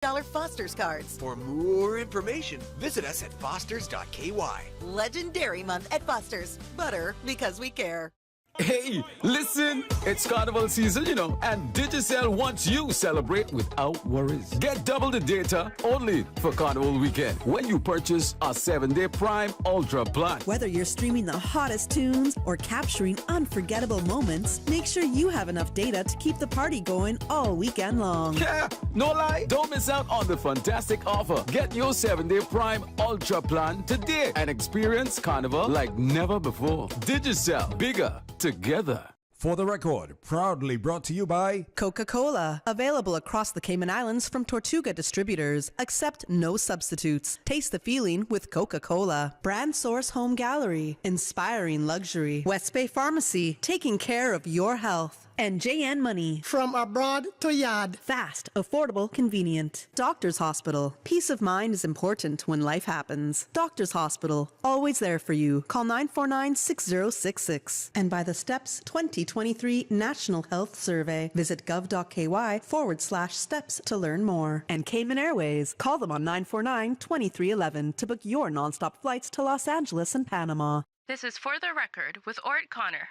Foster's cards. For more information, visit us at fosters.ky. Legendary Month at Foster's. Butter because we care. Hey, listen, it's carnival season, and Digicel wants you to celebrate without worries. Get double the data only for carnival weekend when you purchase a 7-day Prime Ultra plan. Whether you're streaming the hottest tunes or capturing unforgettable moments, make sure you have enough data to keep the party going all weekend long. Yeah, no lie. Don't miss out on the fantastic offer. Get your 7-day Prime Ultra plan today and experience carnival like never before. Digicel, bigger together. For the record, proudly brought to you by Coca-Cola. Available across the Cayman Islands from Tortuga Distributors. Accept no substitutes. Taste the feeling with Coca-Cola. Brand Source Home Gallery. Inspiring luxury. West Bay Pharmacy. Taking care of your health. And JN Money. From abroad to yard. Fast, affordable, convenient. Doctor's Hospital. Peace of mind is important when life happens. Doctor's Hospital. Always there for you. Call 949-6066. And by the STEPS 2023 National Health Survey. Visit gov.ky/steps to learn more. And Cayman Airways. Call them on 949-2311 to book your nonstop flights to Los Angeles and Panama. This is For the Record with Orrett Connor.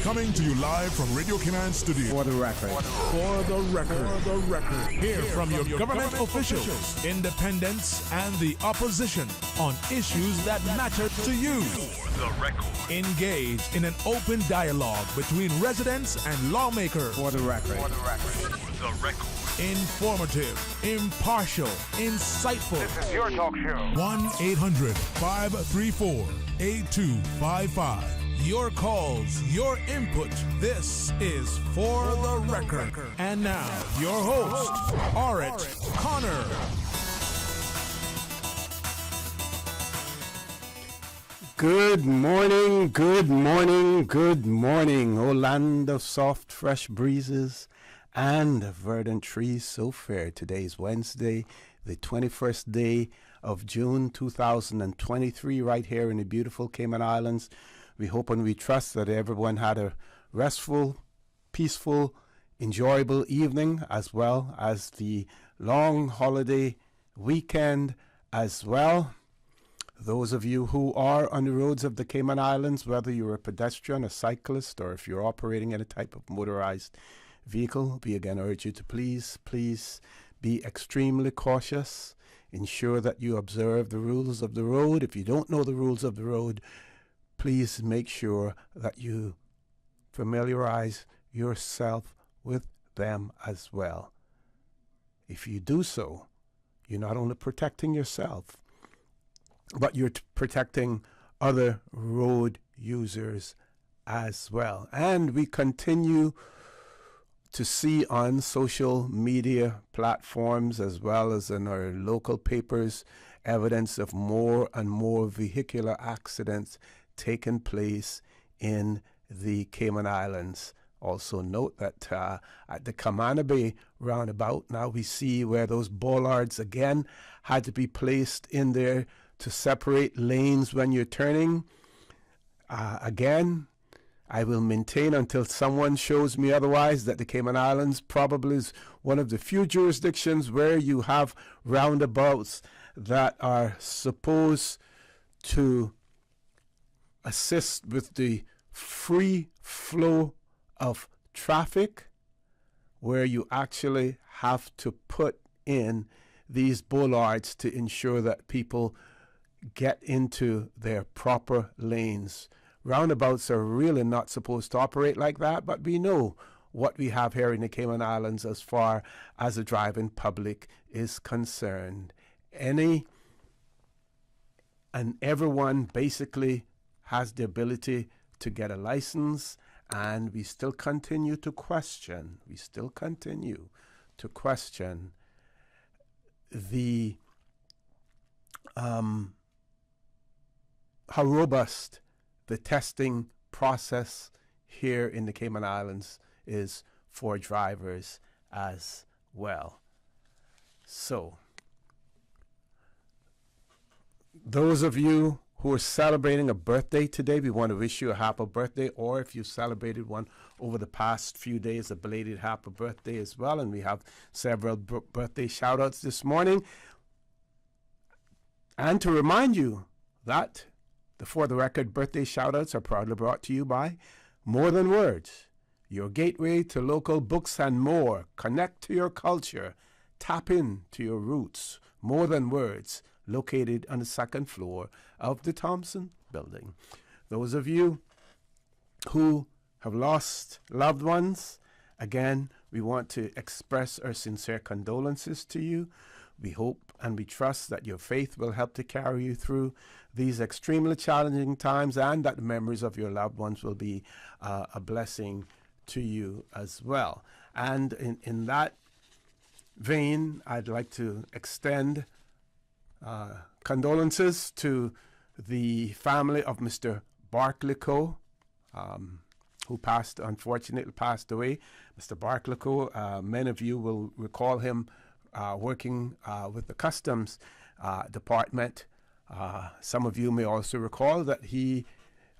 Coming to you live from Radio Cayman Studio. For the record. For the record. For the record. Hear from your government officials, independents, and the opposition on issues that matter to you. For the record. Engage in an open dialogue between residents and lawmakers. For the record. For the record. For the record. Informative, impartial, insightful. This is your talk show. 1-800-534-8255. Your calls, your input. This is For the Record. And now, your host, Orrett Connor. Good morning, good morning, good morning, O land of soft, fresh breezes and verdant trees so fair. Today's Wednesday, the 21st day of June 2023, right here in the beautiful Cayman Islands. We hope and we trust that everyone had a restful, peaceful, enjoyable evening, as well as the long holiday weekend as well. Those of you who are on the roads of the Cayman Islands, whether you're a pedestrian, a cyclist, or if you're operating in a type of motorized vehicle, we again urge you to please be extremely cautious. Ensure that you observe the rules of the road. If you don't know the rules of the road, please make sure that you familiarize yourself with them as well. If you do so, you're not only protecting yourself, but you're protecting other road users as well. And we continue to see on social media platforms as well as in our local papers evidence of more and more vehicular accidents taking place in the Cayman Islands. Also note that at the Camana Bay roundabout, now we see where those bollards again had to be placed in there to separate lanes when you're turning. Again, I will maintain until someone shows me otherwise that the Cayman Islands probably is one of the few jurisdictions where you have roundabouts that are supposed to assist with the free flow of traffic, where you actually have to put in these bollards to ensure that people get into their proper lanes. Roundabouts are really not supposed to operate like that, but we know what we have here in the Cayman Islands as far as the driving public is concerned. Any and everyone basically has the ability to get a license, and we still continue to question. The how robust the testing process here in the Cayman Islands is for drivers as well. So, those of you who are celebrating a birthday today, we want to wish you a happy birthday, or if you celebrated one over the past few days, a belated happy birthday as well. And we have several birthday shout-outs this morning. And to remind you that the For the Record birthday shout-outs are proudly brought to you by More Than Words, your gateway to local books and more. Connect to your culture. Tap in to your roots. More Than Words, located on the second floor of the Thompson Building. Those of you who have lost loved ones, again, we want to express our sincere condolences to you. We hope and we trust that your faith will help to carry you through these extremely challenging times, and that the memories of your loved ones will be a blessing to you as well. And in that vein, I'd like to extend condolences to the family of Mr. Barclay Coe, who unfortunately passed away. Mr. Barclay Coe, many of you will recall him working with the Customs Department. Some of you may also recall that he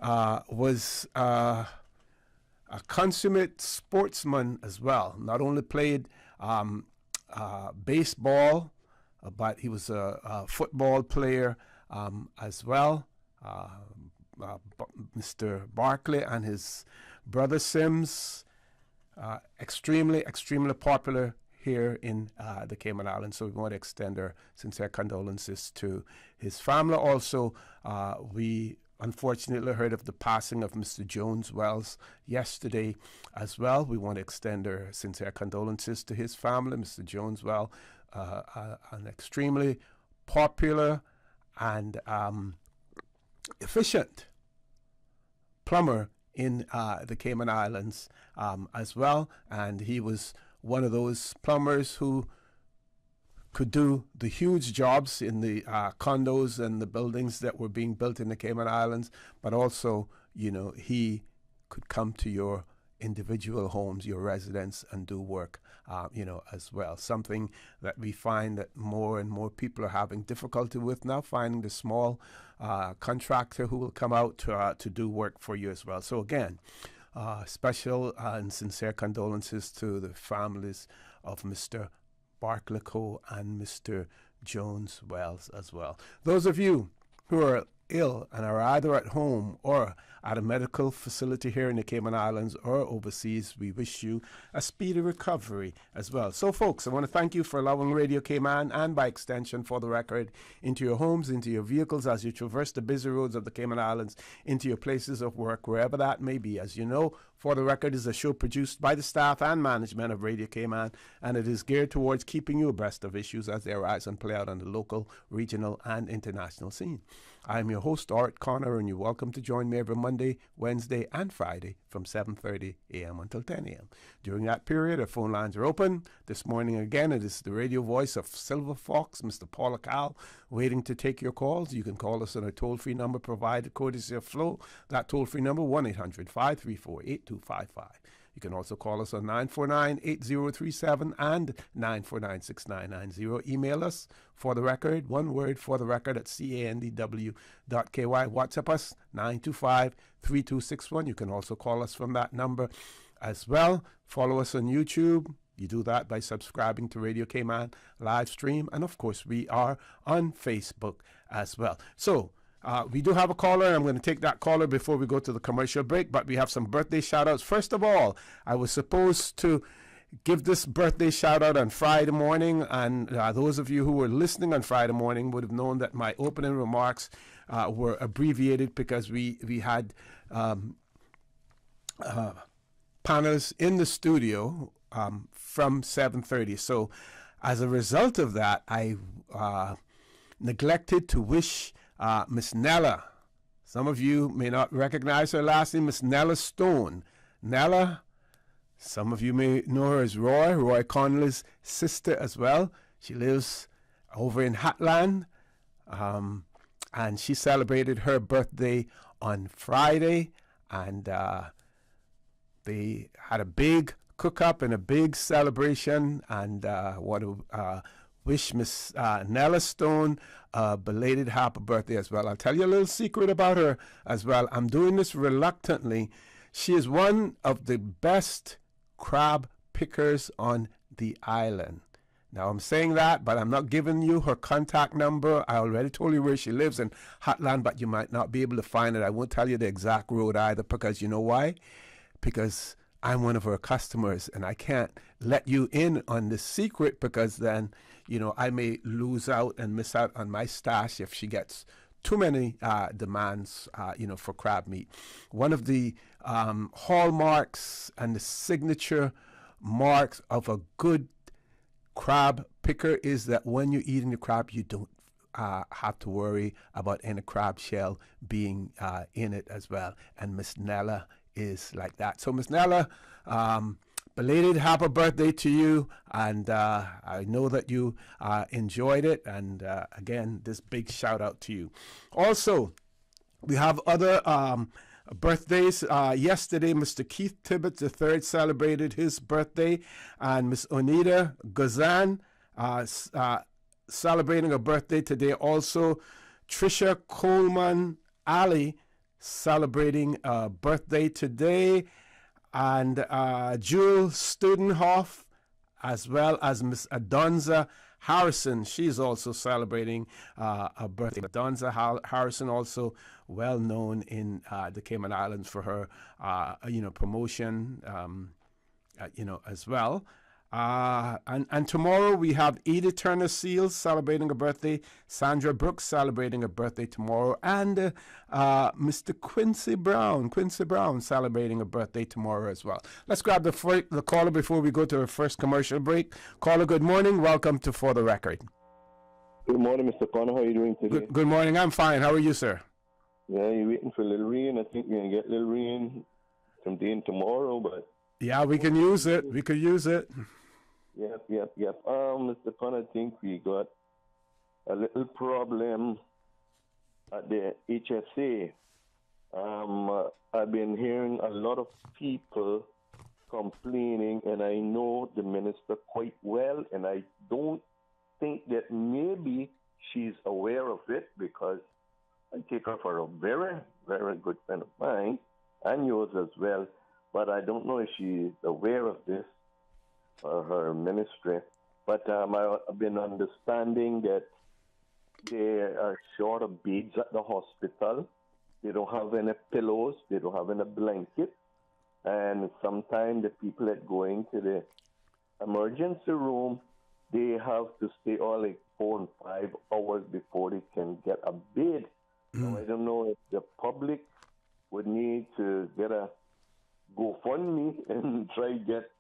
was a consummate sportsman as well. Not only played baseball, but he was a football player as well. Mr. Barclay and his brother Sims, extremely popular here in the Cayman Islands. So we want to extend our sincere condolences to his family. Also, we unfortunately heard of the passing of Mr. Jones Wells yesterday as well. We want to extend our sincere condolences to his family. Mr. Jones Wells, an extremely popular and efficient plumber in the Cayman Islands as well. And he was one of those plumbers who could do the huge jobs in the condos and the buildings that were being built in the Cayman Islands, but also, he could come to your individual homes, your residence, and do work, as well. Something that we find that more and more people are having difficulty with now, finding the small contractor who will come out to do work for you as well. So again, special and sincere condolences to the families of Mr. Barclay Coe and Mr. Jones Wells as well. Those of you who are ill and are either at home or at a medical facility here in the Cayman Islands or overseas, we wish you a speedy recovery as well. So folks, I want to thank you for allowing Radio Cayman, and by extension For the Record, into your homes, into your vehicles as you traverse the busy roads of the Cayman Islands, into your places of work, wherever that may be. As you know, For the Record is a show produced by the staff and management of Radio Cayman, and it is geared towards keeping you abreast of issues as they arise and play out on the local, regional, and international scene. I'm your host, Orrett Connor, and you're welcome to join me every Monday, Wednesday, and Friday from 7:30 a.m. until 10 a.m. During that period, our phone lines are open. This morning, again, it is the radio voice of Silver Fox, Mr. Paul Cal, waiting to take your calls. You can call us on our toll-free number provided courtesy of Flow. That toll-free number, 1-800-534-8255. You can also call us on 949-8037 and 949-6990. Email us, For the Record, one word, For the Record, at candw.ky. WhatsApp us, 925-3261. You can also call us from that number as well. Follow us on YouTube. You do that by subscribing to Radio Cayman live stream. And, of course, we are on Facebook as well. So, we do have a caller. I'm going to take that caller before we go to the commercial break, but we have some birthday shout-outs. First of all, I was supposed to give this birthday shout-out on Friday morning, and those of you who were listening on Friday morning would have known that my opening remarks were abbreviated because we had panels in the studio from 7:30. So as a result of that, I neglected to wish Miss Nella. Some of you may not recognize her last name, Miss Nella Stone. Nella, some of you may know her as Roy Connolly's sister as well. She lives over in Hatland, and she celebrated her birthday on Friday, and they had a big cook-up and a big celebration, and want to wish Miss Nella Stone a belated happy birthday as well. I'll tell you a little secret about her as well. I'm doing this reluctantly. She is one of the best crab pickers on the island. Now, I'm saying that, but I'm not giving you her contact number. I already told you where she lives in Hotland, but you might not be able to find it. I won't tell you the exact road either, because you know why? Because I'm one of her customers, and I can't let you in on this secret, because then, I may lose out and miss out on my stash if she gets too many demands, for crab meat. One of the hallmarks and the signature marks of a good crab picker is that when you're eating the crab, you don't have to worry about any crab shell being in it as well. And Miss Nella is like that. So Miss Nella, belated happy birthday to you, and I know that you enjoyed it, and again, this big shout out to you. Also, we have other birthdays. Yesterday, Mr. Keith Tibbetts III celebrated his birthday, and Miss Onita Gazan celebrating her birthday today. Also, Trisha Coleman Ali celebrating a birthday today, and Jewel Studenhoff, as well as Miss Adonza Harrison. She's also celebrating a birthday. Adonza Harrison, also well known in the Cayman Islands for her, promotion, as well. And tomorrow we have Edith Turner Seals celebrating a birthday, Sandra Brooks celebrating a birthday tomorrow, and Mr. Quincy Brown celebrating a birthday tomorrow as well. Let's grab the caller before we go to our first commercial break. Caller, good morning. Welcome to For the Record. Good morning, Mr. Connor. How are you doing today? Good morning. I'm fine. How are you, sir? Yeah, you're waiting for a little rain. I think we're going to get a little rain someday and tomorrow, but... Yeah, we can use it. We could use it. Yep. Mr. Connor, I think we got a little problem at the HSA. I've been hearing a lot of people complaining, and I know the minister quite well, and I don't think that maybe she's aware of it, because I take her for a very, very good friend of mine, and yours as well, but I don't know if she's aware of this, her ministry. But I've been understanding that they are short of beds at the hospital. They don't have any pillows. They don't have any blankets. And sometimes the people that go into the emergency room, they have to stay all like 4 and 5 hours before they can get a bed. So I don't know if the public would need to get a GoFundMe and try to get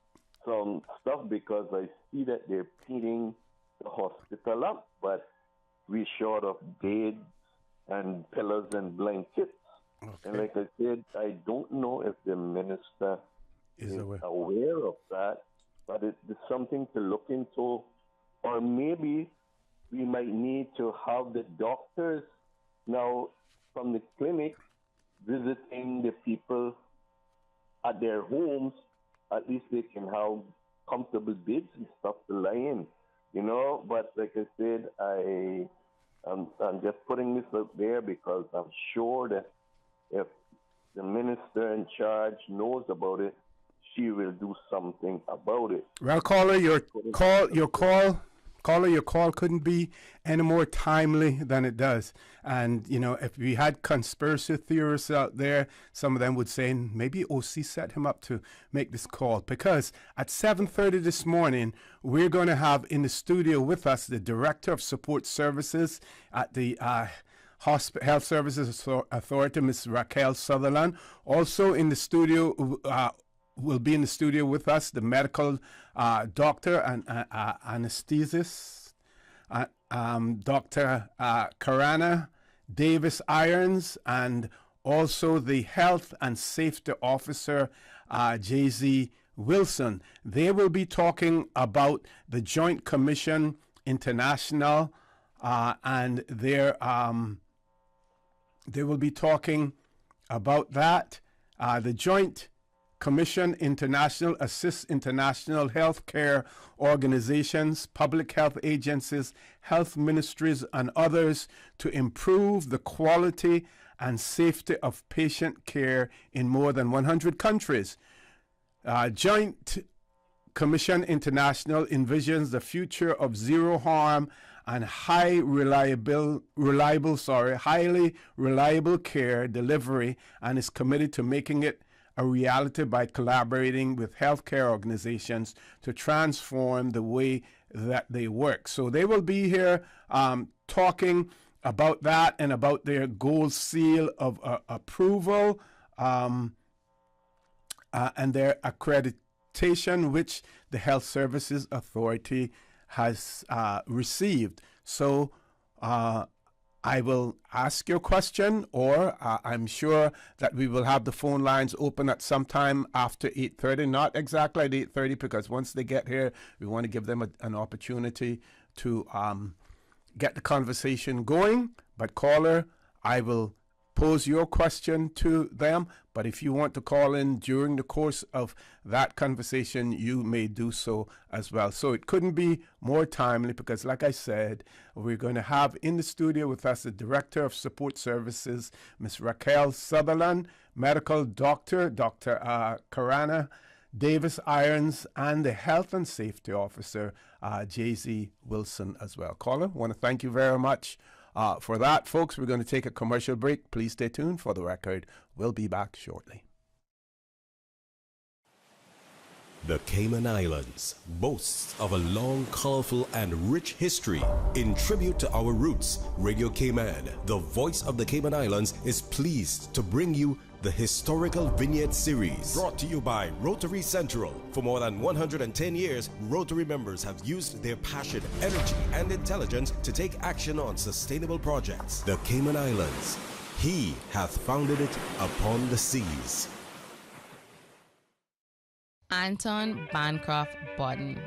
some stuff, because I see that they're cleaning the hospital up, but we're short of beds and pillows and blankets. Okay. And like I said, I don't know if the minister is aware of that, but it's something to look into. Or maybe we might need to have the doctors now from the clinic visiting the people at their homes. At least they can have comfortable beds and stuff to lie in, But like I said, I'm just putting this out there because I'm sure that if the minister in charge knows about it, she will do something about it. Well, caller, your call couldn't be any more timely than it does. And, if we had conspiracy theorists out there, some of them would say maybe OC set him up to make this call. Because at 7:30 this morning, we're going to have in the studio with us the Director of Support Services at the Health Services Authority, Ms. Raquel Sutherland. Also in the studio, will be in the studio with us the medical doctor and anesthetist, Dr. Karana Davis Irons, and also the health and safety officer, J.Z. Wilson. They will be talking about the Joint Commission International, and they will be talking about that. The Joint Commission International assists international healthcare organizations, public health agencies, health ministries, and others to improve the quality and safety of patient care in more than 100 countries. Joint Commission International envisions the future of zero harm and highly reliable care delivery, and is committed to making it a reality by collaborating with healthcare organizations to transform the way that they work. So they will be here talking about that and about their gold seal of approval and their accreditation, which the Health Services Authority has received. So I will ask your question, or I'm sure that we will have the phone lines open at some time after 8:30, not exactly at 8:30, because once they get here, we want to give them an opportunity to get the conversation going. But caller, I will pose your question to them, but if you want to call in during the course of that conversation, you may do so as well. So it couldn't be more timely because, like I said, we're going to have in the studio with us the Director of Support Services, Ms. Raquel Sutherland, Medical Doctor, Dr. Karana Davis-Irons, and the Health and Safety Officer, J.Z. Wilson as well. Caller, I want to thank you very much for that. Folks, we're going to take a commercial break. Please stay tuned for the record. We'll be back shortly. The Cayman Islands boasts of a long, colorful, and rich history. In tribute to our roots, Radio Cayman, the voice of the Cayman Islands, is pleased to bring you the Historical Vignette Series, brought to you by Rotary Central. For more than 110 years, Rotary members have used their passion, energy, and intelligence to take action on sustainable projects. The Cayman Islands, He hath founded it upon the seas. Anton Bancroft Borden.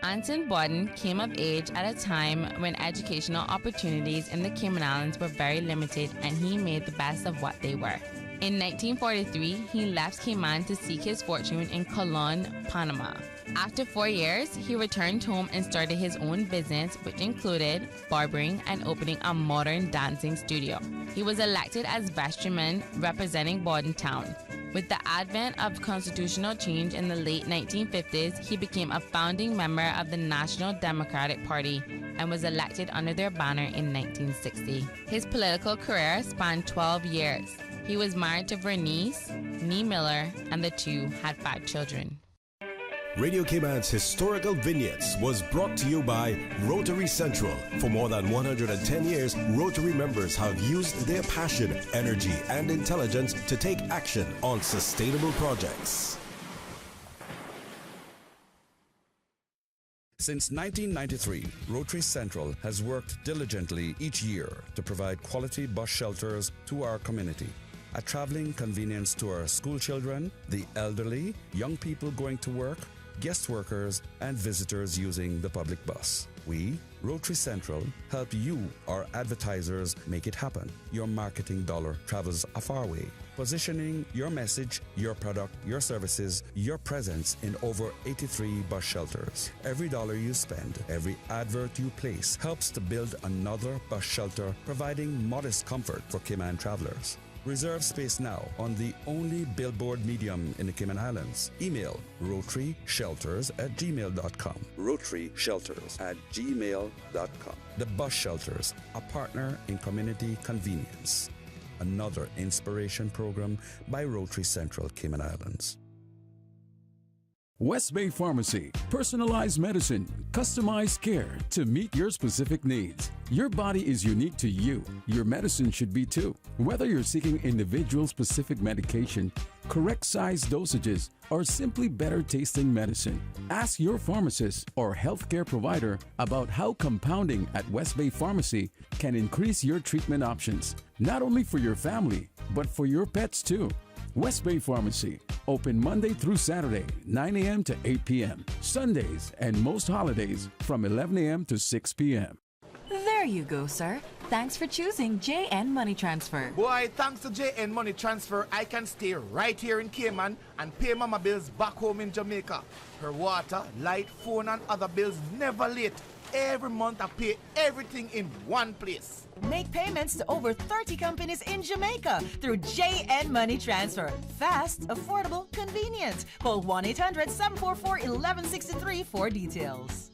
Anton Borden came of age at a time when educational opportunities in the Cayman Islands were very limited, and he made the best of what they were. In 1943, he left Cayman to seek his fortune in Colon, Panama. After 4 years, he returned home and started his own business, which included barbering and opening a modern dancing studio. He was elected as vestryman representing Bordentown. With the advent of constitutional change in the late 1950s, he became a founding member of the National Democratic Party and was elected under their banner in 1960. His political career spanned 12 years. He was married to Vernice Nee Miller, and the two had 5 children. Radio Cayman's Historical Vignettes was brought to you by Rotary Central. For more than 110 years, Rotary members have used their passion, energy, and intelligence to take action on sustainable projects. Since 1993, Rotary Central has worked diligently each year to provide quality bus shelters to our community. A traveling convenience to our school children, the elderly, young people going to work, guest workers, and visitors using the public bus. We, Rotary Central, help you, our advertisers, make it happen. Your marketing dollar travels a far way. Positioning your message, your product, your services, your presence in over 83 bus shelters. Every dollar you spend, every advert you place helps to build another bus shelter, providing modest comfort for Cayman travelers. Reserve space now on the only billboard medium in the Cayman Islands. Email rotaryshelters@gmail.com. rotaryshelters@gmail.com. The Bus Shelters, a partner in community convenience. Another inspiration program by Rotary Central Cayman Islands. West Bay Pharmacy. Personalized medicine, customized care to meet your specific needs. Your body is unique to you. Your medicine should be too. Whether you're seeking individual-specific medication, correct size dosages, or simply better tasting medicine, ask your pharmacist or healthcare provider about how compounding at West Bay Pharmacy can increase your treatment options, not only for your family, but for your pets too. West Bay Pharmacy, open Monday through Saturday, 9 a.m. to 8 p.m., Sundays and most holidays from 11 a.m. to 6 p.m. There you go, sir. Thanks for choosing JN Money Transfer. Boy, thanks to JN Money Transfer, I can stay right here in Cayman and pay mama bills back home in Jamaica. Her water, light, phone and other bills never late. Every month I pay everything in one place. Make payments to over 30 companies in Jamaica through JN Money Transfer. Fast, affordable, convenient. Call 1-800-744-1163 for details.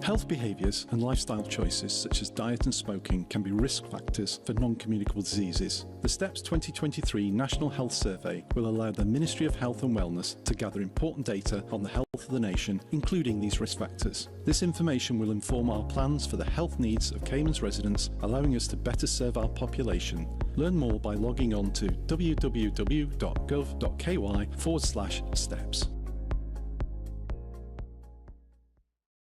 Health behaviours and lifestyle choices such as diet and smoking can be risk factors for non-communicable diseases. The STEPS 2023 National Health Survey will allow the Ministry of Health and Wellness to gather important data on the health of the nation, including these risk factors. This information will inform our plans for the health needs of Cayman's residents, allowing us to better serve our population. Learn more by logging on to www.gov.ky/steps.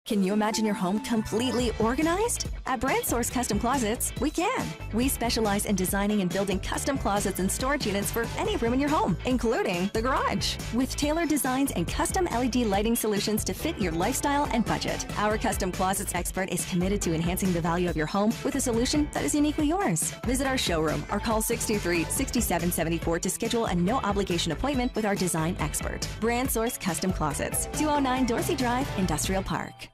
Can you imagine your home completely organized? At Brand Source Custom Closets, we can. We specialize in designing and building custom closets and storage units for any room in your home, including the garage. With tailored designs and custom LED lighting solutions to fit your lifestyle and budget. Our custom closets expert is committed to enhancing the value of your home with a solution that is uniquely yours. Visit our showroom or call 623-6774 to schedule a no-obligation appointment with our design expert. Brand Source Custom Closets, 209 Dorsey Drive, Industrial Park.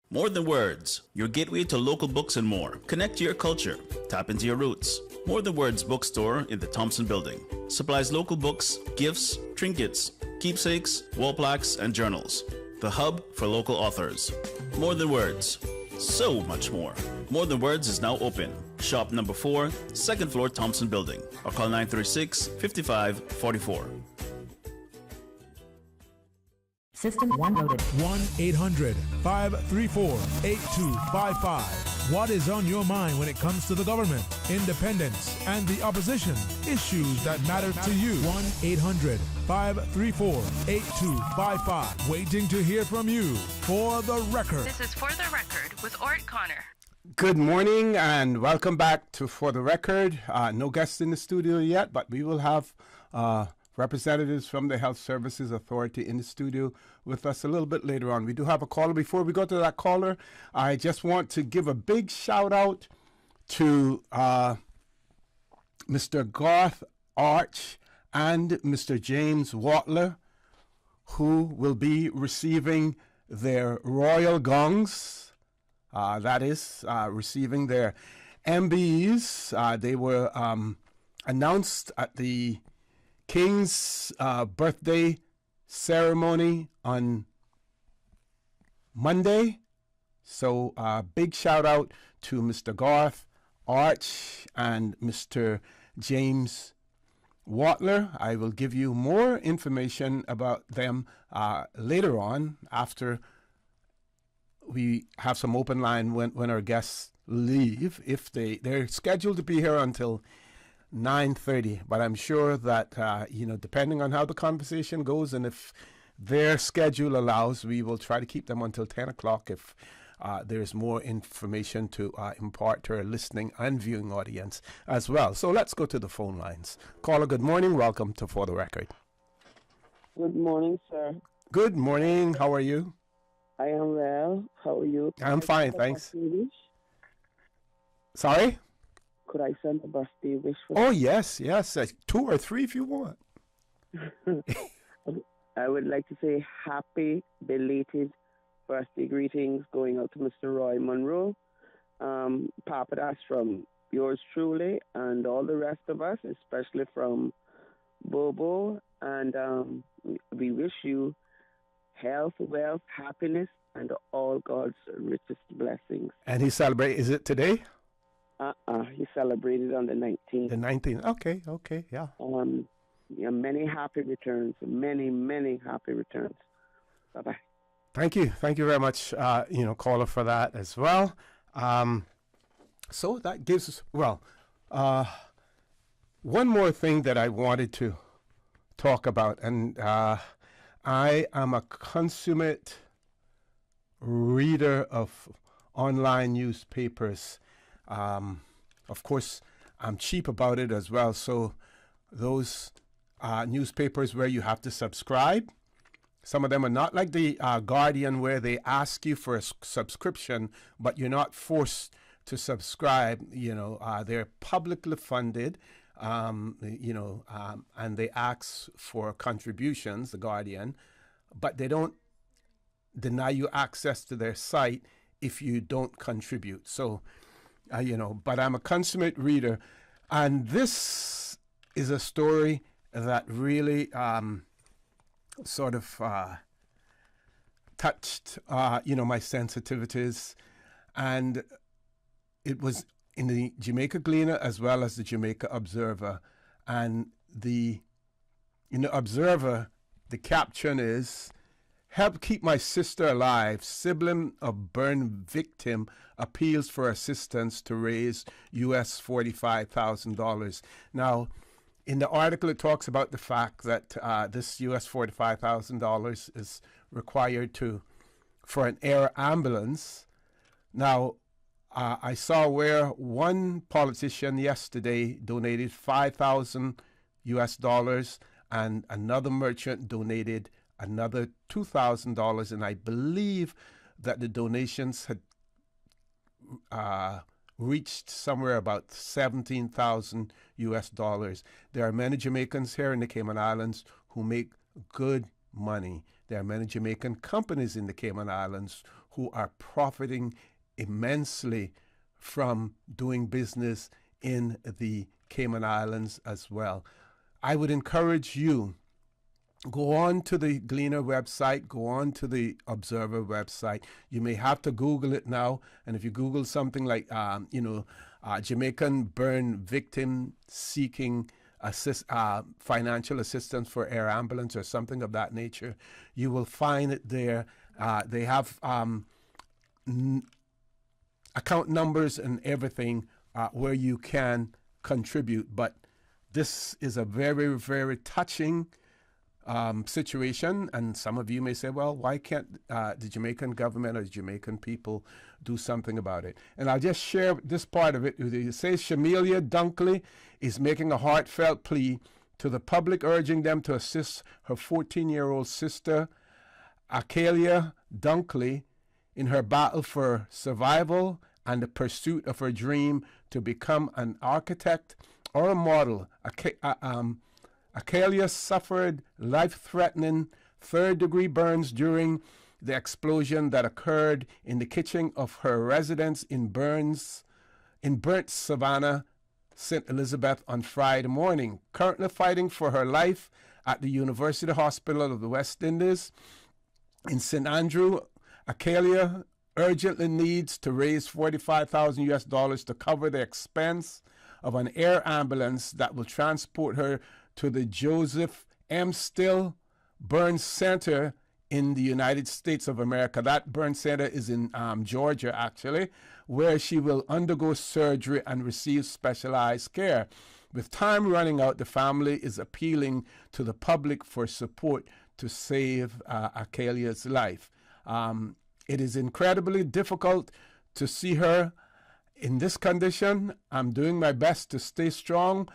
More Than Words, your gateway to local books and more. Connect to your culture. Tap into your roots. More Than Words bookstore in the Thompson Building. Supplies local books, gifts, trinkets, keepsakes, wall plaques, and journals. The hub for local authors. More Than Words. So much more. More Than Words is now open. Shop number 4, second floor Thompson Building. Or call 936-5544. System 1 loaded. 1-800-534-8255. What is on your mind when it comes to the government, independence, and the opposition? Issues that matter to you. 1-800-534-8255. Waiting to hear from you. For the Record. This is For the Record with Orrett Connor. Good morning and welcome back to For the Record. No guests in the studio yet, but we will have representatives from the Health Services Authority in the studio with us a little bit later on. We do have a caller. Before we go to that caller, I just want to give a big shout out to Mr. Garth Arch and Mr. James Watler, who will be receiving their royal gongs. That is, receiving their MBEs. They were announced at the King's birthday ceremony on Monday. So big shout out to Mr. Garth Arch and Mr. James Watler. I will give you more information about them later on after we have some open line when our guests leave. If they're scheduled to be here until 9:30, but I'm sure that depending on how the conversation goes and if their schedule allows, we will try to keep them until 10 o'clock if there's more information to impart to our listening and viewing audience as well. So let's go to the phone lines. Caller, good morning. Welcome to For the Record. Good morning, sir. Good morning. How are you? I am well. How are you? I'm fine, thanks. Sorry? Could I send a birthday wish? Oh, yes. 2 or 3 if you want. I would like to say happy belated birthday greetings going out to Mr. Roy Monroe. Papa, that's from yours truly and all the rest of us, especially from Bobo. And we wish you health, wealth, happiness, and all God's richest blessings. And he celebrates, is it today? He celebrated on the 19th. The 19th. Okay, yeah. Many happy returns. Many happy returns. Bye-bye. Thank you very much, caller, for that as well. So that gives us, one more thing that I wanted to talk about, and I am a consummate reader of online newspapers. Of course, I'm cheap about it as well. So those newspapers where you have to subscribe. Some of them are not like the Guardian, where they ask you for a subscription, but you're not forced to subscribe. They're publicly funded, and they ask for contributions, the Guardian, but they don't deny you access to their site if you don't contribute. So, but I'm a consummate reader, and this is a story that really sort of touched, my sensitivities, and it was in the Jamaica Gleaner as well as the Jamaica Observer. And in the Observer, the caption is, "Help keep my sister alive. Sibling of burn victim appeals for assistance to raise US $45,000. Now, in the article, it talks about the fact that this US $45,000 is required for an air ambulance. Now, I saw where one politician yesterday donated $5,000 US, and another merchant donated another $2,000, and I believe that the donations had reached somewhere about $17,000 US. There are many Jamaicans here in the Cayman Islands who make good money. There are many Jamaican companies in the Cayman Islands who are profiting immensely from doing business in the Cayman Islands as well. I would encourage you, go on to the Gleaner website, go on to the Observer website. You may have to Google it now, and if you Google something like, Jamaican burn victim seeking financial assistance for air ambulance or something of that nature, you will find it there. They have account numbers and everything where you can contribute. But this is a very, very touching situation, and some of you may say, well, why can't the Jamaican government or the Jamaican people do something about it? And I'll just share this part of it with you. It says Shamelia Dunkley is making a heartfelt plea to the public, urging them to assist her 14-year-old sister, Akelia Dunkley, in her battle for survival and the pursuit of her dream to become an architect or a model. Akelia suffered life-threatening third-degree burns during the explosion that occurred in the kitchen of her residence in Burnt Savannah, St. Elizabeth on Friday morning. Currently fighting for her life at the University Hospital of the West Indies in St. Andrew, Akelia urgently needs to raise $45,000 US to cover the expense of an air ambulance that will transport her to the Joseph M. Still Burn Center in the United States of America. That burn center is in Georgia, actually, where she will undergo surgery and receive specialized care. With time running out, the family is appealing to the public for support to save Akelia's life. It is incredibly difficult to see her in this condition. I'm doing my best to stay strong,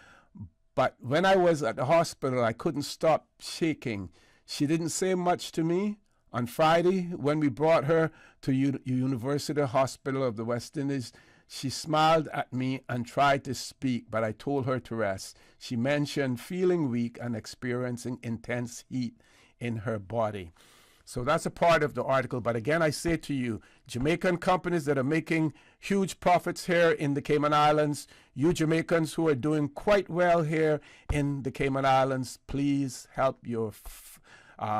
but when I was at the hospital, I couldn't stop shaking. She didn't say much to me. On Friday, when we brought her to University Hospital of the West Indies, she smiled at me and tried to speak, but I told her to rest. She mentioned feeling weak and experiencing intense heat in her body. So that's a part of the article. But again, I say to you, Jamaican companies that are making huge profits here in the Cayman Islands, you Jamaicans who are doing quite well here in the Cayman Islands, please help your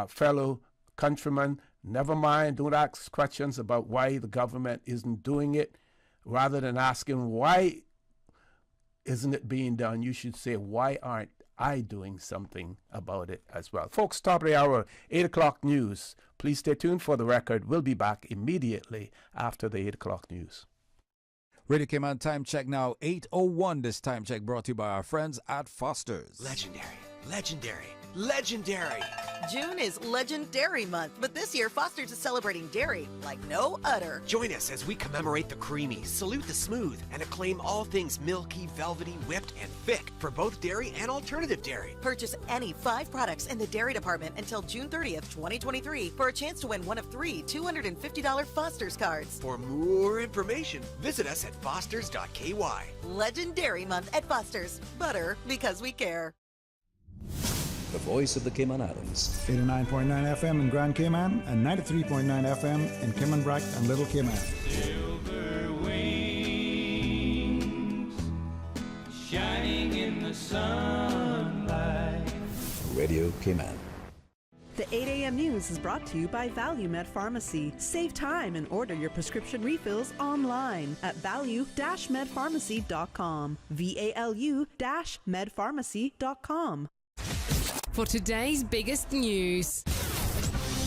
fellow countrymen. Never mind, don't ask questions about why the government isn't doing it. Rather than asking why isn't it being done, you should say, why aren't I doing something about it as well? Folks, top of the hour, 8 o'clock news. Please stay tuned for the record. We'll be back immediately after the 8 o'clock news. Radio Cayman time check now, 8:01. This time check brought to you by our friends at Foster's. Legendary. Legendary. Legendary. June is Legendary Month, but this year Foster's is celebrating dairy like no other. Join us as we commemorate the creamy, salute the smooth, and acclaim all things milky, velvety, whipped, and thick for both dairy and alternative dairy. Purchase any 5 products in the dairy department until June 30th, 2023 for a chance to win one of 3 $250 Foster's cards. For more information, visit us at fosters.ky. Legendary Month at Foster's. Butter because we care. The voice of the Cayman Islands. 89.9 FM in Grand Cayman and 93.9 FM in Cayman Brac and Little Cayman. Silver wings shining in the sunlight. Radio Cayman. The 8 a.m. news is brought to you by ValueMed Pharmacy. Save time and order your prescription refills online at value-medpharmacy.com. VALU-medpharmacy.com. For today's biggest news.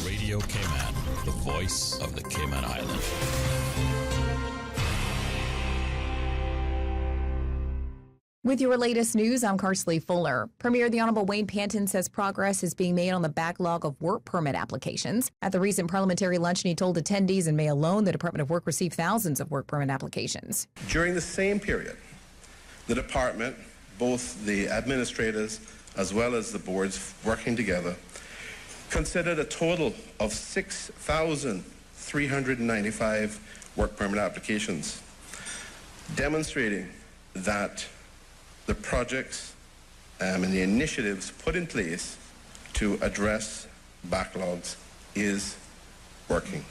Radio Cayman, the voice of the Cayman Islands. With your latest news, I'm Carsley Fuller. Premier the Honorable Wayne Panton says progress is being made on the backlog of work permit applications. At the recent parliamentary luncheon, he told attendees in May alone the Department of Work received thousands of work permit applications. During the same period, the department, both the administrators as well as the boards working together, considered a total of 6,395 work permit applications, demonstrating that the projects and the initiatives put in place to address backlogs is working.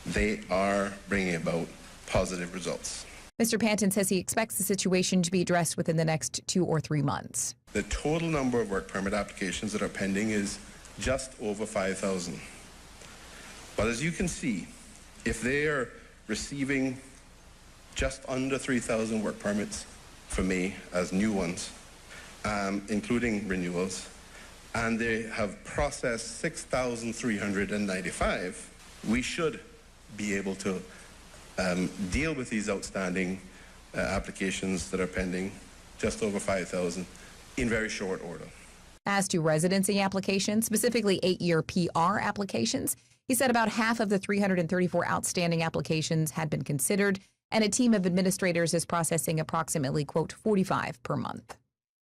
They are bringing about positive results. Mr. Panton says he expects the situation to be addressed within the next 2 or 3 months. The total number of work permit applications that are pending is just over 5,000. But as you can see, if they are receiving just under 3,000 work permits from me as new ones, including renewals, and they have processed 6,395, we should be able to deal with these outstanding applications that are pending, just over 5,000, in very short order. As to residency applications, specifically 8-year PR applications, he said about half of the 334 outstanding applications had been considered, and a team of administrators is processing approximately, quote, 45 per month.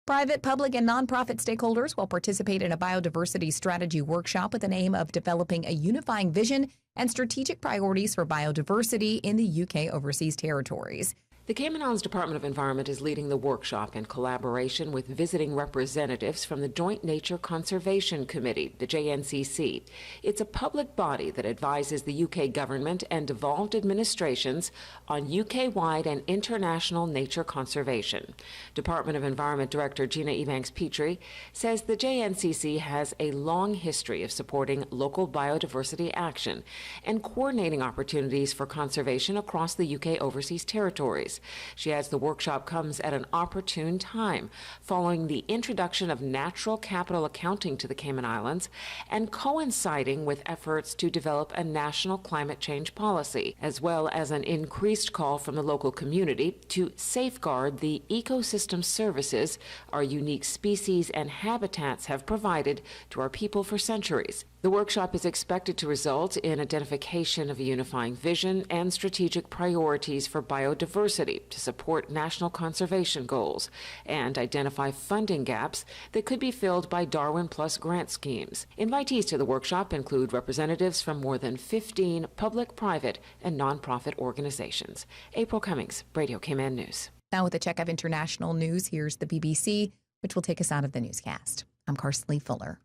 Private, public, and nonprofit stakeholders will participate in a biodiversity strategy workshop with an aim of developing a unifying vision and strategic priorities for biodiversity in the UK overseas territories. The Cayman Islands Department of Environment is leading the workshop in collaboration with visiting representatives from the Joint Nature Conservation Committee, the JNCC. It's a public body that advises the UK government and devolved administrations on UK-wide and international nature conservation. Department of Environment Director Gina Ebanks-Petrie says the JNCC has a long history of supporting local biodiversity action and coordinating opportunities for conservation across the UK overseas territories. She adds the workshop comes at an opportune time following the introduction of natural capital accounting to the Cayman Islands and coinciding with efforts to develop a national climate change policy, as well as an increased call from the local community to safeguard the ecosystem services our unique species and habitats have provided to our people for centuries. The workshop is expected to result in identification of a unifying vision and strategic priorities for biodiversity to support national conservation goals and identify funding gaps that could be filled by Darwin Plus grant schemes. Invitees to the workshop include representatives from more than 15 public, private, and nonprofit organizations. April Cummings, Radio Cayman News. Now with a check of international news, here's the BBC, which will take us out of the newscast. I'm Carsley Fuller.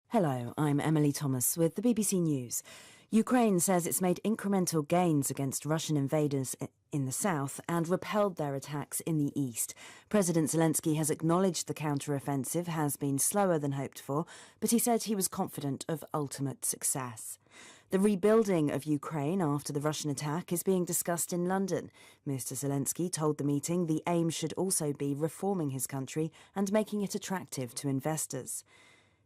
Hello, I'm Emily Thomas with the BBC News. Ukraine says it's made incremental gains against Russian invaders in the south and repelled their attacks in the east. President Zelensky has acknowledged the counter-offensive has been slower than hoped for, but he said he was confident of ultimate success. The rebuilding of Ukraine after the Russian attack is being discussed in London. Mr. Zelensky told the meeting the aim should also be reforming his country and making it attractive to investors.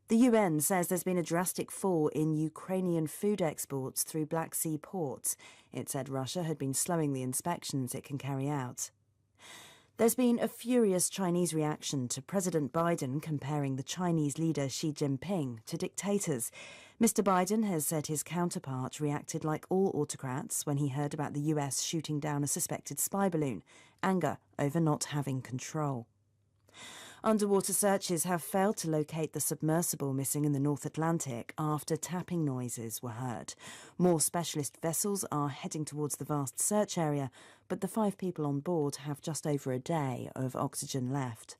The UN says there's been a drastic fall in Ukrainian food exports through Black Sea ports. It said Russia had been slowing the inspections it can carry out. There's been a furious Chinese reaction to President Biden comparing the Chinese leader Xi Jinping to dictators. Mr. Biden has said his counterpart reacted like all autocrats when he heard about the US shooting down a suspected spy balloon, anger over not having control. Underwater searches have failed to locate the submersible missing in the North Atlantic after tapping noises were heard. More specialist vessels are heading towards the vast search area, but the 5 people on board have just over a day of oxygen left.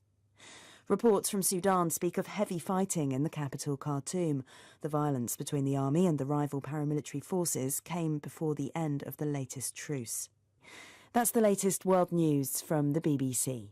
Reports from Sudan speak of heavy fighting in the capital, Khartoum. The violence between the army and the rival paramilitary forces came before the end of the latest truce. That's the latest world news from the BBC.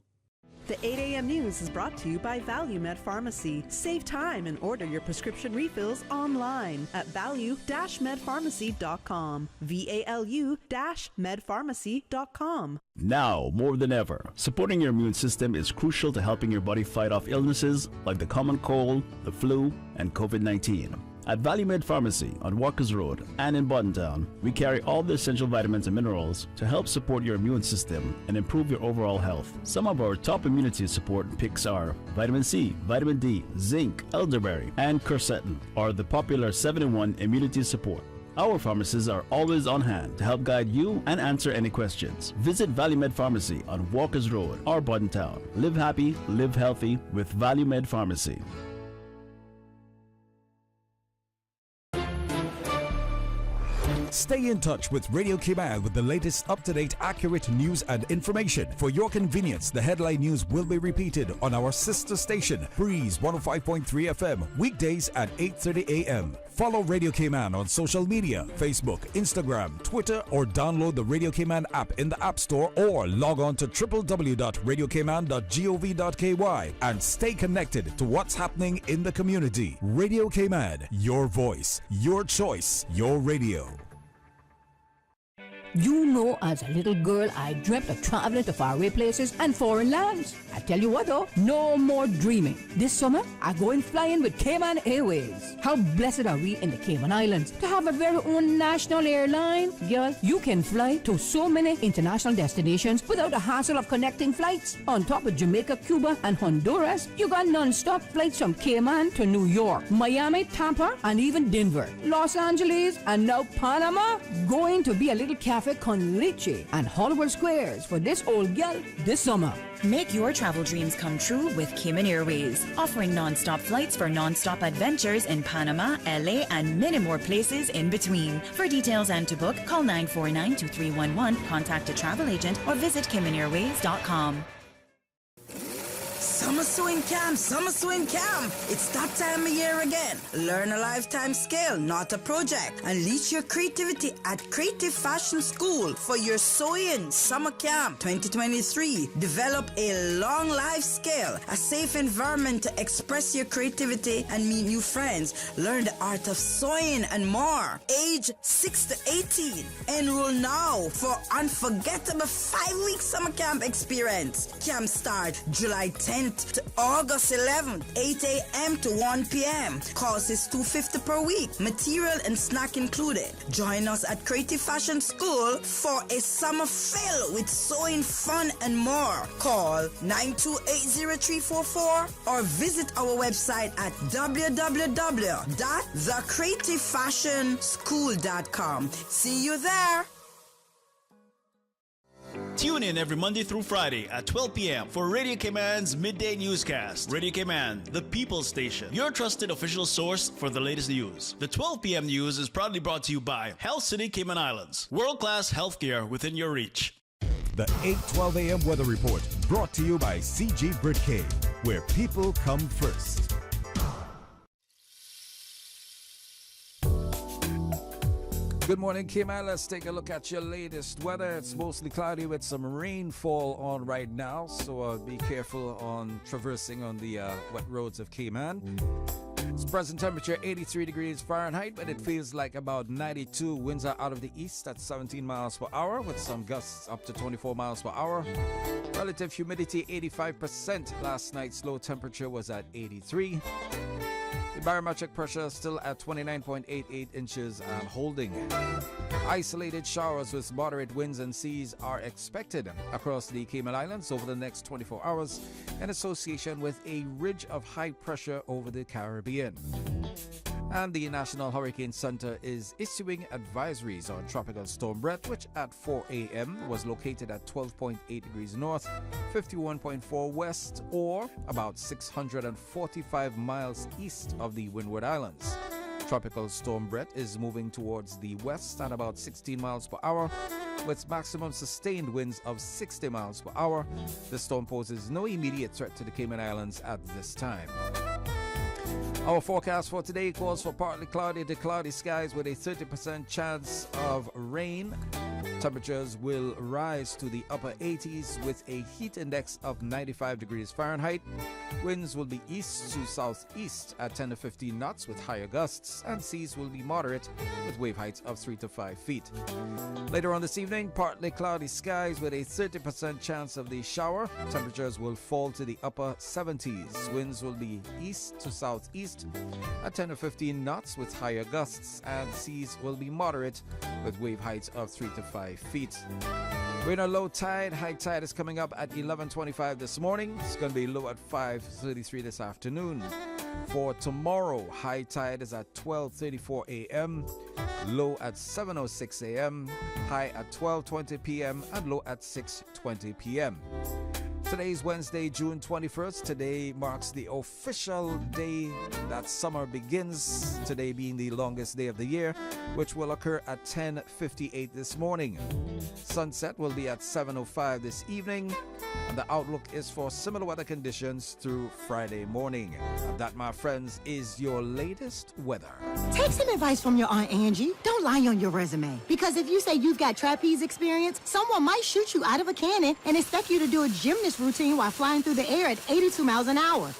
The 8 a.m. news is brought to you by ValueMed Pharmacy. Save time and order your prescription refills online at value-medpharmacy.com. VALU-medpharmacy.com. Now, more than ever, supporting your immune system is crucial to helping your body fight off illnesses like the common cold, the flu, and COVID-19. At ValueMed Pharmacy on Walkers Road and in Buttontown, we carry all the essential vitamins and minerals to help support your immune system and improve your overall health. Some of our top immunity support picks are vitamin C, vitamin D, zinc, elderberry, and quercetin, or the popular 7-in-1 immunity support. Our pharmacists are always on hand to help guide you and answer any questions. Visit ValueMed Pharmacy on Walkers Road or Buttontown. Live happy, live healthy with ValueMed Pharmacy. Stay in touch with Radio Cayman with the latest up-to-date, accurate news and information. For your convenience, the headline news will be repeated on our sister station, Breeze 105.3 FM, weekdays at 8:30 a.m. Follow Radio Cayman on social media, Facebook, Instagram, Twitter, or download the Radio Cayman app in the App Store or log on to www.radiocayman.gov.ky and stay connected to what's happening in the community. Radio Cayman, your voice, your choice, your radio. You know, as a little girl, I dreamt of traveling to faraway places and foreign lands. I tell you what though, no more dreaming. This summer, I'm going flying with Cayman Airways. How blessed are we in the Cayman Islands to have a very own national airline? Girl, you can fly to so many international destinations without the hassle of connecting flights. On top of Jamaica, Cuba, and Honduras, you got non-stop flights from Cayman to New York, Miami, Tampa, and even Denver, Los Angeles, and now Panama. Going to be a little cafe con leche and Hollywood Squares for this old gal this summer. Make your travel dreams come true with Cayman Airways, offering non-stop flights for non-stop adventures in Panama, LA, and many more places in between. For details and to book, call 949-2311, contact a travel agent, or visit CaymanAirways.com. Summer Swing Camp, Summer Swing Camp. It's that time of year again. Learn a lifetime skill, not a project. Unleash your creativity at Creative Fashion School for your Sewing Summer Camp 2023. Develop a long life skill, a safe environment to express your creativity and meet new friends. Learn the art of sewing and more. Age 6 to 18. Enroll now for unforgettable 5-week summer camp experience. Camp start July 10th to August 11th, 8 a.m. to 1 p.m. Cost is $250 per week. Material and snack included. Join us at Creative Fashion School for a summer filled with sewing fun and more. Call 9280344 or visit our website at www.thecreativefashionschool.com. See you there. Tune in every Monday through Friday at 12 p.m. for Radio Cayman's Midday Newscast. Radio Cayman, the People's Station, your trusted official source for the latest news. The 12 p.m. news is proudly brought to you by Health City Cayman Islands. World-class healthcare within your reach. The 8:12 a.m. weather report brought to you by CG Britcay, where people come first. Good morning, Cayman. Let's take a look at your latest weather. It's mostly cloudy with some rainfall on right now, so be careful on traversing on the wet roads of Cayman. It's present temperature 83 degrees Fahrenheit, but it feels like about 92. Winds are out of the east at 17 miles per hour with some gusts up to 24 miles per hour. Relative humidity 85%. Last night's low temperature was at 83. The barometric pressure still at 29.88 inches and holding. Isolated showers with moderate winds and seas are expected across the Cayman Islands over the next 24 hours in association with a ridge of high pressure over the Caribbean. And the National Hurricane Center is issuing advisories on Tropical Storm Brett, which at 4 a.m. was located at 12.8 degrees north, 51.4 west, or about 645 miles east of the Windward Islands. Tropical Storm Brett is moving towards the west at about 16 miles per hour, with maximum sustained winds of 60 miles per hour. The storm poses no immediate threat to the Cayman Islands at this time. Our forecast for today calls for partly cloudy to cloudy skies with a 30% chance of rain. Temperatures will rise to the upper 80s with a heat index of 95 degrees Fahrenheit. Winds will be east to southeast at 10 to 15 knots with higher gusts, and seas will be moderate with wave heights of 3 to 5 feet. Later on this evening, partly cloudy skies with a 30% chance of the shower. Temperatures will fall to the upper 70s. Winds will be east to southeast at 10 to 15 knots with higher gusts, and seas will be moderate with wave heights of 3 to 5 feet. We're in a low tide. High tide is coming up at 11:25 this morning. It's going to be low at 5:33 this afternoon. For tomorrow, high tide is at 12:34 a.m., low at 7:06 a.m., high at 12:20 p.m., and low at 6:20 p.m. Today's Wednesday, June 21st. Today marks the official day that summer begins, today being the longest day of the year, which will occur at 10:58 this morning. Sunset will be at 7:05 this evening, and the outlook is for similar weather conditions through Friday morning. And that, my friends, is your latest weather. Take some advice from your Aunt Angie. Don't lie on your resume, because if you say you've got trapeze experience, someone might shoot you out of a cannon and expect you to do a gymnast routine while flying through the air at 82 miles an hour.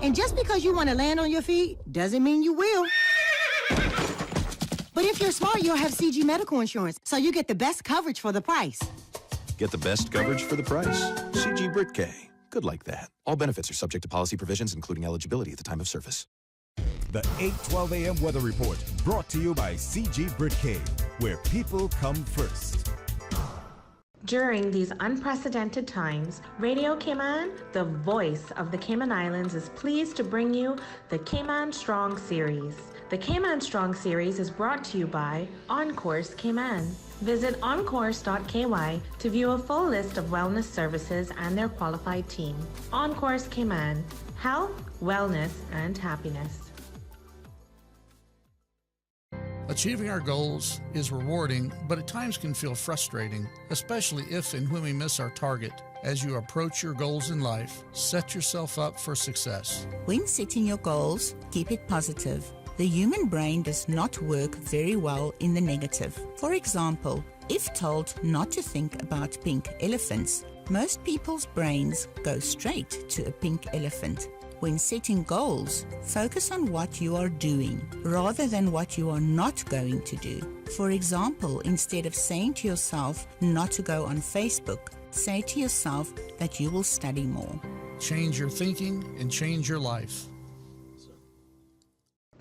And just because you want to land on your feet doesn't mean you will. But if you're smart, you'll have CG medical insurance, so you get the best coverage for the price. Get the best coverage for the price. CG Brit-K. Good like that. All benefits are subject to policy provisions, including eligibility at the time of service. The 8:12 a.m. weather report brought to you by CG Brit-K, where people come first. During these unprecedented times, Radio Cayman, the voice of the Cayman Islands, is pleased to bring you the Cayman Strong Series. The Cayman Strong Series is brought to you by Encourse Cayman. Visit encourse.ky to view a full list of wellness services and their qualified team. Encourse Cayman, health, wellness, and happiness. Achieving our goals is rewarding, but at times can feel frustrating, especially if and when we miss our target. As you approach your goals in life, set yourself up for success. When setting your goals, keep it positive. The human brain does not work very well in the negative. For example, if told not to think about pink elephants, most people's brains go straight to a pink elephant. When setting goals, focus on what you are doing rather than what you are not going to do. For example, instead of saying to yourself not to go on Facebook, say to yourself that you will study more. Change your thinking and change your life.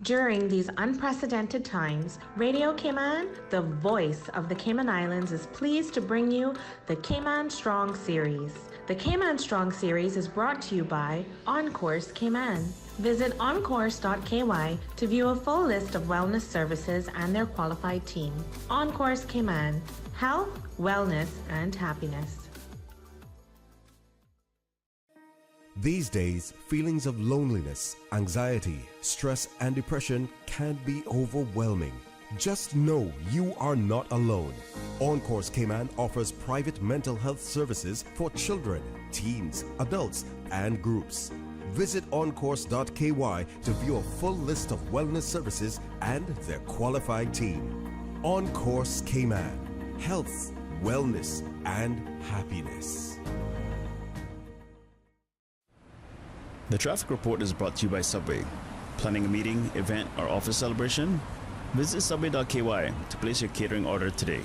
During these unprecedented times, Radio Cayman, the voice of the Cayman Islands, is pleased to bring you the Cayman Strong Series. The Cayman Strong Series is brought to you by Encourse Cayman. Visit encourse.ky to view a full list of wellness services and their qualified team. Encourse Cayman, health, wellness, and happiness. These days, feelings of loneliness, anxiety, stress, and depression can be overwhelming. Just know you are not alone. Encourse Cayman offers private mental health services for children, teens, adults, and groups. Visit encourse.ky to view a full list of wellness services and their qualified team. Encourse Cayman, health, wellness, and happiness. The traffic report is brought to you by Subway. Planning a meeting, event, or office celebration? Visit subway.ky to place your catering order today.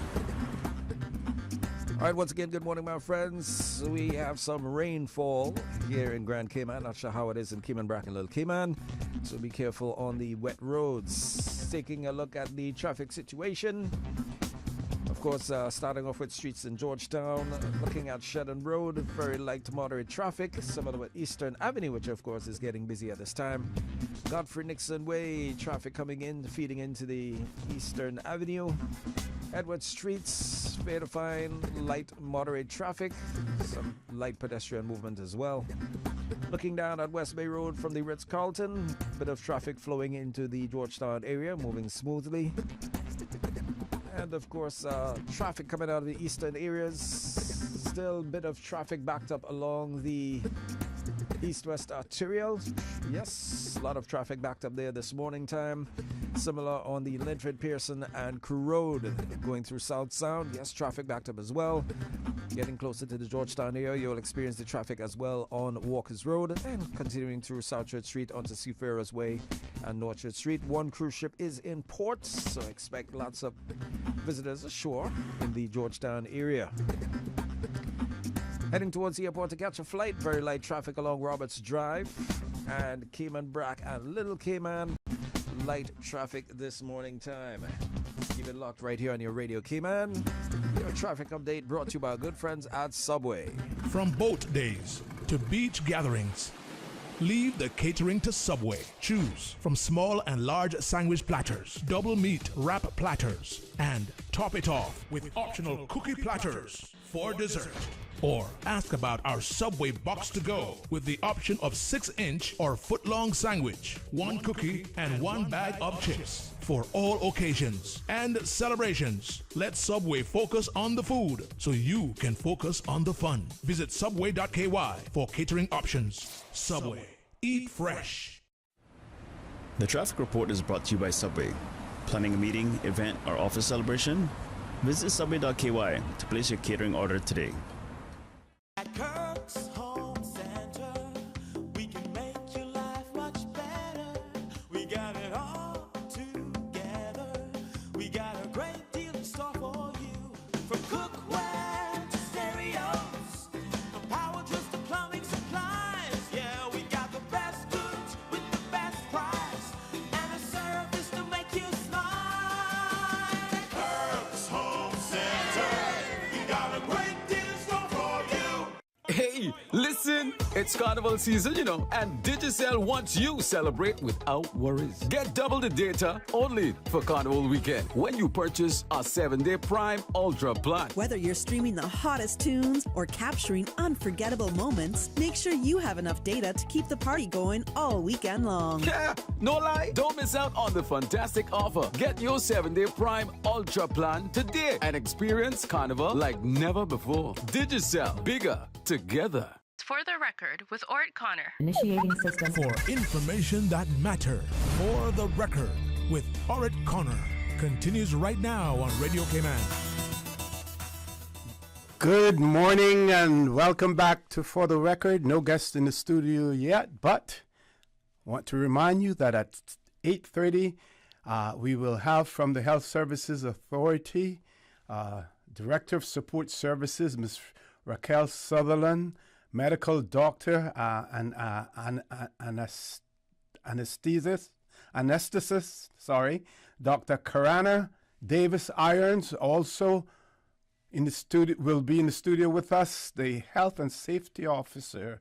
All right, once again, good morning, my friends. We have some rainfall here in Grand Cayman. Not sure how it is in Cayman Brac and Little Cayman, so be careful on the wet roads. Taking a look at the traffic situation. Of course, starting off with streets in Georgetown, looking at Shedden Road, very light to moderate traffic, similar with Eastern Avenue, which of course is getting busy at this time. Godfrey Nixon Way, traffic coming in, feeding into the Eastern Avenue. Edward Streets, fair to find, light moderate traffic, some light pedestrian movement as well. Looking down at West Bay Road from the Ritz-Carlton, bit of traffic flowing into the Georgetown area, moving smoothly. And of course, traffic coming out of the eastern areas. Still a bit of traffic backed up along the east-west arterial. Yes, a lot of traffic backed up there this morning time. Similar on the Linford, Pearson and Crew Road going through South Sound. Yes, traffic backed up as well. Getting closer to the Georgetown area, you'll experience the traffic as well on Walker's Road and continuing through South Church Street onto Seafarers Way and North Church Street. One cruise ship is in port, so expect lots of visitors ashore in the Georgetown area. Heading towards the airport to catch a flight, very light traffic along Roberts Drive and Cayman Brac and Little Cayman. Light traffic this morning time. Keep it locked right here on your Radio Cayman. Your traffic update brought to you by our good friends at Subway. From boat days to beach gatherings, leave the catering to Subway. Choose from small and large sandwich platters, double meat wrap platters, and top it off with optional cookie platters for dessert. Or ask about our Subway box to go with the option of 6-inch or foot-long sandwich, 1 cookie, and 1 bag of chips for all occasions and celebrations. Let Subway focus on the food so you can focus on the fun. Visit subway.ky for catering options. Subway. Eat fresh. The traffic report is brought to you by Subway. Planning a meeting, event, or office celebration? Visit subway.ky to place your catering order today. At Kirk's Home Center, we can make your life much better. We got it all together. We got a great deal in store for you. From cookware to stereos, from power tools to plumbing supplies. Yeah, we got the best goods with the best price and a service to make you smile. At Kirk's Home Center, we got a great deal in store for you. Hey, listen, it's carnival season, you know, and Digicel wants you to celebrate without worries. Get double the data only for carnival weekend when you purchase a 7-day Prime Ultra plan. Whether you're streaming the hottest tunes or capturing unforgettable moments, make sure you have enough data to keep the party going all weekend long. Yeah, no lie. Don't miss out on the fantastic offer. Get your 7-day Prime Ultra plan today and experience carnival like never before. Digicel, bigger together. For the record, with Orrett Connor. Initiating system. For information that matter. For the record, with Orrett Connor. Continues right now on Radio Cayman. Good morning and welcome back to For the Record. No guest in the studio yet, but I want to remind you that at 8:30 we will have from the Health Services Authority, Director of Support Services, Ms. Raquel Sutherland, medical doctor and anesthetist, Dr. Karana Davis Irons also in the studio, will be in the studio with us, the Health and Safety Officer,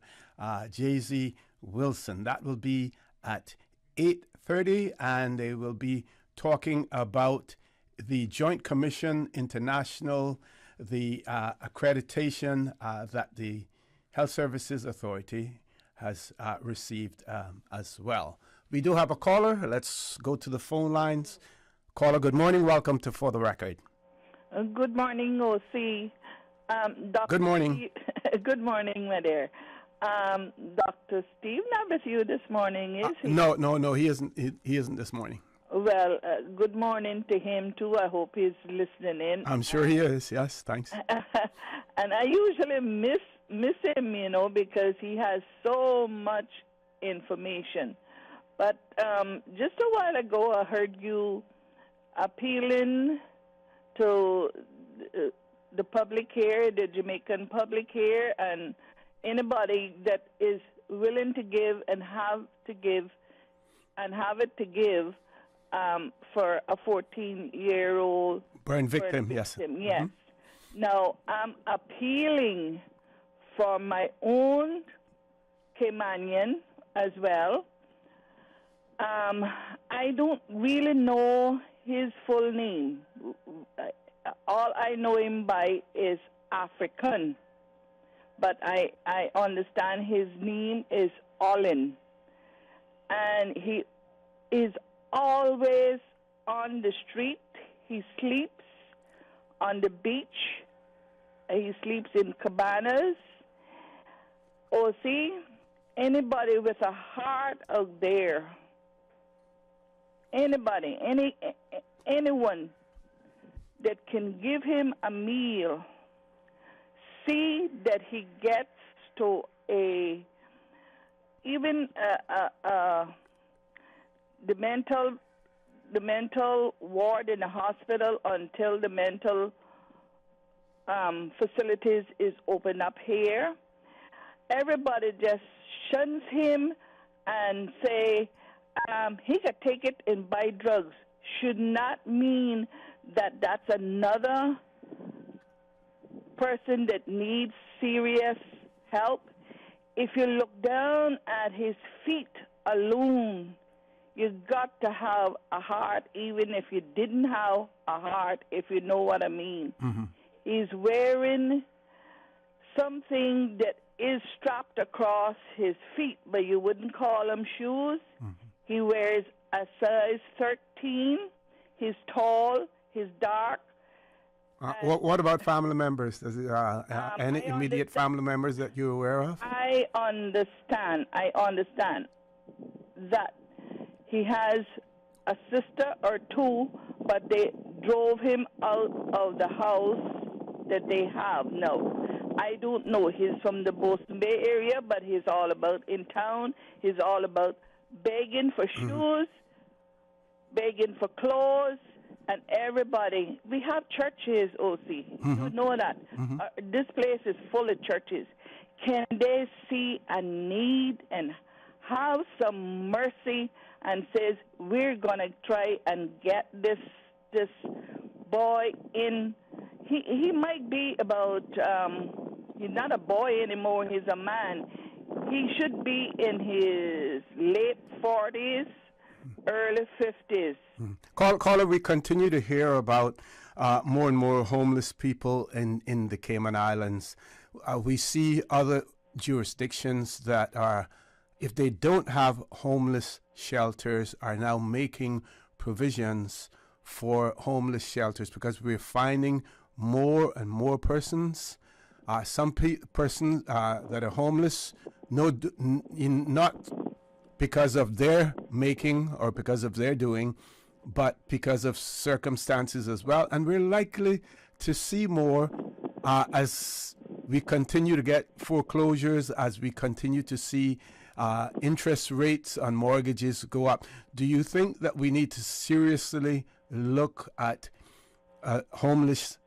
J.Z. Wilson. That will be at 8:30, and they will be talking about the Joint Commission International, the accreditation that the Health Services Authority has received as well. We do have a caller. Let's go to the phone lines. Caller, good morning. Welcome to For the Record. Good morning, OC. Good morning. Good morning, my dear. Dr. Steve not with you this morning, is he? No, he isn't. He isn't this morning. Well, good morning to him, too. I hope he's listening in. I'm sure he is, yes, thanks. And I usually miss him, you know, because he has so much information. But just a while ago, I heard you appealing to the public here, the Jamaican public here, and anybody that is willing to give and have to give and have it to give for a 14-year-old burn victim, yes. Yes. Now, I'm appealing for my own Caymanian as well. I don't really know his full name. All I know him by is African. But I understand his name is Olin. And he is always on the street. He sleeps on the beach. He sleeps in cabanas. Or see, anybody with a heart out there, anyone that can give him a meal, see that he gets to the mental ward in the hospital until the mental facilities is open up here. Everybody just shuns him and say he could take it and buy drugs. Should not mean that that's another person that needs serious help. If you look down at his feet alone, you got to have a heart, even if you didn't have a heart, if you know what I mean. Mm-hmm. He's wearing something that is strapped across his feet, but you wouldn't call them shoes. Mm-hmm. He wears a size 13. He's tall. He's dark. What about family members? Does he, any immediate family members that you're aware of? I understand that he has a sister or two, but they drove him out of the house that they have. No, I don't know. He's from the Boston Bay area, but he's all about in town. He's all about begging for shoes, begging for clothes, and everybody. We have churches, OC. You know that. This place is full of churches. Can they see a need and have some mercy and says, we're going to try and get this boy in? He might be about, he's not a boy anymore, he's a man. He should be in his late 40s, early 50s. Caller, we continue to hear about more and more homeless people in the Cayman Islands. We see other jurisdictions that are, if they don't have homeless shelters, are now making provisions for homeless shelters because we're finding more and more persons. Some persons that are homeless, not because of their making or because of their doing, but because of circumstances as well. And we're likely to see more as we continue to get foreclosures, as we continue to see interest rates on mortgages go up. Do you think that we need to seriously look at homeless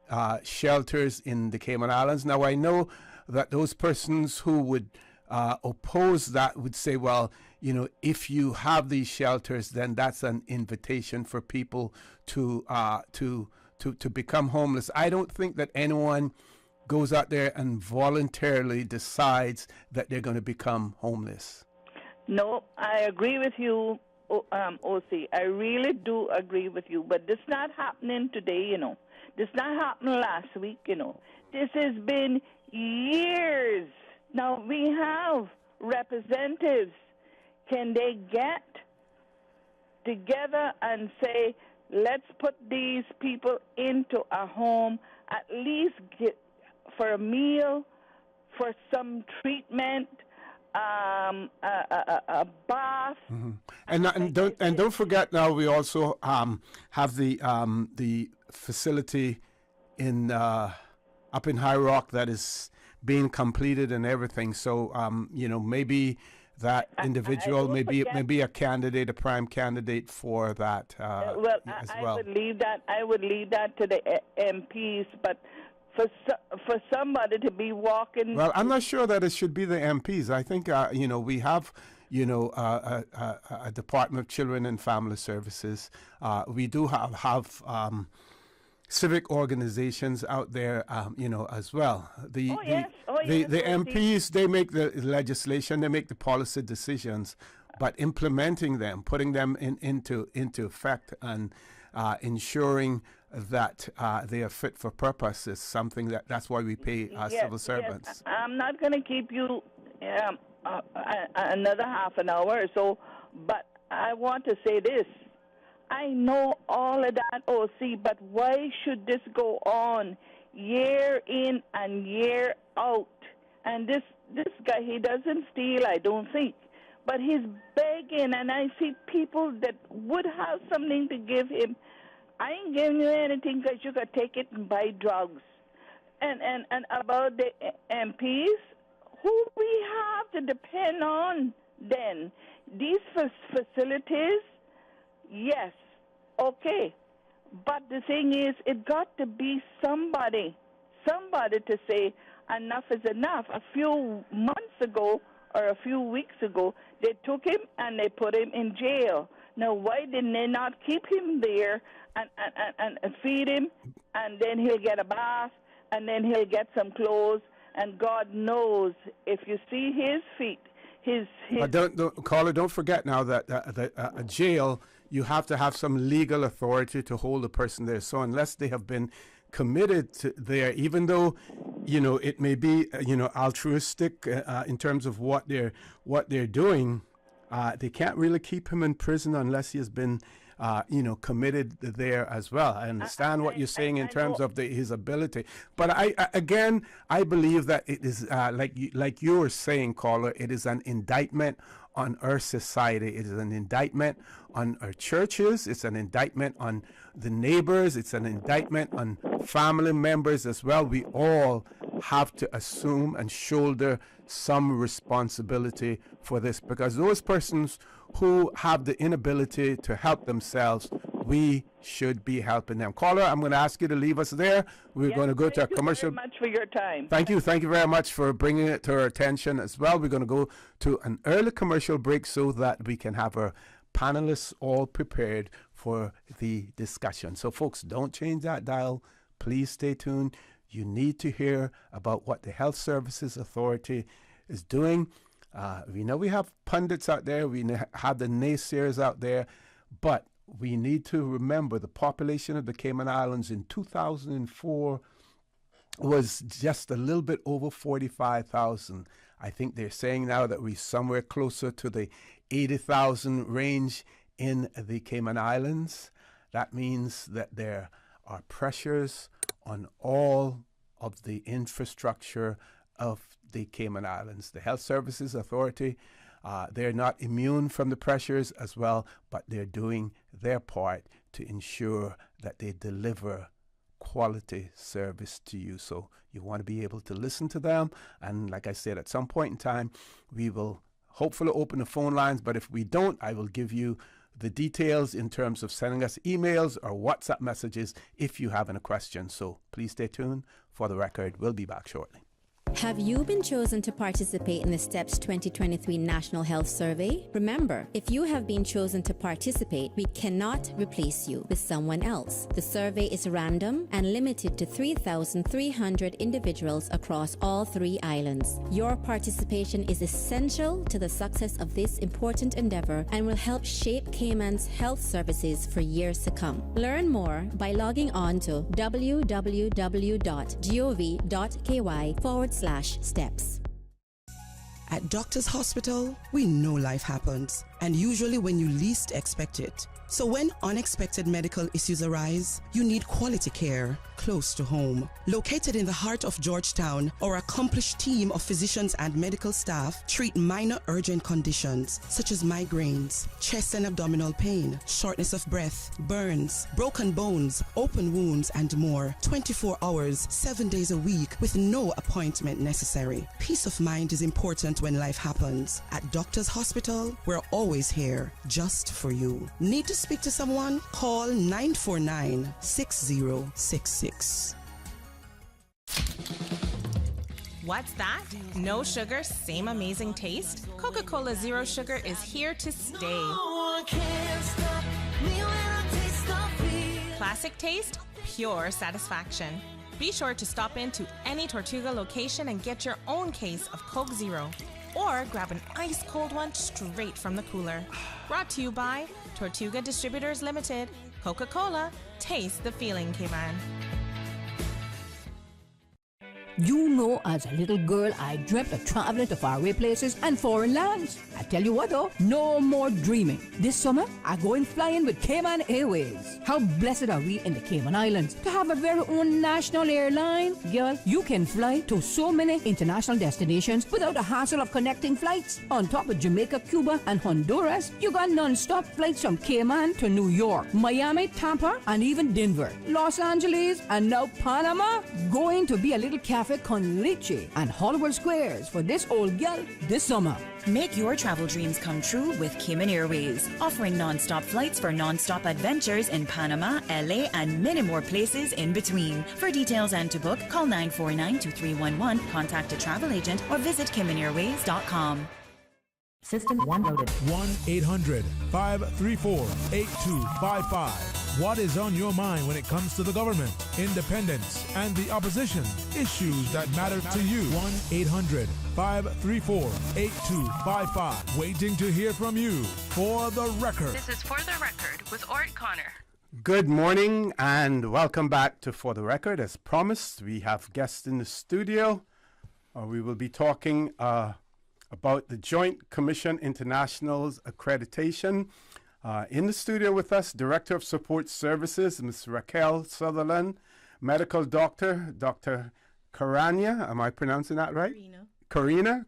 shelters in the Cayman Islands? Now, I know that those persons who would oppose that would say, well, you know, if you have these shelters, then that's an invitation for people to become homeless. I don't think that anyone goes out there and voluntarily decides that they're going to become homeless. No, I agree with you, OC. I really do agree with you. But this not happening today, you know. This not happened last week, you know. This has been years. Now we have representatives. Can they get together and say, let's put these people into a home, at least get for a meal, for some treatment, a bath. And don't forget now we also have the facility in up in High Rock that is being completed and everything. So you know, maybe that individual may be a candidate, a prime candidate for that as well. I would leave that to the MPs, but for somebody to be walking. Well, I'm not sure that it should be the MPs. I think we have a Department of Children and Family Services. We do have civic organizations out there, as well. The MPs, they make the legislation, they make the policy decisions, but implementing them, putting them into effect, and ensuring that they are fit for purpose is something that's why we pay our civil servants. Yes. I'm not going to keep you another half an hour or so, but I want to say this. I know all of that, OC, but why should this go on year in and year out? And this guy, he doesn't steal, I don't think, but he's begging, and I see people that would have something to give him. I ain't giving you anything because you could take it and buy drugs. And about the MPs, who we have to depend on then? These facilities, yes, okay. But the thing is, it got to be somebody to say enough is enough. A few months ago or a few weeks ago, they took him and they put him in jail. Now, why didn't they not keep him there and feed him, and then he'll get a bath, and then he'll get some clothes, and God knows if you see his feet, his. But don't forget now that a jail, you have to have some legal authority to hold a person there. So unless they have been committed to there, even though it may be altruistic in terms of what they're doing, they can't really keep him in prison unless he has been committed there as well. I understand what you're saying in terms of his ability, but I believe that it is like you were saying, caller. It is an indictment on our society. It is an indictment on our churches. It's an indictment on the neighbors. It's an indictment on family members as well. We all have to assume and shoulder some responsibility for this, because those persons who have the inability to help themselves, we should be helping them. Caller, I'm going to ask you to leave us there. We're going to go to a commercial. Thank you very much for your time. Thank you very much for bringing it to our attention as well. We're going to go to an early commercial break so that we can have our panelists all prepared for the discussion. So folks, don't change that dial. Please stay tuned. You need to hear about what the Health Services Authority is doing. We know we have pundits out there, we have the naysayers out there, but we need to remember the population of the Cayman Islands in 2004 was just a little bit over 45,000. I think they're saying now that we're somewhere closer to the 80,000 range in the Cayman Islands. That means that there are pressures on all of the infrastructure of the Cayman Islands. The Health Services Authority, they're not immune from the pressures as well, but they're doing their part to ensure that they deliver quality service to you. So you want to be able to listen to them. And like I said, at some point in time, we will hopefully open the phone lines. But if we don't, I will give you the details in terms of sending us emails or WhatsApp messages if you have any questions. So please stay tuned. For the record, we'll be back shortly. Have you been chosen to participate in the STEPS 2023 National Health Survey? Remember, if you have been chosen to participate, we cannot replace you with someone else. The survey is random and limited to 3,300 individuals across all 3 islands. Your participation is essential to the success of this important endeavor and will help shape Cayman's health services for years to come. Learn more by logging on to www.gov.ky/steps. At Doctors Hospital, we know life happens, and usually when you least expect it. So when unexpected medical issues arise, you need quality care close to home. Located in the heart of Georgetown, our accomplished team of physicians and medical staff treat minor urgent conditions such as migraines, chest and abdominal pain, shortness of breath, burns, broken bones, open wounds, and more. 24 hours, 7 days a week with no appointment necessary. Peace of mind is important when life happens. At Doctors Hospital, we're always here just for you. Need to speak to someone? Call 949-6066. What's that? No sugar, same amazing taste? Coca-Cola Zero Sugar is here to stay. Classic taste, pure satisfaction. Be sure to stop into any Tortuga location and get your own case of Coke Zero. Or grab an ice cold one straight from the cooler. Brought to you by Tortuga Distributors Limited. Coca-Cola, taste the feeling, K-Man. You know, as a little girl, I dreamt of traveling to faraway places and foreign lands. I tell you what though, no more dreaming. This summer, I'm going flying with Cayman Airways. How blessed are we in the Cayman Islands to have a very own national airline? Girl, you can fly to so many international destinations without the hassle of connecting flights. On top of Jamaica, Cuba, and Honduras, you got non-stop flights from Cayman to New York, Miami, Tampa, and even Denver, Los Angeles, and now Panama. Going to be a little cafe con leche and Hollywood Squares for this old gal this summer. Make your travel dreams come true with Cayman Airways, offering non-stop flights for non-stop adventures in Panama, LA, and many more places in between. For details and to book, call 949-2311, contact a travel agent, or visit CaymanAirways.com. System 1 loaded. 1-800-534-8255. What is on your mind when it comes to the government, independence, and the opposition? Issues that matter to you. 1-800-534-8255. Waiting to hear from you. For the record. This is For the Record with Orrett Connor. Good morning and welcome back to For the Record. As promised, we have guests in the studio. We will be talking about the Joint Commission International's accreditation. In the studio with us, Director of Support Services, Ms. Raquel Sutherland, Medical Doctor, Dr. Karanya, am I pronouncing that right? Karina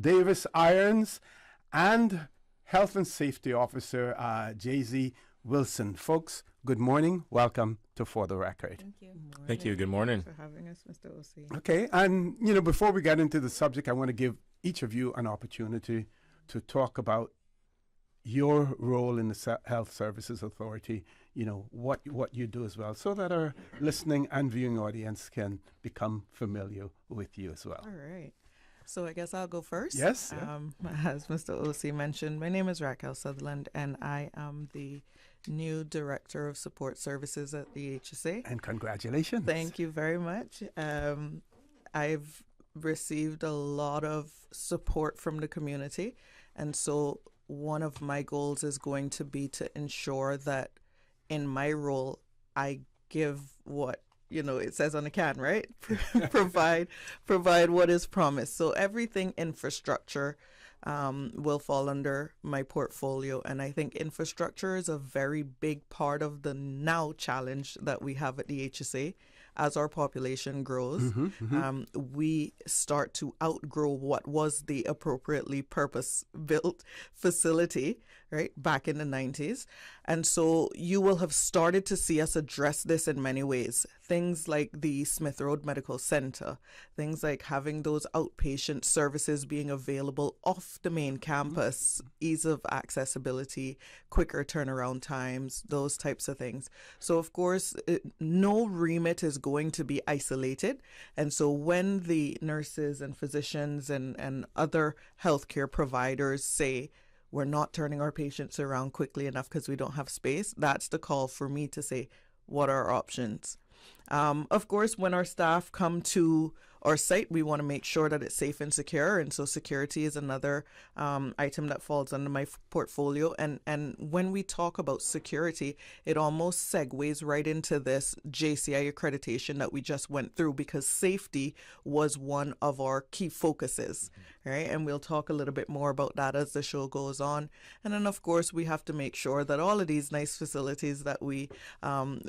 Davis Irons, and Health and Safety Officer, J.Z. Wilson. Folks, good morning. Welcome to For the Record. Thank you. Thank you. Good morning. Thanks for having us, Mr. O.C. Okay, and before we get into the subject, I want to give each of you an opportunity to talk about your role in the Health Services Authority, what you do as well, so that our listening and viewing audience can become familiar with you as well. All right. So I guess I'll go first. Yes. As Mr. O.C. mentioned, my name is Raquel Sutherland, and I am the new Director of Support Services at the HSA. And congratulations. Thank you very much. I've received a lot of support from the community, and so one of my goals is going to be to ensure that in my role, I give what, it says on the can, right? provide what is promised. So everything infrastructure will fall under my portfolio. And I think infrastructure is a very big part of the now challenge that we have at the HSA. As our population grows, we start to outgrow what was the appropriately purpose-built facility, right, back in the 90s. And so you will have started to see us address this in many ways. Things like the Smith Road Medical Center, things like having those outpatient services being available off the main campus, ease of accessibility, quicker turnaround times, those types of things. So, of course, no remit is going to be isolated. And so when the nurses and physicians and other healthcare providers say, we're not turning our patients around quickly enough because we don't have space, that's the call for me to say, what are our options? Of course, when our staff come to our site, we want to make sure that it's safe and secure. And so security is another item that falls under my portfolio. And when we talk about security, it almost segues right into this JCI accreditation that we just went through, because safety was one of our key focuses, right? And we'll talk a little bit more about that as the show goes on. And then, of course, we have to make sure that all of these nice facilities that we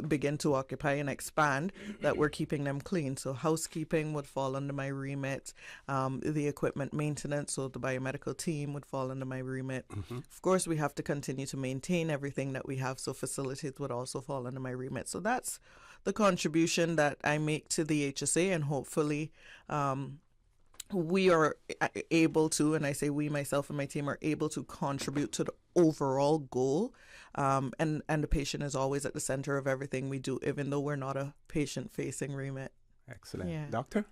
begin to occupy and expand, that we're keeping them clean. So housekeeping would fall under my remit. The equipment maintenance, so the biomedical team would fall under my remit. Of course, we have to continue to maintain everything that we have, so facilities would also fall under my remit. So that's the contribution that I make to the HSA, and hopefully we are able to, and I say we, myself and my team, are able to contribute to the overall goal. And the patient is always at the center of everything we do, even though we're not a patient-facing remit. Excellent. Yeah. Doctor?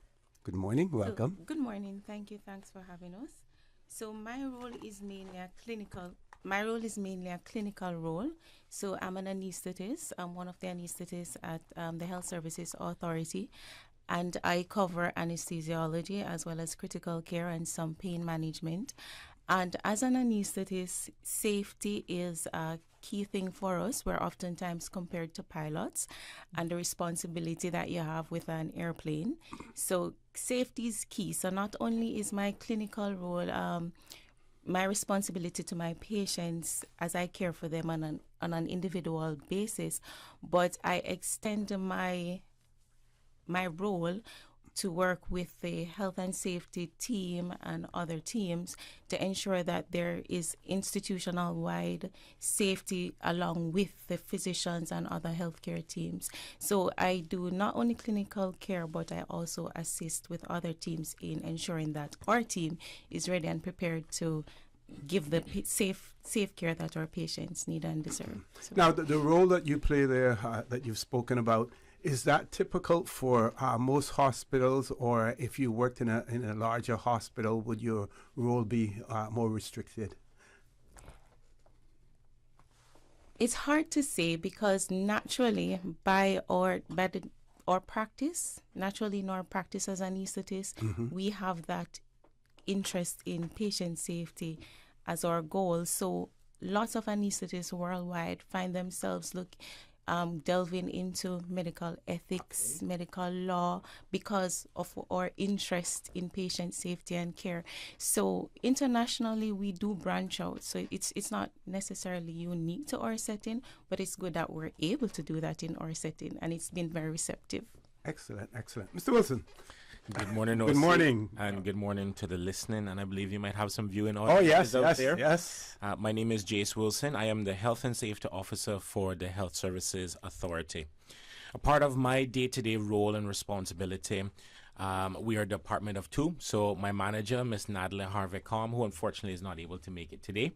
Good morning. Welcome. Good morning. Thank you. Thanks for having us. So my role is mainly a clinical. My role is mainly a clinical role. So I'm an anesthetist. I'm one of the anesthetists at the Health Services Authority, and I cover anesthesiology as well as critical care and some pain management. And as an anesthetist, safety is a key thing for us. We're oftentimes compared to pilots and the responsibility that you have with an airplane. So safety is key. So not only is my clinical role my responsibility to my patients as I care for them on an individual basis, but I extend my role to work with the health and safety team and other teams to ensure that there is institutional-wide safety along with the physicians and other healthcare teams. So I do not only clinical care, but I also assist with other teams in ensuring that our team is ready and prepared to give the safe care that our patients need and deserve. So Now, the role that you play there, that you've spoken about, is that typical for most hospitals, or if you worked in a larger hospital, would your role be more restricted? it's hard to say because naturally by our practice, naturally in our practice as anesthetists, we have that interest in patient safety as our goal. So lots of anesthetists worldwide find themselves delving into medical ethics, medical law, because of our interest in patient safety and care. So internationally, we do branch out. So it's not necessarily unique to our setting, but it's good that we're able to do that in our setting, and it's been very receptive. Excellent, excellent. Mr. Wilson. Good morning, Good morning. and good morning to the listening. And I believe you might have some viewing Oh, audiences yes, out yes, there. yes. My name is Jace Wilson. I am the Health and Safety Officer for the Health Services Authority. A part of my day-to-day role and responsibility, we are a department of two. So my manager, Miss Natalie Harvey-Com, who unfortunately is not able to make it today,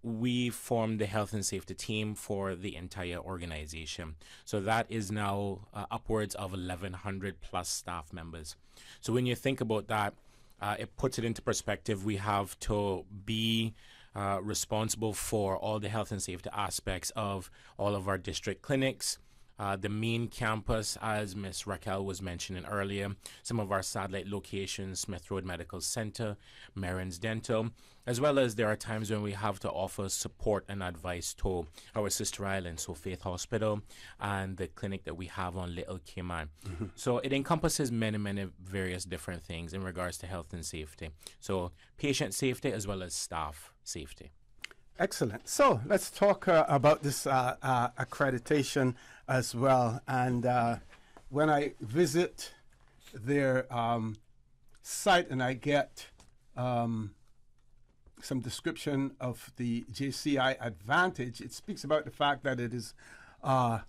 we form the health and safety team for the entire organization. So that is now upwards of 1,100 plus staff members. So when you think about that, it puts it into perspective. We have to be responsible for all the health and safety aspects of all of our district clinics, the main campus, as Ms. Raquel was mentioning earlier, some of our satellite locations, Smith Road Medical Center, Marin's Dental, as well as there are times when we have to offer support and advice to our sister island, so Faith Hospital, and the clinic that we have on Little Cayman. So it encompasses many, many various different things in regards to health and safety. So patient safety as well as staff safety. Excellent. So let's talk about this accreditation as well. And when I visit their site and I get some description of the JCI Advantage, it speaks about the fact that it is the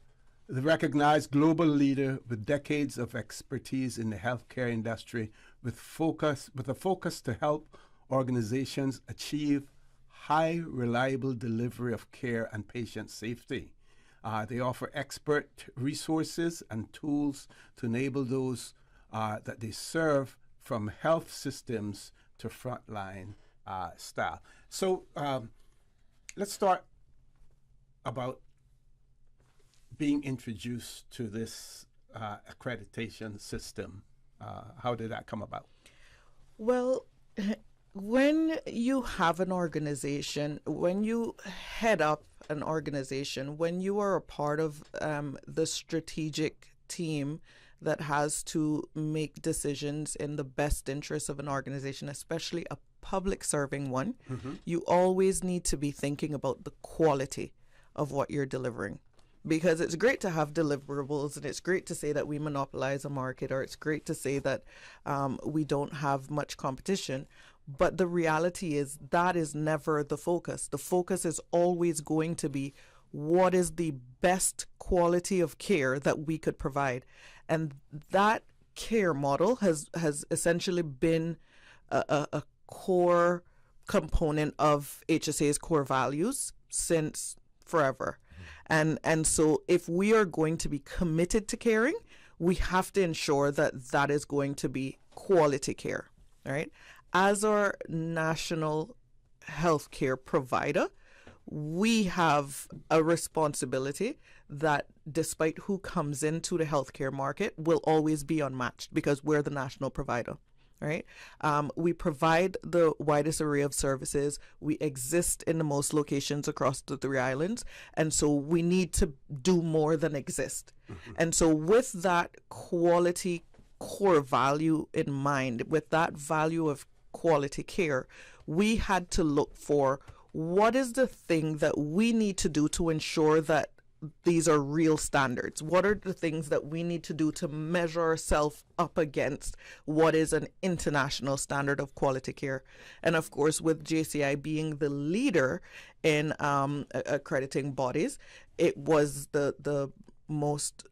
recognized global leader with decades of expertise in the healthcare industry, with a focus to help organizations achieve high reliable delivery of care and patient safety. They offer expert resources and tools to enable those that they serve, from health systems to frontline staff. So let's start about being introduced to this accreditation system. How did that come about? Well, when you have an organization, when you head up an organization, when you are a part of the strategic team that has to make decisions in the best interest of an organization, especially a public serving one, you always need to be thinking about the quality of what you're delivering. Because it's great to have deliverables, and it's great to say that we monopolize a market, or it's great to say that we don't have much competition. But the reality is that is never the focus. The focus is always going to be what is the best quality of care that we could provide. And that care model has essentially been a core component of HSA's core values since forever. And so if we are going to be committed to caring, we have to ensure that that is going to be quality care, right? As our national healthcare provider, we have a responsibility that despite who comes into the healthcare market will always be unmatched because we're the national provider, right? We provide the widest array of services. We exist in the most locations across the 3 islands. And so we need to do more than exist. And so with that quality core value in mind, with that value of quality care, we had to look for what is the thing that we need to do to ensure that these are real standards? What are the things that we need to do to measure ourselves up against what is an international standard of quality care? And of course, with JCI being the leader in accrediting bodies, it was the most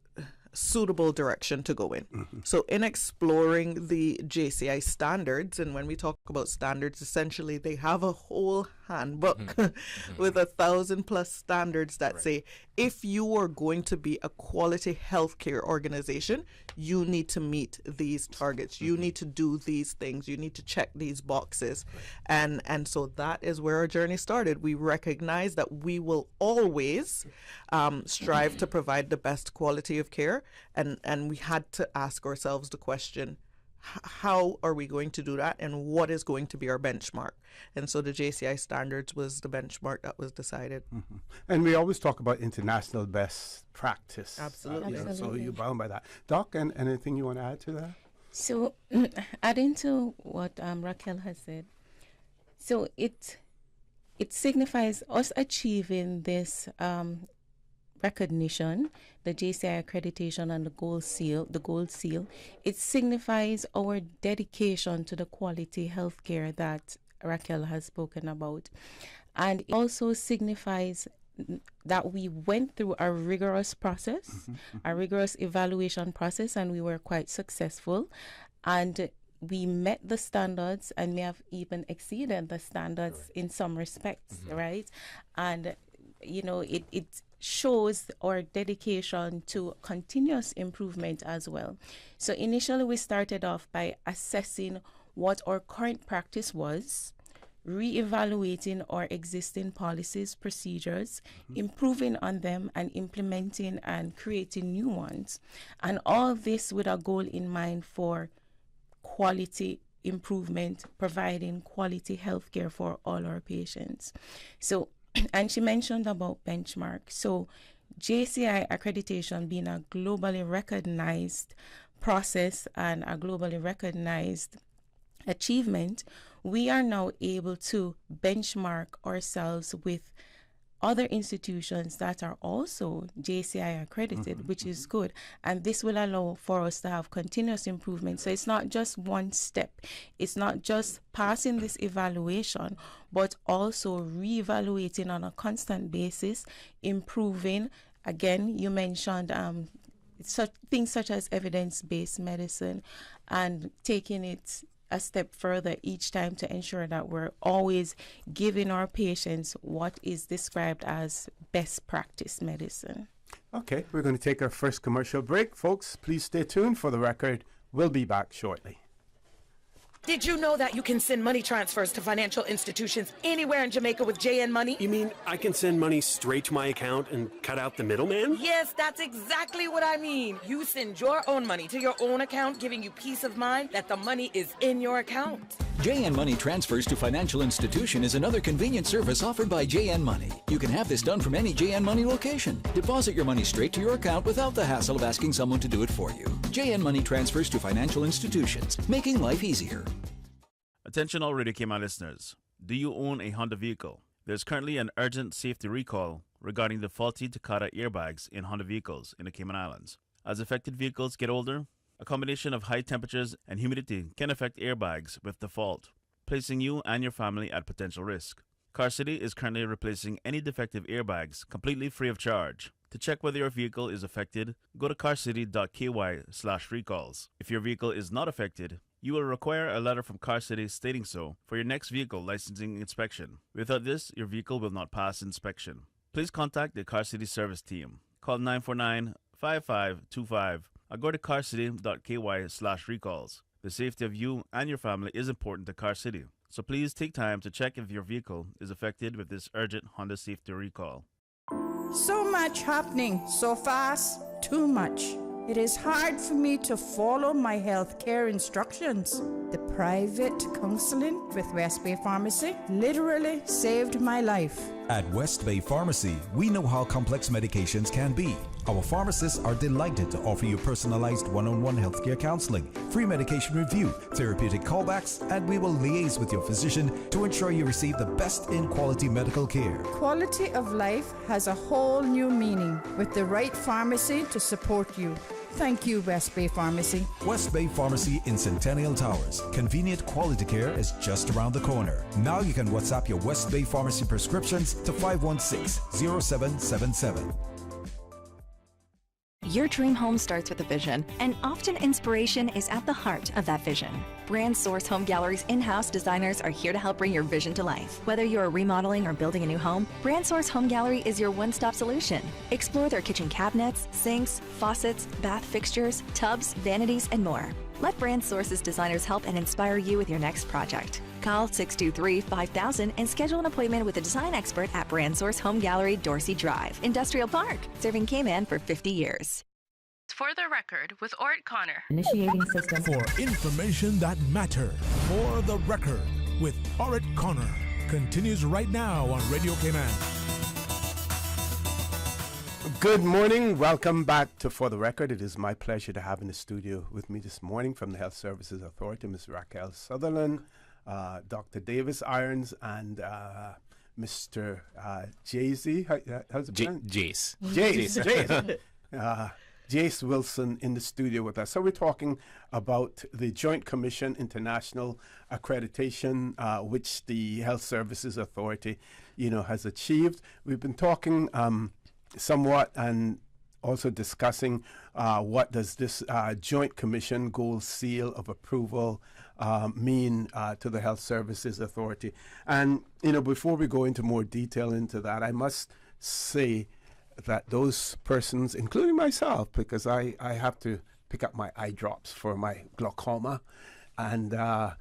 suitable direction to go in. So in exploring the JCI standards, and when we talk about standards, essentially they have a whole handbook with 1,000+ standards that say if you are going to be a quality healthcare organization, you need to meet these targets. You need to do these things. You need to check these boxes. And so that is where our journey started. We recognize that we will always strive to provide the best quality of care. And we had to ask ourselves the question, how are we going to do that, and what is going to be our benchmark? And so the JCI standards was the benchmark that was decided. And we always talk about international best practice. Absolutely. So you're bound by that. Doc, and anything you want to add to that? So adding to what Raquel has said, so it signifies us achieving this recognition, the JCI accreditation and the gold seal, it signifies our dedication to the quality healthcare that Raquel has spoken about. And it also signifies that we went through a rigorous process, a rigorous evaluation process, and we were quite successful. And we met the standards and may have even exceeded the standards in some respects, right? And, you know, it shows our dedication to continuous improvement as well. So initially we started off by assessing what our current practice was, re-evaluating our existing policies, procedures, improving on them and implementing and creating new ones. And all this with a goal in mind for quality improvement, providing quality healthcare for all our patients. So, and she mentioned about benchmark. So JCI accreditation being a globally recognized process and a globally recognized achievement, we are now able to benchmark ourselves with other institutions that are also JCI accredited, which is good. And this will allow for us to have continuous improvement. So it's not just one step. It's not just passing this evaluation, but also re-evaluating on a constant basis, improving. Again, you mentioned things such as evidence-based medicine and taking it a step further each time to ensure that we're always giving our patients what is described as best practice medicine. Okay, we're going to take our first commercial break. Folks, please stay tuned. For the record, we'll be back shortly. Did you know that you can send money transfers to financial institutions anywhere in Jamaica with JN Money? You mean I can send money straight to my account and cut out the middleman? Yes, that's exactly what I mean. You send your own money to your own account, giving you peace of mind that the money is in your account. JN Money Transfers to Financial Institution is another convenient service offered by JN Money. You can have this done from any JN Money location. Deposit your money straight to your account without the hassle of asking someone to do it for you. JN Money Transfers to Financial Institutions, making life easier. Attention all Radio Cayman listeners. Do you own a Honda vehicle? There's currently an urgent safety recall regarding the faulty Takata airbags in Honda vehicles in the Cayman Islands. As affected vehicles get older, a combination of high temperatures and humidity can affect airbags with the fault, placing you and your family at potential risk. Car City is currently replacing any defective airbags completely free of charge. To check whether your vehicle is affected, go to carcity.ky/recalls. If your vehicle is not affected, you will require a letter from Car City stating so for your next vehicle licensing inspection. Without this, your vehicle will not pass inspection. Please contact the Car City service team. Call 949-5525 or go to carcity.ky/recalls. The safety of you and your family is important to Car City, so please take time to check if your vehicle is affected with this urgent Honda safety recall. So much happening so fast, too much. It is hard for me to follow my healthcare instructions. The private counseling with West Bay Pharmacy literally saved my life. At West Bay Pharmacy, we know how complex medications can be. Our pharmacists are delighted to offer you personalized one-on-one healthcare counseling, free medication review, therapeutic callbacks, and we will liaise with your physician to ensure you receive the best in quality medical care. Quality of life has a whole new meaning with the right pharmacy to support you. Thank you, West Bay Pharmacy. West Bay Pharmacy in Centennial Towers. Convenient quality care is just around the corner. Now you can WhatsApp your West Bay Pharmacy prescriptions to 516-0777. Your dream home starts with a vision, and often inspiration is at the heart of that vision. Brand Source Home Gallery's in-house designers are here to help bring your vision to life. Whether you're remodeling or building a new home, Brand Source Home Gallery is your one-stop solution. Explore their kitchen cabinets, sinks, faucets, bath fixtures, tubs, vanities, and more. Let Brand Source's designers help and inspire you with your next project. Call 623-5000 and schedule an appointment with a design expert at Brand Source Home Gallery, Dorsey Drive, Industrial Park, serving Cayman for 50 years. For the record, with Orrett Connor. Initiating system. For information that matters. For the record, with Orrett Connor. Continues right now on Radio Cayman. Good morning. Welcome back to For the Record. It is my pleasure to have in the studio with me this morning from the Health Services Authority, Ms. Raquel Sutherland, Dr. Davis Irons, and Mr. Jay-Z. How's it going? Jace. Jace. Jace Wilson in the studio with us. So we're talking about the Joint Commission International Accreditation, which the Health Services Authority, has achieved. We've been talking somewhat and also discussing what does this Joint Commission Gold Seal of Approval mean to the Health Services Authority. And, before we go into more detail into that, I must say that those persons, including myself, because I have to pick up my eye drops for my glaucoma, and the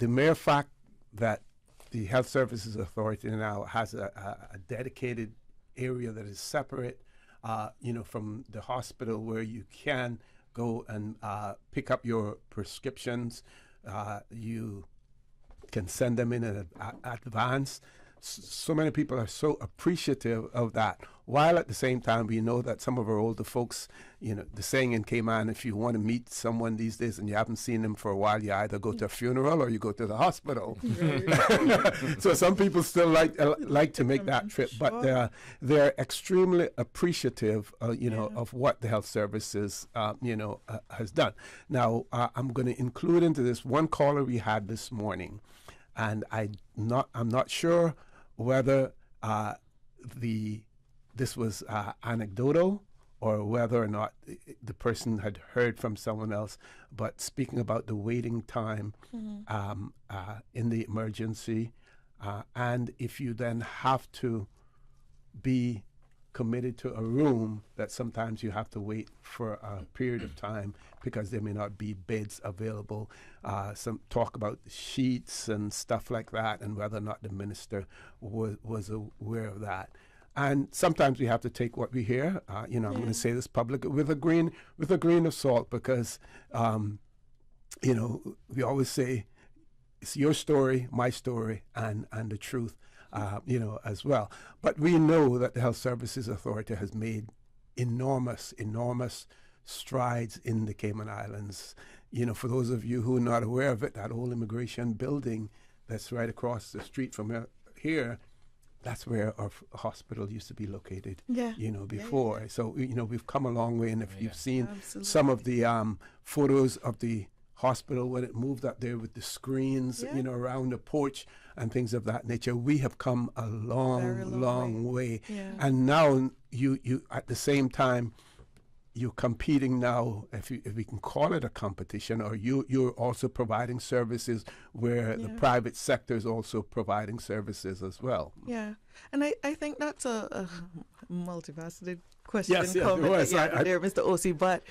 mere fact that the Health Services Authority now has a dedicated area that is separate, from the hospital, where you can go and pick up your prescriptions. You can send them in advance. So many people are so appreciative of that, while at the same time we know that some of our older folks, the saying in Cayman, if you want to meet someone these days and you haven't seen them for a while, you either go to a funeral or you go to the hospital. So some people still like to make that trip, but they're extremely appreciative, of what the health services, has done. Now, I'm going to include into this one caller we had this morning, and I'm not sure whether this was anecdotal or whether or not the person had heard from someone else, but speaking about the waiting time in the emergency, and if you then have to be committed to a room, that sometimes you have to wait for a period of time because there may not be beds available. Some talk about sheets and stuff like that, and whether or not the minister was aware of that. And sometimes we have to take what we hear. I'm going to say this publicly with a grain of salt, because we always say it's your story, my story, and the truth. As well. But we know that the Health Services Authority has made enormous strides in the Cayman Islands. For those of you who are not aware of it, that old immigration building that's right across the street from here, that's where our hospital used to be located, before. Yeah. So, we've come a long way. And if you've seen some of the photos of the hospital when it moved up there with the screens, around the porch and things of that nature, we have come a long way. Yeah. And now you at the same time, you're competing now, if we can call it a competition, or you're also providing services where the private sector is also providing services as well. Yeah, and I think that's a multifaceted question. Yes, comment it was. that you had there, Mr. O.C. But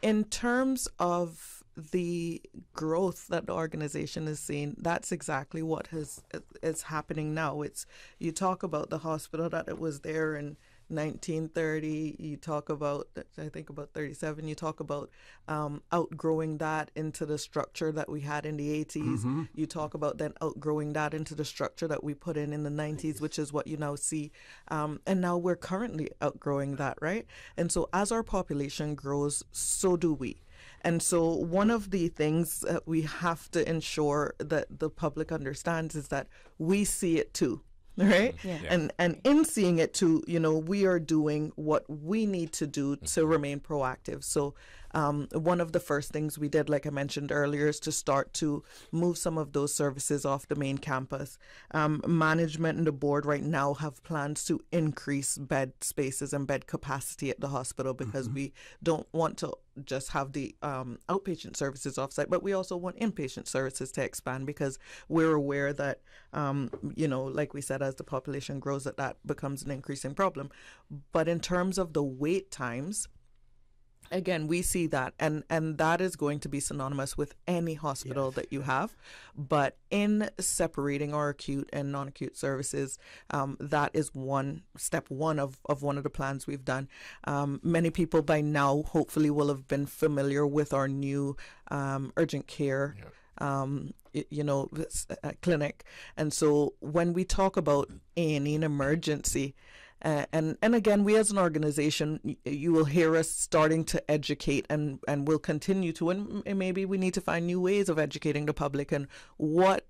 in terms of the growth that the organization is seeing, that's exactly what is happening now. It's, you talk about the hospital that it was there in 1930, you talk about, I think about 37, you talk about outgrowing that into the structure that we had in the 80s. You talk about then outgrowing that into the structure that we put in the 90s, which is what you now see. And now we're currently outgrowing that, right? And so as our population grows, so do we. And so one of the things that we have to ensure that the public understands is that we see it too. Right? And in seeing it too, we are doing what we need to do to remain proactive. So one of the first things we did, like I mentioned earlier, is to start to move some of those services off the main campus. Management and the board right now have plans to increase bed spaces and bed capacity at the hospital, because we don't want to just have the outpatient services offsite, but we also want inpatient services to expand, because we're aware that, like we said, as the population grows, that becomes an increasing problem. But in terms of the wait times, again, we see that, and that is going to be synonymous with any hospital that you have. But in separating our acute and non-acute services, that is step one of one of the plans we've done. Many people by now hopefully will have been familiar with our new urgent care clinic. And so when we talk about A&E and emergency, and again, we as an organization, you will hear us starting to educate, and we'll continue to, and maybe we need to find new ways of educating the public and what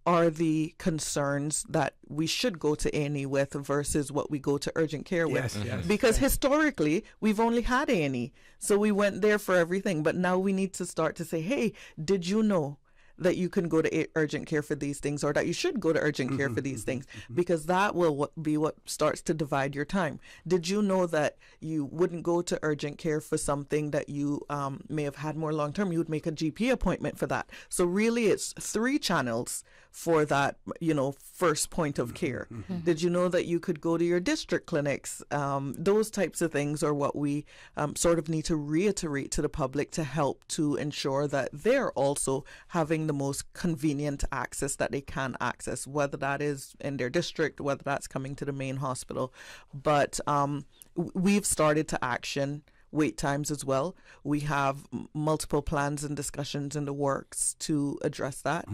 are the concerns that we should go to A&E with versus what we go to urgent care with. Because historically, we've only had A&E. So we went there for everything. But now we need to start to say, hey, did you know that you can go to urgent care for these things, or that you should go to urgent care for these things, because that will be what starts to divide your time. Did you know that you wouldn't go to urgent care for something that you may have had more long term? You would make a GP appointment for that. So really it's 3 channels for that, first point of care. Did you know that you could go to your district clinics? Those types of things are what we sort of need to reiterate to the public to help to ensure that they're also having the most convenient access that they can access, whether that is in their district, whether that's coming to the main hospital. But we've started to action wait times as well. We have multiple plans and discussions in the works to address that.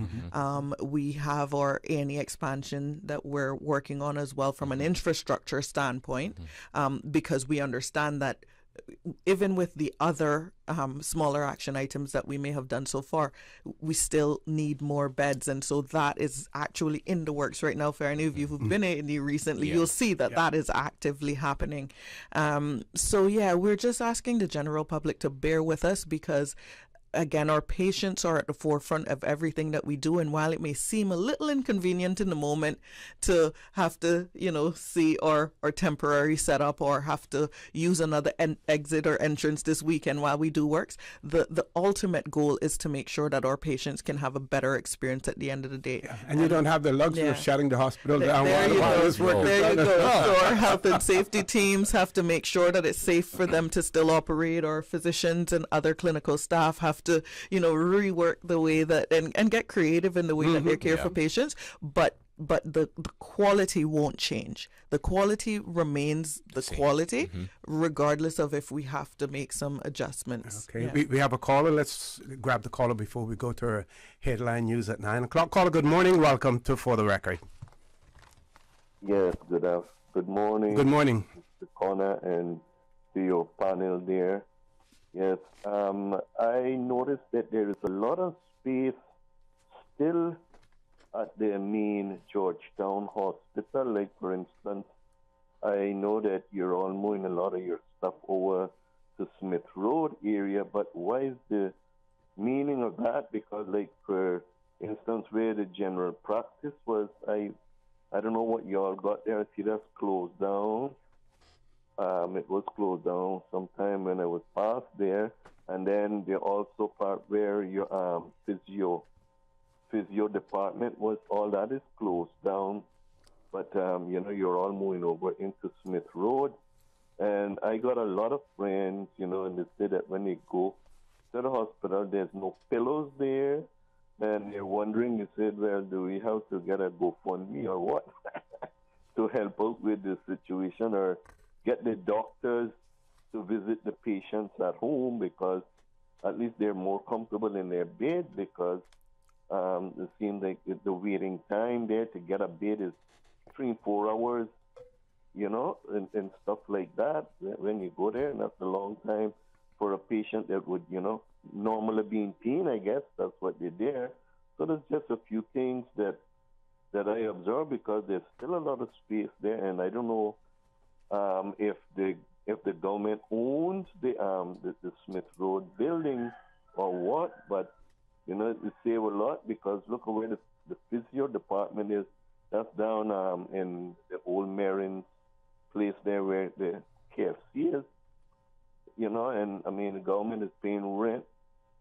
We have our A&E expansion that we're working on as well from an infrastructure standpoint, because we understand that even with the other smaller action items that we may have done so far, we still need more beds. And so that is actually in the works right now. For any of you who've been in A&E recently, you'll see that that is actively happening. So we're just asking the general public to bear with us, because again, our patients are at the forefront of everything that we do. And while it may seem a little inconvenient in the moment to have to, see our temporary setup or have to use another exit or entrance this weekend while we do works, the ultimate goal is to make sure that our patients can have a better experience at the end of the day. And you don't have the luxury of shutting the hospital down while this work is There you done. go. So our health and safety teams have to make sure that it's safe for them to still operate. Our physicians and other clinical staff have to, rework the way that and get creative in the way that they care for patients. But the quality won't change. The quality remains the quality, regardless of if we have to make some adjustments. Okay, we have a caller. Let's grab the caller before we go to our headline news at 9 o'clock. Caller, good morning. Welcome to For the Record. Yes, good morning. Good morning. Mr. Connor and to your panel there. Yes, I noticed that there is a lot of space still at the main Georgetown Hospital. Like, for instance, I know that you're all moving a lot of your stuff over to Smith Road area, but why is the meaning of that? Because, like, for instance, where the general practice was, I don't know what y'all got there. I see that's closed down. it was closed down sometime when I was past there. And then they also part where your physio department was, all that is closed down. But, you're all moving over into Smith Road. And I got a lot of friends, and they say that when they go to the hospital, there's no pillows there. And they're wondering, you said, well, do we have to get a GoFundMe or what to help out with this situation, or get the doctors to visit the patients at home, because at least they're more comfortable in their bed, because it seems like the waiting time there to get a bed is 3-4 hours, and stuff like that. When you go there, and that's a long time for a patient that would, normally be in pain, I guess. That's what they're there. So there's just a few things that I observe, because there's still a lot of space there, and I don't know if the government owns the Smith Road building or what, but it save a lot, because look where the physio department is. That's down in the old Marin place there where the KFC is, and I mean the government is paying rent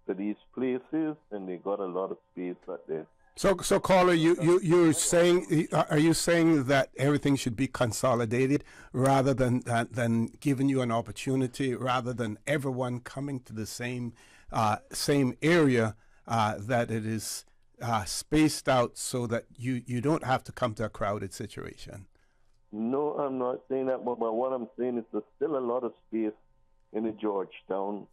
for these places, and they got a lot of space out there. So caller, you're saying, are you saying that everything should be consolidated rather than giving you an opportunity, rather than everyone coming to the same area, that it is spaced out so that you don't have to come to a crowded situation? No, I'm not saying that, but what I'm saying is there's still a lot of space in the Georgetown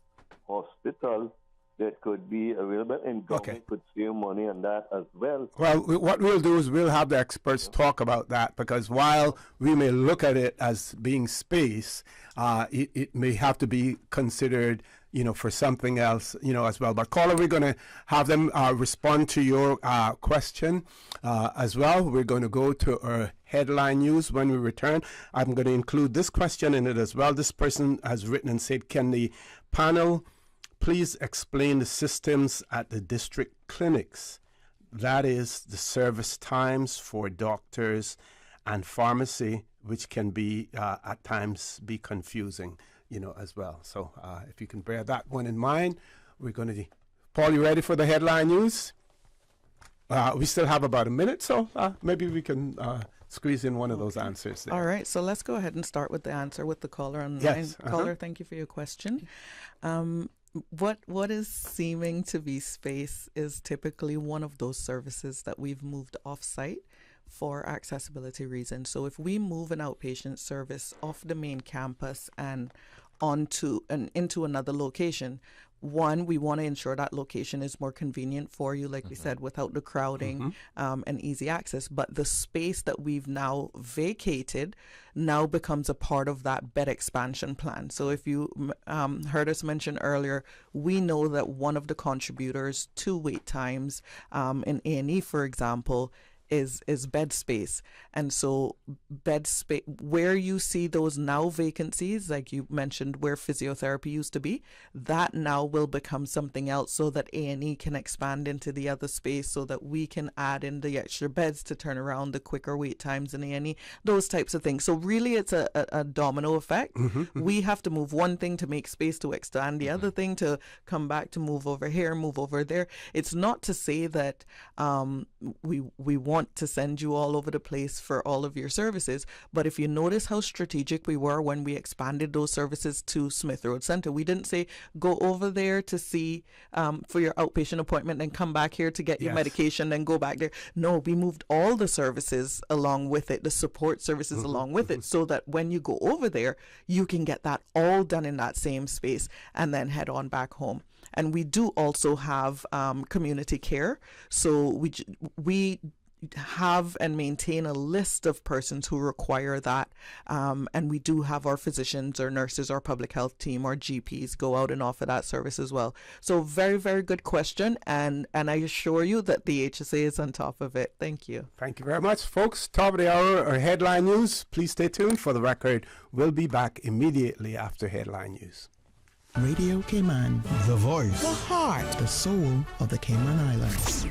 Hospital that could be available, and government could save money on that as well. Well, what we'll do is we'll have the experts talk about that, because while we may look at it as being space, it may have to be considered, for something else, as well. But caller, we're going to have them respond to your question as well. We're going to go to our headline news when we return. I'm going to include this question in it as well. This person has written and said, can the panel please explain the systems at the district clinics? That is the service times for doctors and pharmacy, which can be at times be confusing, as well. So if you can bear that one in mind, we're going to. Paul, you ready for the headline news? We still have about a minute, so maybe we can squeeze in one of those answers there. All right, so let's go ahead and start with the answer with the caller on the yes, line. Caller, thank you for your question. What is seeming to be space is typically one of those services that we've moved off-site for accessibility reasons. So if we move an outpatient service off the main campus and into another location, one, we want to ensure that location is more convenient for you, like we said, without the crowding and easy access. But the space that we've now vacated now becomes a part of that bed expansion plan. So if you heard us mention earlier, we know that one of the contributors to wait times in A&E, for example, is bed space. And so bed space, where you see those now vacancies, like you mentioned where physiotherapy used to be, that now will become something else, so that A&E can expand into the other space, so that we can add in the extra beds to turn around the quicker wait times in A&E, those types of things. So really it's a domino effect. We have to move one thing to make space to expand the other thing to come back to move over here, move over there. It's not to say that we want to send you all over the place for all of your services, but if you notice how strategic we were when we expanded those services to Smith Road Center, we didn't say go over there to see for your outpatient appointment and come back here to get your medication and go back there. No, we moved all the services along with it, the support services along with it, so that when you go over there, you can get that all done in that same space and then head on back home. And we do also have community care. So we have and maintain a list of persons who require that. And we do have our physicians or nurses or public health team or GPs go out and offer that service as well. So very, very good question. And I assure you that the HSA is on top of it. Thank you. Thank you very much, folks. Top of the hour or headline news. Please stay tuned. For the record, we'll be back immediately after headline news. Radio Cayman, the voice, the heart, the soul of the Cayman Islands.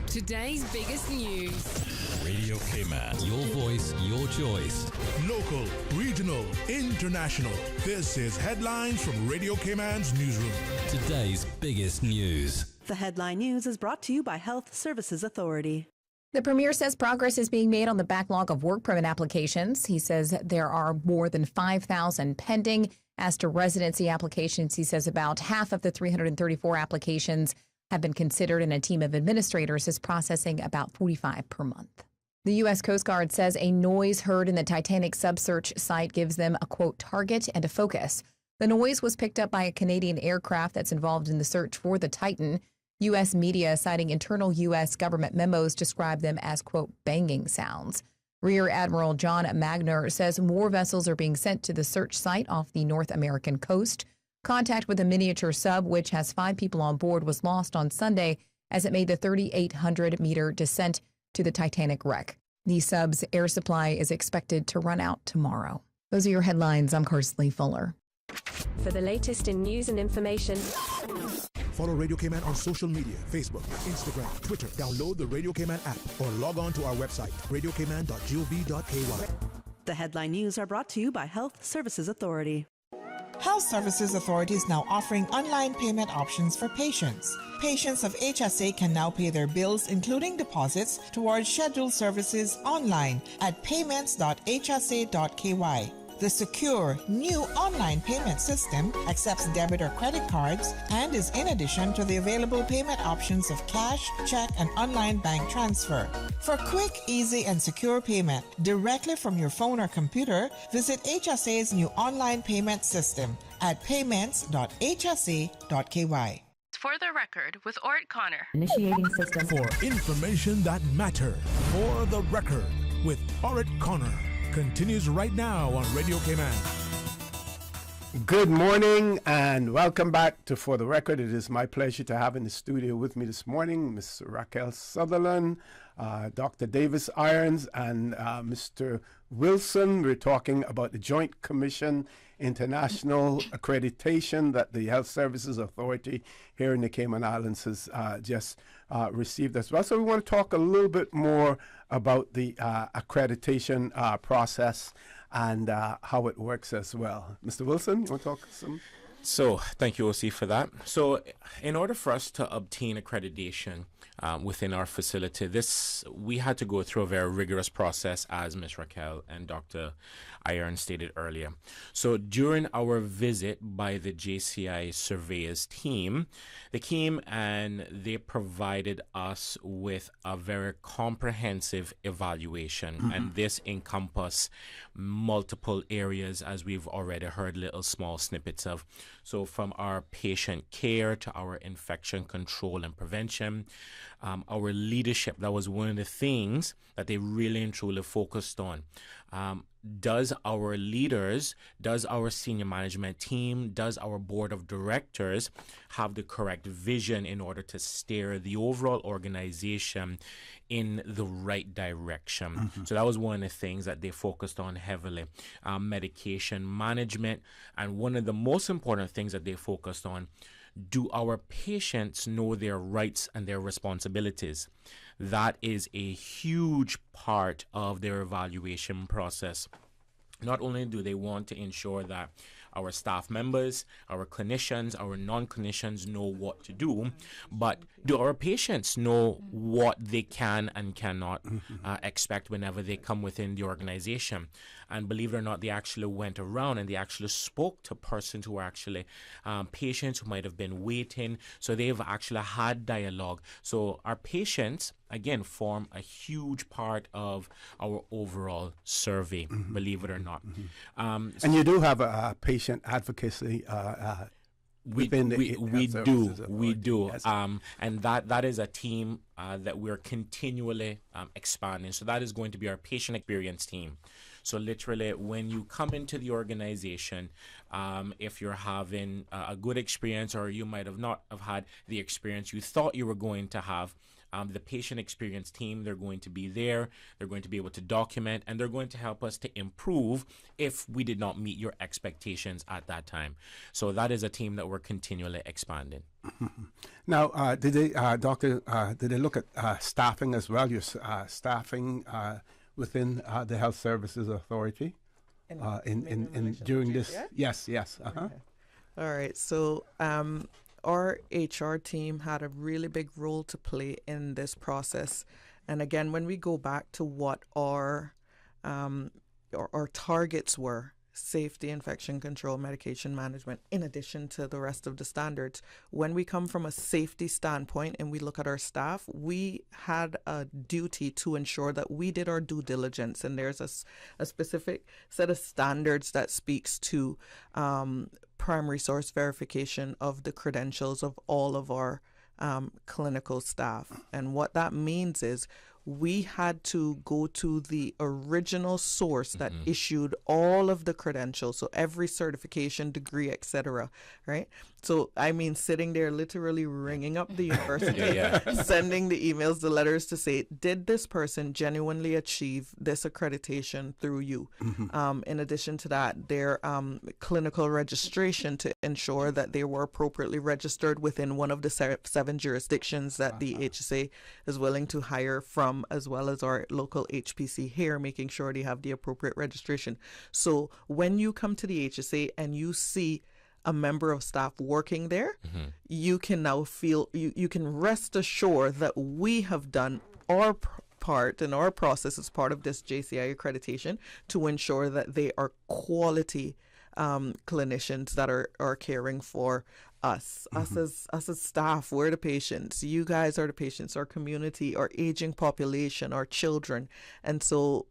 Today's biggest news. Radio Cayman. Your voice, your choice. Local, regional, international. This is Headlines from Radio Cayman's newsroom. Today's biggest news. The Headline News is brought to you by Health Services Authority. The Premier says progress is being made on the backlog of work permit applications. He says there are more than 5,000 pending. As to residency applications, he says about half of the 334 applications have been considered, and a team of administrators is processing about 45 per month. The U.S. Coast Guard says a noise heard in the Titanic sub-search site gives them a, quote, target and a focus. The noise was picked up by a Canadian aircraft that's involved in the search for the Titan. U.S. media, citing internal U.S. government memos, describe them as, quote, banging sounds. Rear Admiral John Magner says more vessels are being sent to the search site off the North American coast. Contact with a miniature sub, which has 5 people on board, was lost on Sunday as it made the 3,800-meter descent to the Titanic wreck. The sub's air supply is expected to run out tomorrow. Those are your headlines. I'm Karsley Fuller. For the latest in news and information, follow Radio Cayman on social media, Facebook, Instagram, Twitter. Download the Radio Cayman app or log on to our website, radiocayman.gov.ky. The Headline News are brought to you by Health Services Authority. Health Services Authority is now offering online payment options for patients. Patients of HSA can now pay their bills, including deposits, towards scheduled services online at payments.hsa.ky. The secure, new online payment system accepts debit or credit cards and is in addition to the available payment options of cash, check, and online bank transfer. For quick, easy, and secure payment directly from your phone or computer, visit HSA's new online payment system at payments.hsa.ky. For the record, with Orrett Connor. Initiating system. For information that matter. For the record, with Orrett Connor. Continues right now on Radio Cayman. Good morning and welcome back to For the Record. It is my pleasure to have in the studio with me this morning Ms. Raquel Sutherland, Dr. Davis Irons, and Mr. Wilson. We're talking about the Joint Commission International Accreditation that the Health Services Authority here in the Cayman Islands has just received as well. So we want to talk a little bit more about the accreditation process and how it works as well. Mr. Wilson, you want to talk some? So, thank you, OC, for that. So, in order for us to obtain accreditation within our facility, we had to go through a very rigorous process, as Ms. Raquel and Dr. Iron stated earlier. So, during our visit by the JCI surveyors team, they came and they provided us with a very comprehensive evaluation, and this encompassed multiple areas, as we've already heard little small snippets of. So from our patient care to our infection control and prevention, our leadership, that was one of the things that they really and truly focused on. Does our leaders, does our senior management team, does our board of directors have the correct vision in order to steer the overall organization in the right direction? So that was one of the things that they focused on heavily. Medication management, and one of the most important things that they focused on, do our patients know their rights and their responsibilities? That is a huge part of their evaluation process. Not only do they want to ensure that our staff members, our clinicians, our non-clinicians know what to do, but do our patients know what they can and cannot expect whenever they come within the organization? And believe it or not, they actually went around and they actually spoke to persons who were actually patients who might have been waiting. So they've actually had dialogue. So our patients, again, form a huge part of our overall survey, believe it or not. And you do have a patient advocacy within the we do. Yes. And that is a team that we're continually expanding. So that is going to be our patient experience team. So literally, when you come into the organization, if you're having a good experience or you might have not have had the experience you thought you were going to have, The patient experience team, they're going to be there. They're going to be able to document, and they're going to help us to improve if we did not meet your expectations at that time. So that is a team that we're continually expanding. Now, did they, Doctor, did they look at staffing as well? Your staffing within the Health Services Authority in during this? Yes. Okay. All right. So our HR team had a really big role to play in this process. And again, when we go back to what our targets were, safety, infection control, medication management, in addition to the rest of the standards, when we come from a safety standpoint and we look at our staff, we had a duty to ensure that we did our due diligence. And there's a specific set of standards that speaks to primary source verification of the credentials of all of our clinical staff. And what that means is we had to go to the original source that issued all of the credentials, so every certification, degree, etc., right? So, I mean, sitting there literally ringing up the university, sending the emails, the letters to say, did this person genuinely achieve this accreditation through you? In addition to that, their clinical registration to ensure that they were appropriately registered within one of the 7 jurisdictions that the HSA is willing to hire from, as well as our local HPC here, making sure they have the appropriate registration. So when you come to the HSA and you see a member of staff working there, you can now feel, you can rest assured that we have done our part and our process as part of this JCI accreditation to ensure that they are quality clinicians that are caring for us as staff. We're the patients. You guys are the patients, our community, our aging population, our children. And so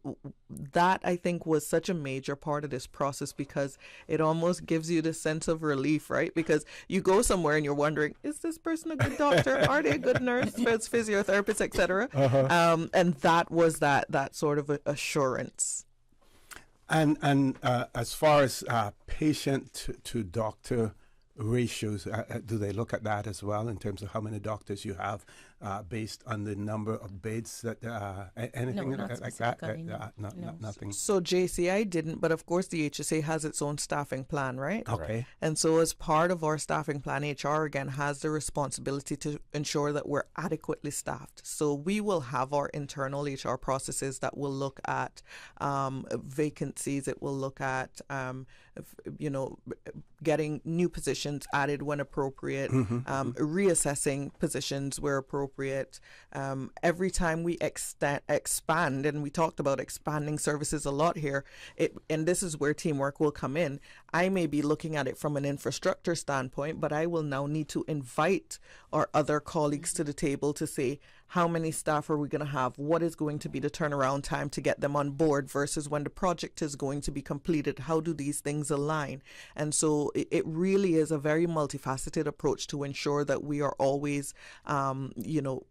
that, I think, was such a major part of this process, because it almost gives you the sense of relief, right? Because you go somewhere and you're wondering, is this person a good doctor? Are they a good nurse, physiotherapist, etc.? And that was that sort of assurance. And as far as patient to doctor ratios, do they look at that as well in terms of how many doctors you have based on the number of beds that anything like that? Nothing. So JCI didn't, but of course the HSA has its own staffing plan, right? Okay. And so as part of our staffing plan, HR again has the responsibility to ensure that we're adequately staffed. So we will have our internal HR processes that will look at vacancies. It will look at getting new positions added when appropriate, reassessing positions where appropriate. Every time we expand, and we talked about expanding services a lot here, and this is where teamwork will come in. I may be looking at it from an infrastructure standpoint, but I will now need to invite our other colleagues to the table to say, how many staff are we going to have? What is going to be the turnaround time to get them on board versus when the project is going to be completed? How do these things align? And so it really is a very multifaceted approach to ensure that we are always,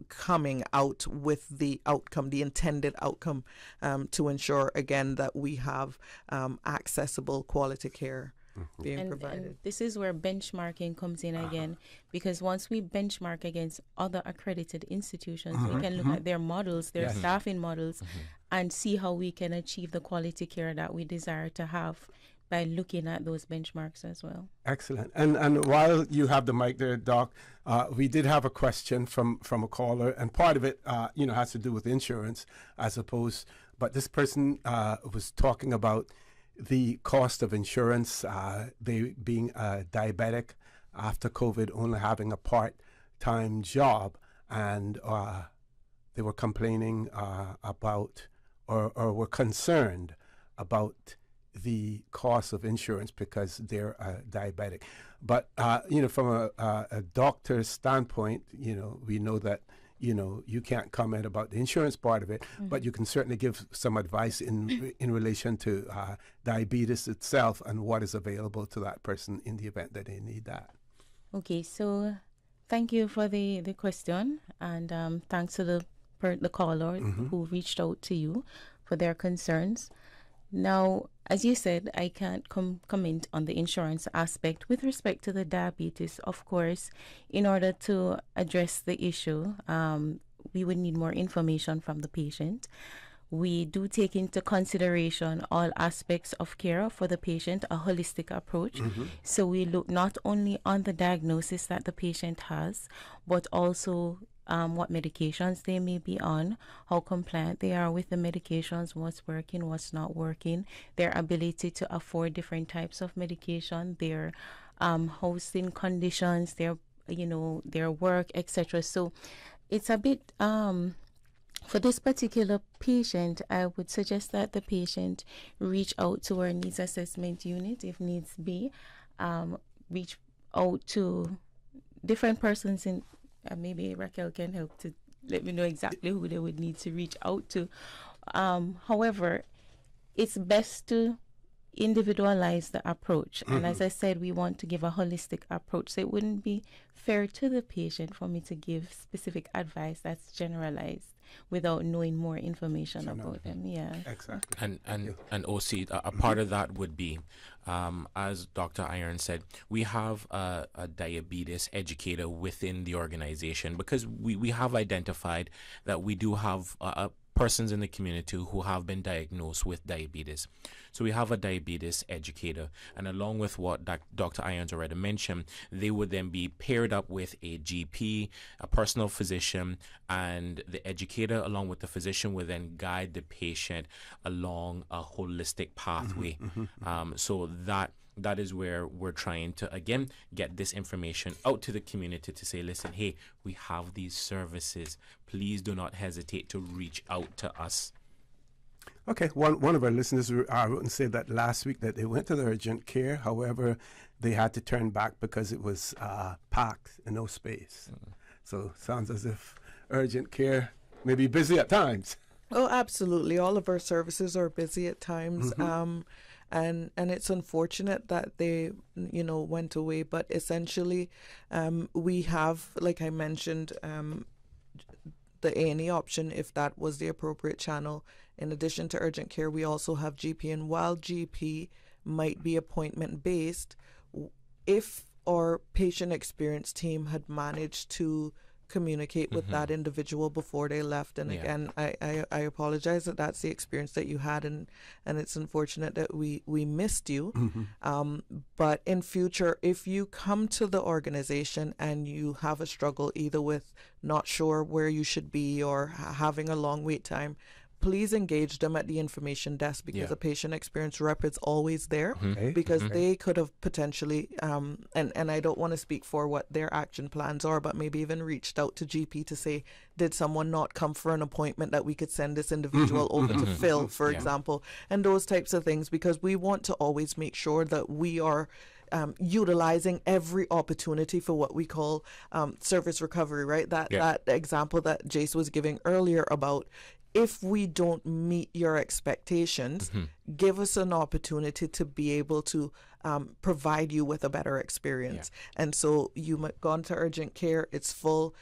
coming out with the outcome, the intended outcome, to ensure, again, that we have accessible quality care being provided. And this is where benchmarking comes in again, because once we benchmark against other accredited institutions, we can look at their models, their staffing models, and see how we can achieve the quality care that we desire to have by looking at those benchmarks as well. Excellent. And while you have the mic there, Doc, we did have a question from a caller, and part of it, has to do with insurance, but this person was talking about the cost of insurance, they being diabetic after COVID, only having a part-time job, and they were complaining about or were concerned about the cost of insurance because they're diabetic. But, from a doctor's standpoint, we know that you can't comment about the insurance part of it, but you can certainly give some advice in relation to diabetes itself and what is available to that person in the event that they need that. Okay, so thank you for the question, and thanks to the caller who reached out to you for their concerns. Now, as you said, I can't comment on the insurance aspect. With respect to the diabetes, of course, in order to address the issue, we would need more information from the patient. We do take into consideration all aspects of care for the patient, a holistic approach. So we look not only on the diagnosis that the patient has, but also what medications they may be on, how compliant they are with the medications, what's working, what's not working, their ability to afford different types of medication, their housing conditions, their work, etc. So it's a bit for this particular patient, I would suggest that the patient reach out to our needs assessment unit if needs be, reach out to different persons in, maybe Raquel can help to let me know exactly who they would need to reach out to. However, it's best to individualize the approach. And as I said, we want to give a holistic approach. So it wouldn't be fair to the patient for me to give specific advice that's generalized without knowing more information about them. Yeah, exactly. And OC, a part of that would be, as Dr. Iron said, we have a diabetes educator within the organization, because we have identified that we do have persons in the community who have been diagnosed with diabetes. So we have a diabetes educator, and along with what Dr. Irons already mentioned, they would then be paired up with a GP, a personal physician, and the educator along with the physician would then guide the patient along a holistic pathway. So that is where we're trying to, again, get this information out to the community to say, listen, hey, we have these services. Please do not hesitate to reach out to us. Okay, one of our listeners wrote and said that last week that they went to the urgent care. However, they had to turn back because it was packed and no space. So sounds as if urgent care may be busy at times. Oh, absolutely. All of our services are busy at times. And it's unfortunate that they, went away. But essentially, we have, like I mentioned, the A&E option, if that was the appropriate channel. In addition to urgent care, we also have GP. And while GP might be appointment-based, if our patient experience team had managed to communicate with that individual before they left, and again, I apologize that that's the experience that you had, and it's unfortunate that we missed you. But in future, if you come to the organization and you have a struggle either with not sure where you should be or having a long wait time, please engage them at the information desk, because a patient experience rep is always there, because they could have potentially, and I don't want to speak for what their action plans are, but maybe even reached out to GP to say, did someone not come for an appointment that we could send this individual over to fill, for example, and those types of things, because we want to always make sure that we are utilizing every opportunity for what we call service recovery, right? That example that Jace was giving earlier about, if we don't meet your expectations, give us an opportunity to be able to provide you with a better experience. And so you might gone to urgent care, it's full,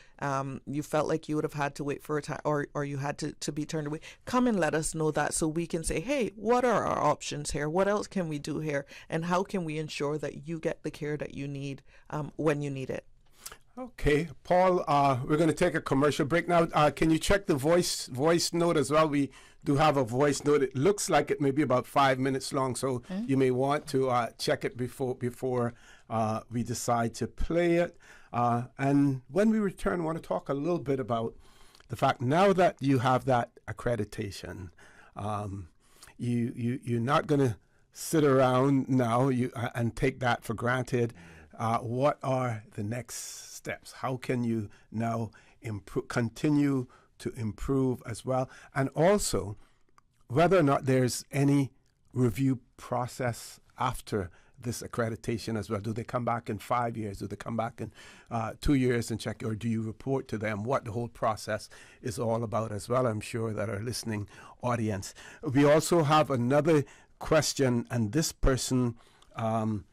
you felt like you would have had to wait for a time, or you had to be turned away. Come and let us know that, so we can say, hey, what are our options here? What else can we do here? And how can we ensure that you get the care that you need when you need it? Okay, Paul, we're going to take a commercial break now. Can you check the voice note as well? We do have a voice note. It looks like it may be about 5 minutes long, so you may want to check it before we decide to play it. And when we return, I want to talk a little bit about the fact, now that you have that accreditation, you're not going to sit around now and take that for granted. What are the next steps? How can you now continue to improve as well? And also, whether or not there's any review process after this accreditation as well. Do they come back in 5 years? Do they come back in 2 years and check? Or do you report to them what the whole process is all about as well? I'm sure that our listening audience. We also have another question, and this person I'm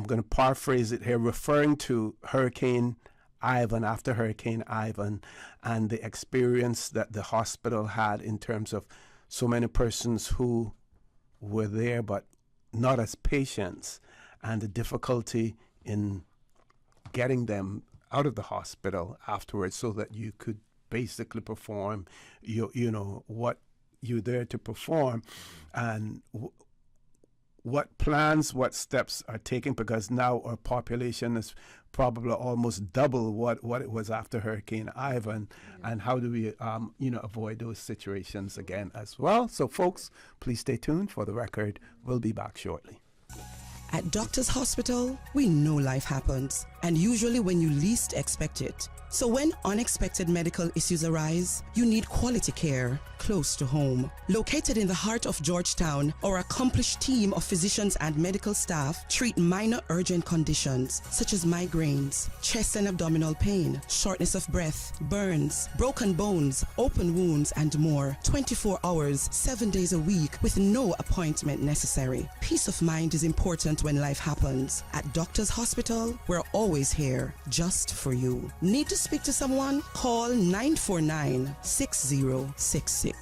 going to paraphrase it here, referring to Hurricane Ivan, after Hurricane Ivan, and the experience that the hospital had in terms of so many persons who were there but not as patients, and the difficulty in getting them out of the hospital afterwards so that you could basically perform you know what you're there to perform, and what plans, what steps are taken, because now our population is probably almost double what it was after Hurricane Ivan, and how do we avoid those situations again as well. So folks, please stay tuned. For the record, we'll be back shortly. At Doctors Hospital, we know life happens, and usually when you least expect it. So when unexpected medical issues arise, you need quality care close to home. Located in the heart of Georgetown, our accomplished team of physicians and medical staff treat minor urgent conditions such as migraines, chest and abdominal pain, shortness of breath, burns, broken bones, open wounds, and more. 24 hours, 7 days a week with no appointment necessary. Peace of mind is important when life happens. At Doctors Hospital, we're always here just for you. Need to speak to someone? Call 949-6066.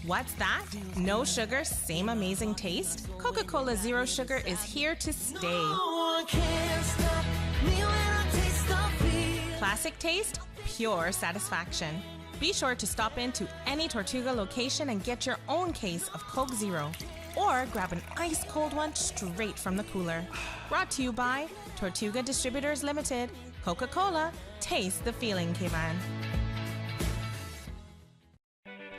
What's that? No sugar, same amazing taste? Coca-Cola Zero Sugar is here to stay. Classic taste, pure satisfaction. Be sure to stop into any Tortuga location and get your own case of Coke Zero. Or grab an ice-cold one straight from the cooler. Brought to you by Tortuga Distributors Limited. Coca-Cola, taste the feeling, K-Man.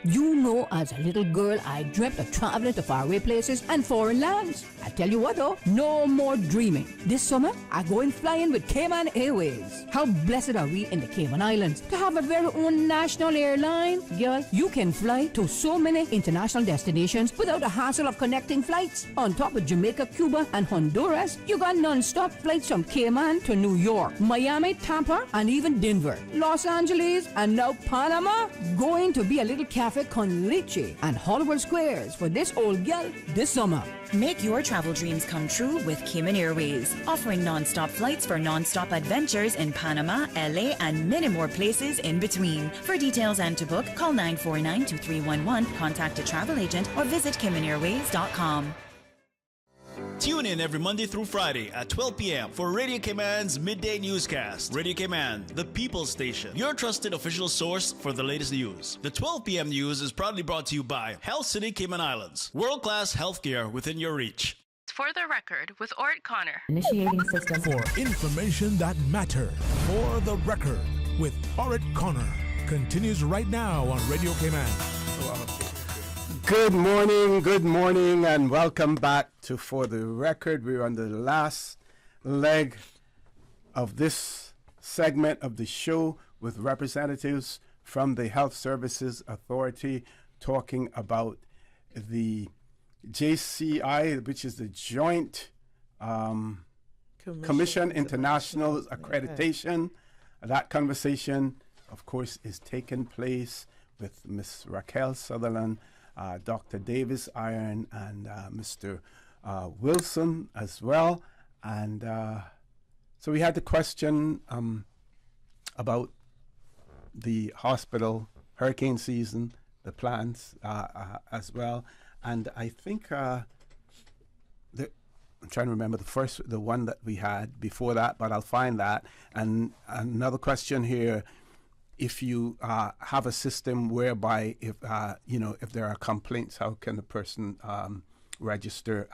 You know, as a little girl, I dreamt of traveling to faraway places and foreign lands. I tell you what though, no more dreaming. This summer, I'm going flying with Cayman Airways. How blessed are we in the Cayman Islands to have a very own national airline? Girl, you can fly to so many international destinations without the hassle of connecting flights. On top of Jamaica, Cuba, and Honduras, you got non-stop flights from Cayman to New York, Miami, Tampa, and even Denver, Los Angeles, and now Panama. Going to be a little cafe con leche and Hollywood Squares for this old gal this summer. Make your travel dreams come true with Cayman Airways, offering non-stop flights for non-stop adventures in Panama, LA, and many more places in between. For details and to book, call 949-2311, contact a travel agent, or visit CaymanAirways.com. Tune in every Monday through Friday at 12 p.m. for Radio Cayman's Midday Newscast. Radio Cayman, the people's station, your trusted official source for the latest news. The 12 p.m. news is proudly brought to you by Health City Cayman Islands. World-class healthcare within your reach. For the record with Orrett Connor. Initiating system. For information that matters. For the record with Orrett Connor. Continues right now on Radio Cayman. Good morning, and welcome back to For the Record. We're on the last leg of this segment of the show with representatives from the Health Services Authority talking about the JCI, which is the Joint Commission International Accreditation. That conversation, of course, is taking place with Ms. Raquel Sutherland, Dr. Davis Iron, and Mr. Wilson as well. And so we had the question about the hospital hurricane season, the plans as well. And I think I'm trying to remember the one that we had before that, but I'll find that. And another question here: if you have a system whereby if there are complaints, how can the person register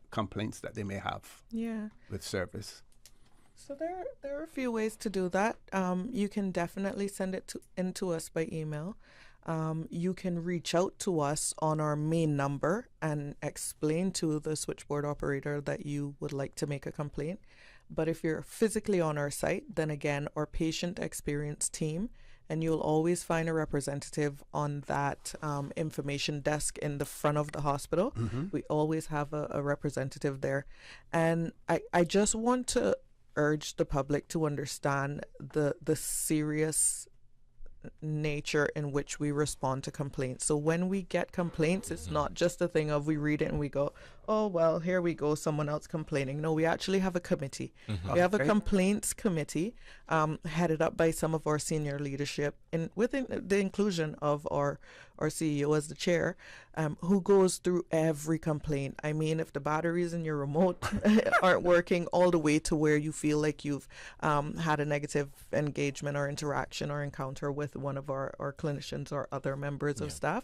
complaints that they may have with service? So there are a few ways to do that. You can definitely send it into us by email. You can reach out to us on our main number and explain to the switchboard operator that you would like to make a complaint. But if you're physically on our site, then again, our patient experience team, and you'll always find a representative on that information desk in the front of the hospital. Mm-hmm. We always have a representative there. And I just want to urge the public to understand the serious nature in which we respond to complaints. So when we get complaints, it's not just a thing of we read it and we go, oh, well, here we go, someone else complaining. No, we actually have a committee. We have a complaints committee headed up by some of our senior leadership, and within the inclusion of our CEO as the chair, who goes through every complaint. I mean, if the batteries in your remote aren't working, all the way to where you feel like you've had a negative engagement or interaction or encounter with one of our clinicians or other members of staff,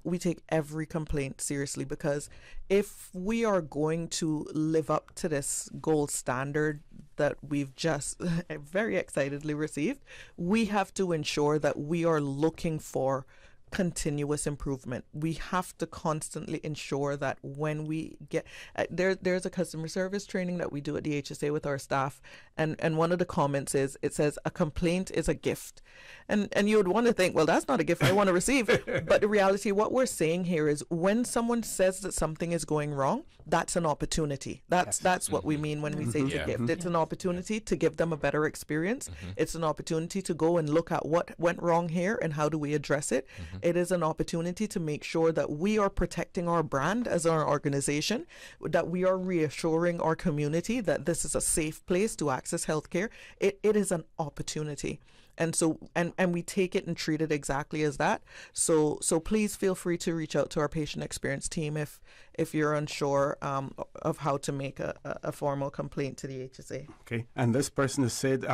we take every complaint seriously, because if we are going to live up to this gold standard that we've just very excitedly received, we have to ensure that we are looking for continuous improvement. We have to constantly ensure that when we get there's a customer service training that we do at the HSA with our staff, and one of the comments is, it says a complaint is a gift, and you would want to think, well, that's not a gift I want to receive. But the reality, what we're saying here is, when someone says that something is going wrong, that's an opportunity. That's what we mean when we say it's a gift. It's an opportunity to give them a better experience. It's an opportunity to go and look at what went wrong here and how do we address it. It is an opportunity to make sure that we are protecting our brand as our organization, that we are reassuring our community that this is a safe place to access healthcare. It is an opportunity. And so, and we take it and treat it exactly as that. So please feel free to reach out to our patient experience team if you're unsure of how to make a formal complaint to the HSA. Okay. And this person has said,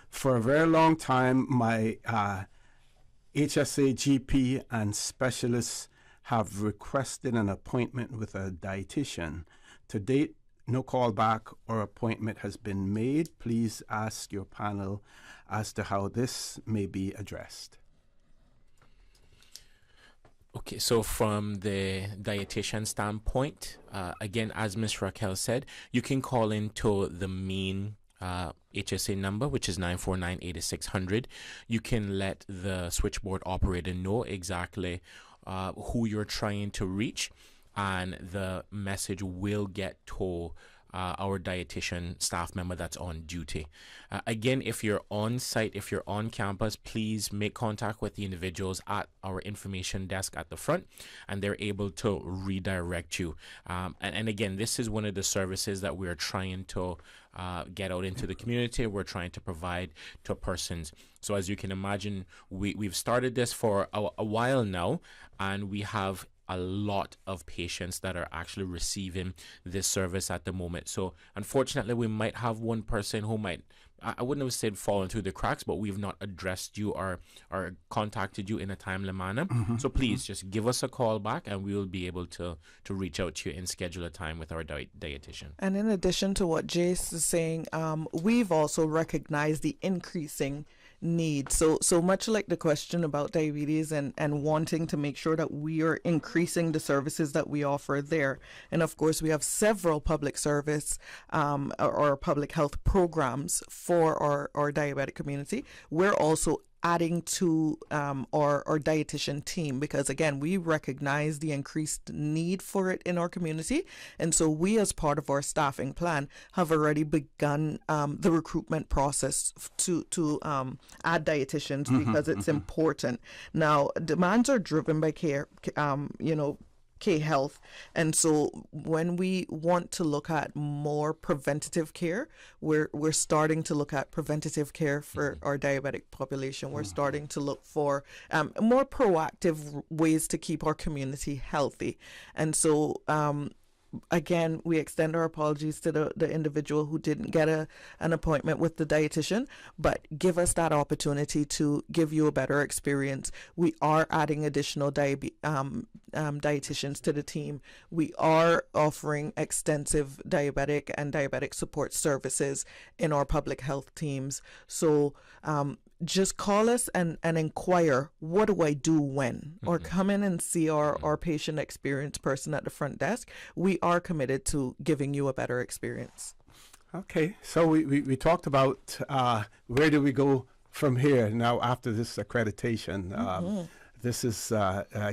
for a very long time, my HSA GP and specialists have requested an appointment with a dietitian. To date, no callback or appointment has been made. Please ask your panel as to how this may be addressed. Okay, so from the dietitian standpoint, again, as Ms. Raquel said, you can call into the main HSA number, which is 949-8600. You can let the switchboard operator know exactly who you're trying to reach, and the message will get to our dietitian staff member that's on duty. Again, if you're on site, if you're on campus, please make contact with the individuals at our information desk at the front, and they're able to redirect you. And again, this is one of the services that we're trying to get out into the community. We're trying to provide to persons. So as you can imagine, we've started this for a while now, and we have a lot of patients that are actually receiving this service at the moment. So unfortunately, we might have one person who might, I wouldn't have said fallen through the cracks, but we've not addressed you or contacted you in a timely manner. So please just give us a call back, and we will be able to reach out to you and schedule a time with our dietitian. And in addition to what Jace is saying, we've also recognized the increasing need. So much like the question about diabetes and wanting to make sure that we are increasing the services that we offer there. And of course, we have several public service or public health programs for our diabetic community. We're also adding to our dietitian team, because again, we recognize the increased need for it in our community, and so we, as part of our staffing plan, have already begun the recruitment process to add dietitians, because it's important. Now, demands are driven by care, K-Health. And so when we want to look at more preventative care, we're starting to look at preventative care for our diabetic population. We're starting to look for more proactive ways to keep our community healthy. And so again, we extend our apologies to the individual who didn't get an appointment with the dietitian, but give us that opportunity to give you a better experience. We are adding additional dietitians to the team. We are offering extensive diabetic and diabetic support services in our public health teams. So just call us and inquire, what do I do when? Or come in and see our patient experience person at the front desk. We are committed to giving you a better experience. Okay, so we talked about where do we go from here now after this accreditation. This is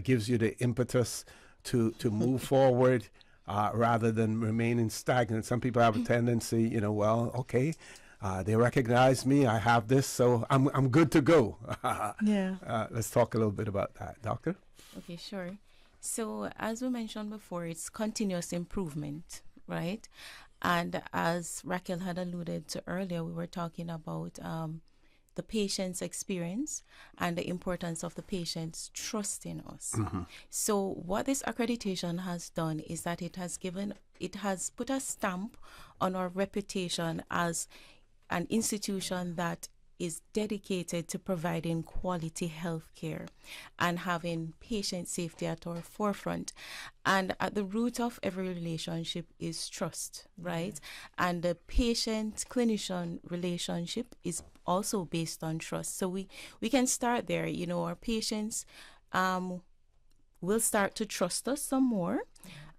gives you the impetus to move forward rather than remaining stagnant. Some people have a tendency, they recognize me, I have this, so I'm good to go. Yeah. Let's talk a little bit about that, Doctor. Okay, sure. So, as we mentioned before, it's continuous improvement, right? And as Raquel had alluded to earlier, we were talking about the patient's experience and the importance of the patient's trust in us. So what this accreditation has done is that it has put a stamp on our reputation as an institution that is dedicated to providing quality health care and having patient safety at our forefront. And at the root of every relationship is trust, right? And the patient-clinician relationship is also based on trust. So we can start there. You know, our patients will start to trust us some more.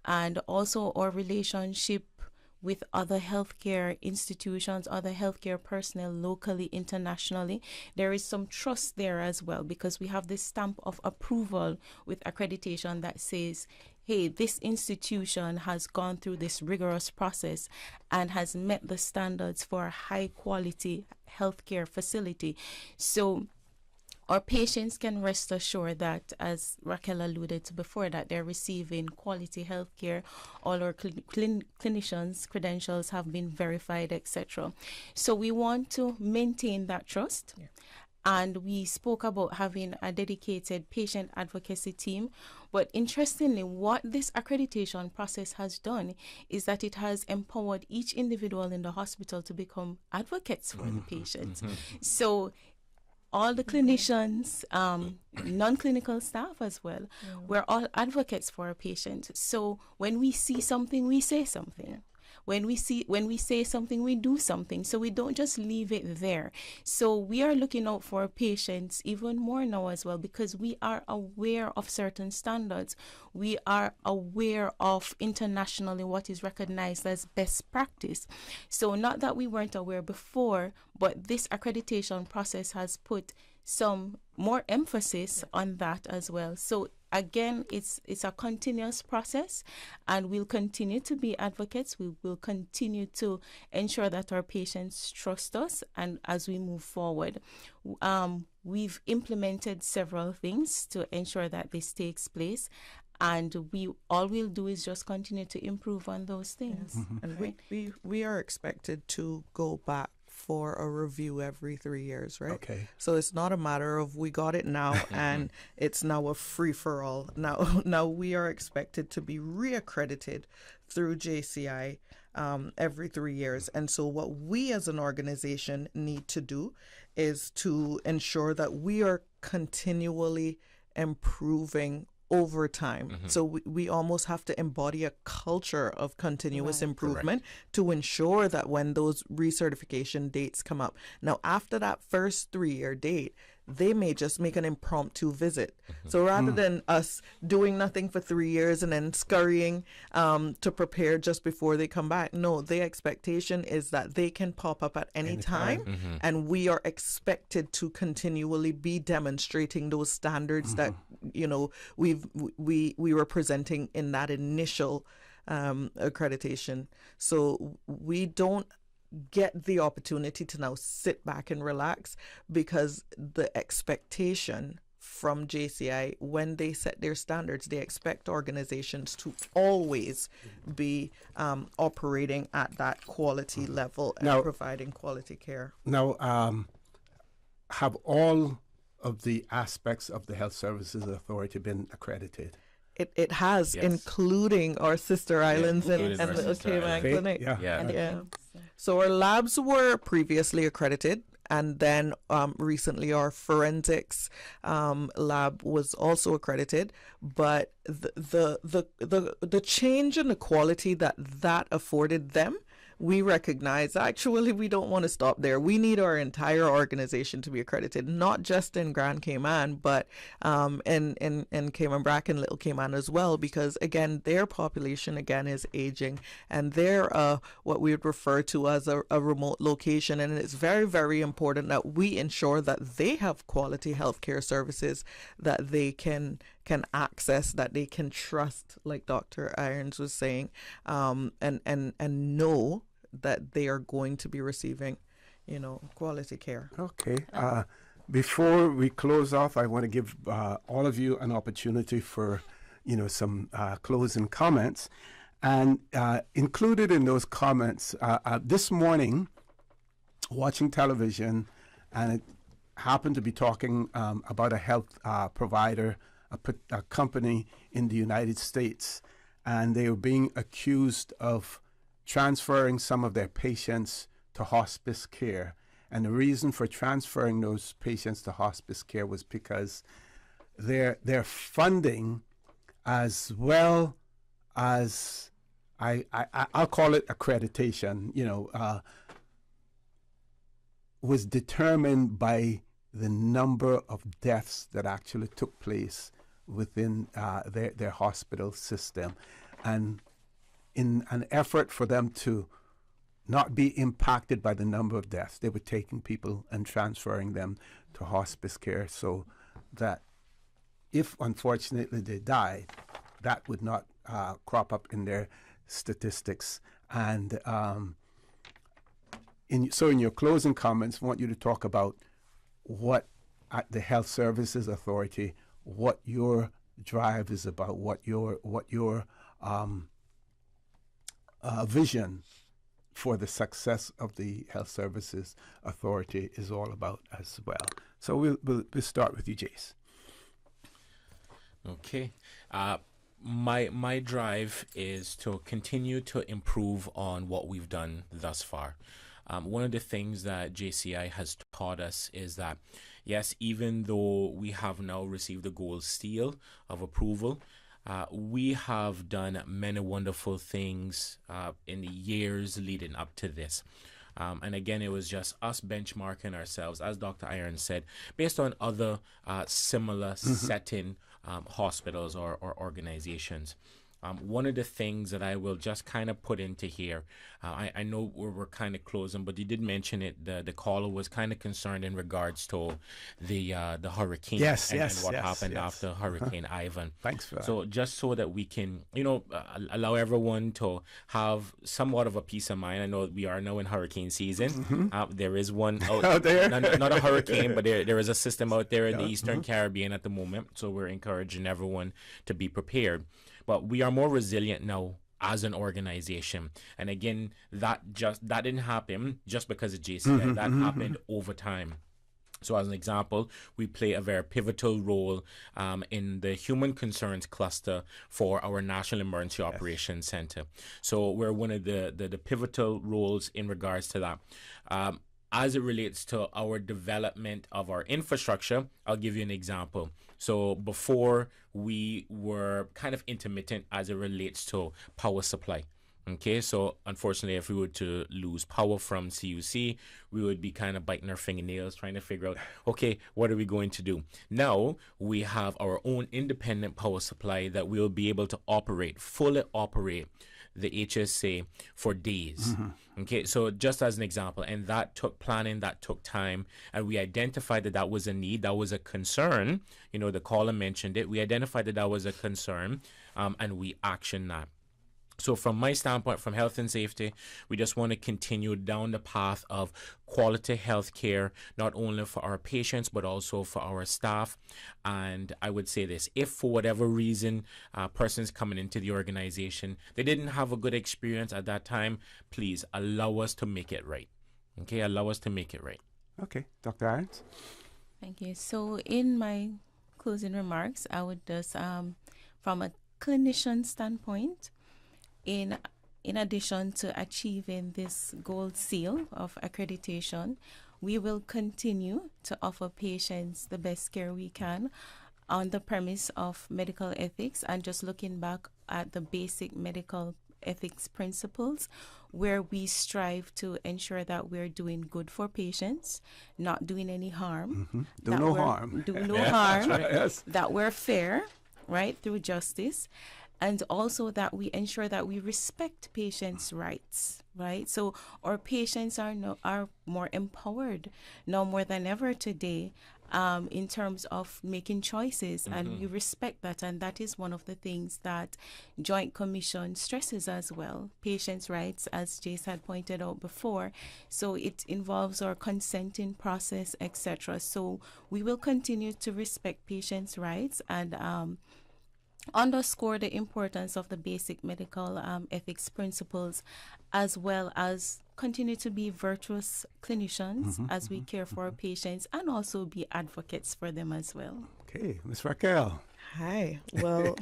And also our relationship with other healthcare institutions, other healthcare personnel locally, internationally. There is some trust there as well because we have this stamp of approval with accreditation that says, hey, this institution has gone through this rigorous process and has met the standards for a high quality healthcare facility. So our patients can rest assured that, as Raquel alluded to before, that they're receiving quality health care. All our clinicians' credentials have been verified, etc. So we want to maintain that trust. Yeah. And we spoke about having a dedicated patient advocacy team. But interestingly, what this accreditation process has done is that it has empowered each individual in the hospital to become advocates for the patients. So all the clinicians, non-clinical staff as well, we're all advocates for our patients. So when we see something, we say something. When we say something, we do something. So we don't just leave it there. So we are looking out for our patients even more now as well because we are aware of certain standards. We are aware of internationally what is recognized as best practice. So not that we weren't aware before, but this accreditation process has put some more emphasis on that as well. So again, it's a continuous process, and we'll continue to be advocates. We will continue to ensure that our patients trust us, and as we move forward, we've implemented several things to ensure that this takes place, and all we'll do is just continue to improve on those things. And we are expected to go back for a review every 3 years, right? Okay. So it's not a matter of we got it now and it's now a free-for-all. Now we are expected to be reaccredited through JCI every 3 years. And so what we as an organization need to do is to ensure that we are continually improving over time. So we almost have to embody a culture of continuous improvement to ensure that when those recertification dates come up. Now, after that first 3-year date, they may just make an impromptu visit. So rather than us doing nothing for 3 years and then scurrying to prepare just before they come back, no, the expectation is that they can pop up at any time. And we are expected to continually be demonstrating those standards that, you know, we were presenting in that initial accreditation. So we don't get the opportunity to now sit back and relax because the expectation from JCI, when they set their standards, they expect organizations to always be operating at that quality level and providing quality care. Now, have all of the aspects of the Health Services Authority been accredited? It has, including our sister islands and the Cayman Clinic. Yeah. So our labs were previously accredited, and then recently our forensics lab was also accredited. But the change in the quality that afforded them, we recognize actually we don't want to stop there. We need our entire organization to be accredited, not just in Grand Cayman, but in Cayman Brac and Little Cayman as well, because again, their population again is aging, and they're what we would refer to as a remote location, and it's very, very important that we ensure that they have quality healthcare services that they can access, that they can trust, like Dr. Irons was saying, and know that they are going to be receiving, you know, quality care. Okay. Before we close off, I want to give all of you an opportunity for some closing comments. And included in those comments, this morning, watching television, and it happened to be talking about a health provider, a company in the United States, and they were being accused of transferring some of their patients to hospice care. And the reason for transferring those patients to hospice care was because their funding, as well as I'll call it accreditation, was determined by the number of deaths that actually took place within their hospital system. And in an effort for them to not be impacted by the number of deaths, they were taking people and transferring them to hospice care so that if unfortunately they died, that would not crop up in their statistics. And in your closing comments, I want you to talk about what at the Health Services Authority, what your drive is about, what your vision for the success of the Health Services Authority is all about as well. So we'll start with you, Jace. Okay. My drive is to continue to improve on what we've done thus far. One of the things that JCI has taught us is that, yes, even though we have now received the gold seal of approval, we have done many wonderful things in the years leading up to this. And again, it was just us benchmarking ourselves, as Dr. Irons said, based on other similar setting hospitals or organizations. One of the things that I will just kind of put into here, I know we're kind of closing, but you did mention it. The caller was kind of concerned in regards to the hurricane and what happened after Hurricane Ivan. Thanks for that. So just so that we can, allow everyone to have somewhat of a peace of mind. I know we are now in hurricane season. There is one out there, not a hurricane, but there is a system out there in the Eastern Caribbean at the moment. So we're encouraging everyone to be prepared. But we are more resilient now as an organization. And again, that didn't happen just because of JCI. That happened over time. So as an example, we play a very pivotal role in the human concerns cluster for our National Emergency Operations Center. So we're one of the pivotal roles in regards to that. As it relates to our development of our infrastructure, I'll give you an example. So before, we were kind of intermittent as it relates to power supply. Okay, so unfortunately, if we were to lose power from CUC, we would be kind of biting our fingernails trying to figure out, okay, what are we going to do? Now, we have our own independent power supply that we'll be able to fully operate the HSA for days. Okay, so just as an example, and that took planning, that took time, and we identified that was a need, that was a concern. The caller mentioned it. We identified that was a concern, and we actioned that. So from my standpoint, from health and safety, we just want to continue down the path of quality health care, not only for our patients, but also for our staff. And I would say this, if for whatever reason, persons coming into the organization, they didn't have a good experience at that time, please allow us to make it right. Okay, allow us to make it right. Okay, Dr. Irons? Thank you. So in my closing remarks, I would just, from a clinician standpoint, in addition to achieving this gold seal of accreditation, we will continue to offer patients the best care we can on the premise of medical ethics, and just looking back at the basic medical ethics principles, where we strive to ensure that we're doing good for patients, not doing any harm. Do no harm. Do no harm. Yes. That we're fair, right, through justice. And also that we ensure that we respect patients' rights, right? So our patients are more empowered now more than ever today in terms of making choices, and we respect that. And that is one of the things that Joint Commission stresses as well, patients' rights, as Jace had pointed out before. So it involves our consenting process, etc. So we will continue to respect patients' rights, and underscore the importance of the basic medical ethics principles, as well as continue to be virtuous clinicians as we care for our patients, and also be advocates for them as well. Okay, Ms. Raquel. Hi. Well,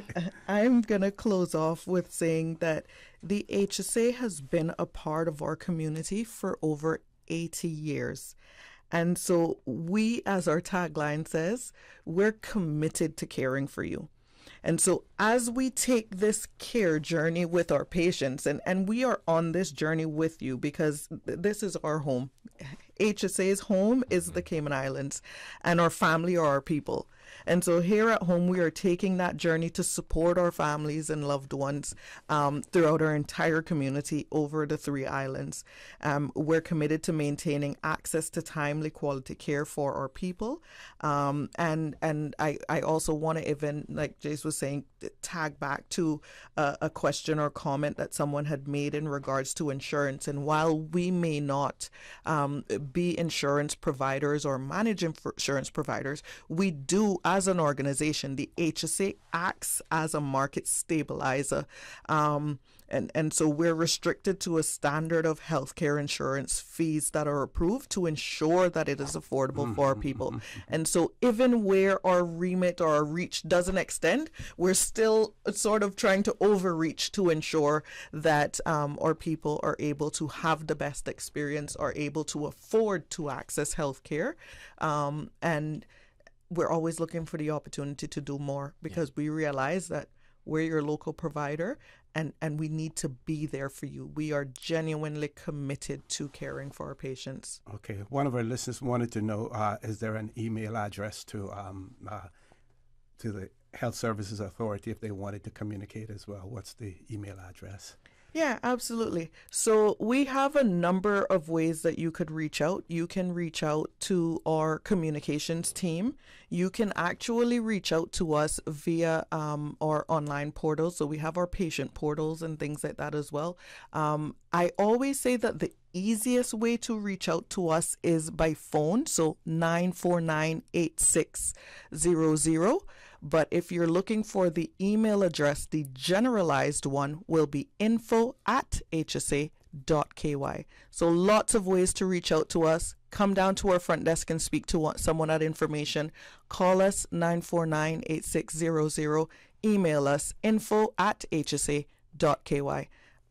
I'm going to close off with saying that the HSA has been a part of our community for over 80 years. And so we, as our tagline says, we're committed to caring for you. And so as we take this care journey with our patients, and we are on this journey with you because this is our home. HSA's home is the Cayman Islands, and our family are our people. And so here at home, we are taking that journey to support our families and loved ones throughout our entire community over the 3 islands. We're committed to maintaining access to timely quality care for our people. And I also want to even, like Jace was saying, tag back to a question or comment that someone had made in regards to insurance. And while we may not be insurance providers or manage insurance providers, we do, as an organization, the HSA acts as a market stabilizer. And so we're restricted to a standard of healthcare insurance fees that are approved to ensure that it is affordable for our people. And so even where our remit or our reach doesn't extend, we're still sort of trying to overreach to ensure that our people are able to have the best experience, are able to afford to access healthcare. And we're always looking for the opportunity to do more because we realize that we're your local provider and we need to be there for you. We are genuinely committed to caring for our patients. Okay. One of our listeners wanted to know, is there an email address to the Health Services Authority if they wanted to communicate as well? What's the email address? Yeah, absolutely. So we have a number of ways that you could reach out. You can reach out to our communications team. You can actually reach out to us via our online portals. So we have our patient portals and things like that as well. I always say that the easiest way to reach out to us is by phone, so 949-8600. But if you're looking for the email address, the generalized one will be info@hsa.ky. So lots of ways to reach out to us. Come down to our front desk and speak to someone at information. Call us 949-8600. Email us info@hsa.ky.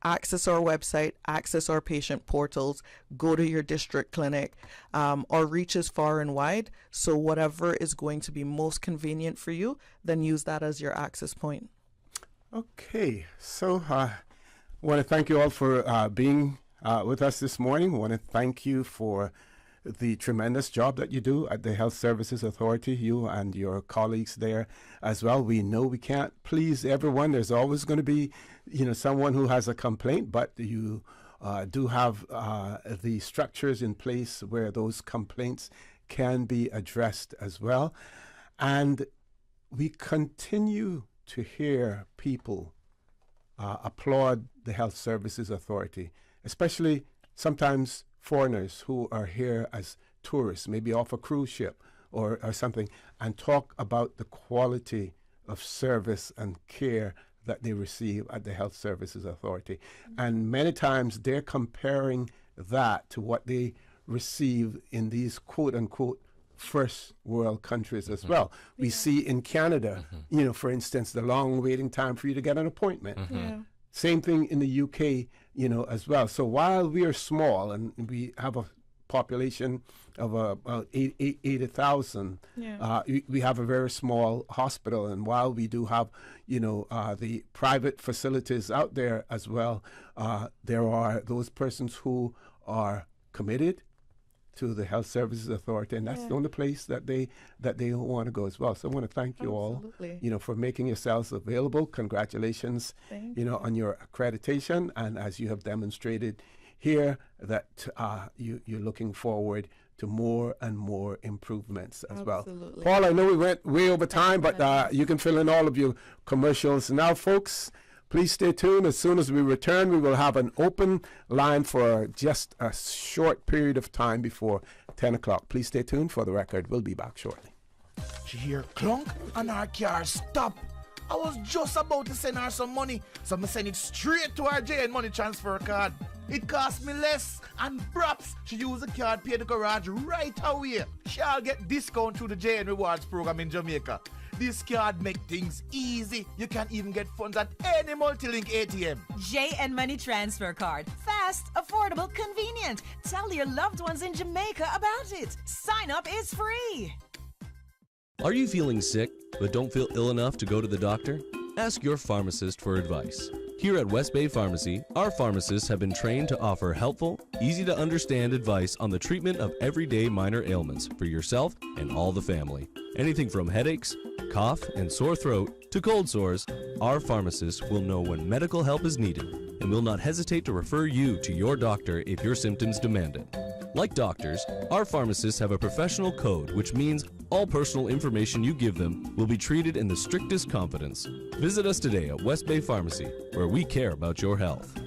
Access our website, access our patient portals, go to your district clinic. Our reach is far and wide, so whatever is going to be most convenient for you, then use that as your access point. Okay, so I want to thank you all for being with us this morning. I want to thank you for the tremendous job that you do at the Health Services Authority, you and your colleagues there as well. We know we can't please everyone. There's always going to be, someone who has a complaint, but you do have the structures in place where those complaints can be addressed as well. And we continue to hear people applaud the Health Services Authority, especially sometimes foreigners who are here as tourists, maybe off a cruise ship or something, and talk about the quality of service and care that they receive at the Health Services Authority. And many times they're comparing that to what they receive in these quote-unquote first world countries as well. We see in Canada, for instance, the long waiting time for you to get an appointment. Same thing in the UK, as well. So while we are small and we have a population of about 80,000, we have a very small hospital. And while we do have, the private facilities out there as well, there are those persons who are committed to the Health Services Authority, and that's the only place that they want to go as well. So I want to thank you all, for making yourselves available. Congratulations, on your accreditation, and as you have demonstrated here, that you're looking forward to more and more improvements as well. Paul, I know we went way over time, but you can fill in all of your commercials now, folks. Please stay tuned. As soon as we return, we will have an open line for just a short period of time before 10 o'clock. Please stay tuned for the record. We'll be back shortly. She hear clunk and our car stop. I was just about to send her some money, so I send it straight to her JN money transfer card. It cost me less, and perhaps she use the card, pay the garage right away. She'll get discount through the JN Rewards program in Jamaica. This card make things easy. You can even get funds at any multi-link ATM. JN Money Transfer Card. Fast, affordable, convenient. Tell your loved ones in Jamaica about it. Sign up is free. Are you feeling sick but don't feel ill enough to go to the doctor? Ask your pharmacist for advice. Here at West Bay Pharmacy, our pharmacists have been trained to offer helpful, easy-to-understand advice on the treatment of everyday minor ailments for yourself and all the family. Anything from headaches, cough, and sore throat to cold sores, our pharmacists will know when medical help is needed and will not hesitate to refer you to your doctor if your symptoms demand it. Like doctors, our pharmacists have a professional code, which means all personal information you give them will be treated in the strictest confidence. Visit us today at West Bay Pharmacy, where we care about your health.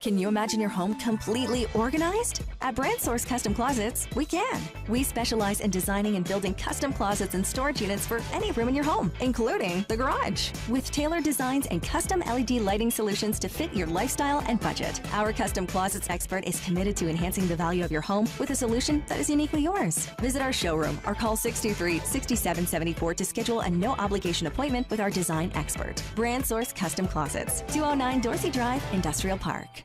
Can you imagine your home completely organized? At Brand Source Custom Closets, we can. We specialize in designing and building custom closets and storage units for any room in your home, including the garage. With tailored designs and custom LED lighting solutions to fit your lifestyle and budget. Our custom closets expert is committed to enhancing the value of your home with a solution that is uniquely yours. Visit our showroom or call 623-6774 to schedule a no-obligation appointment with our design expert. Brand Source Custom Closets, 209 Dorsey Drive, Industrial Park.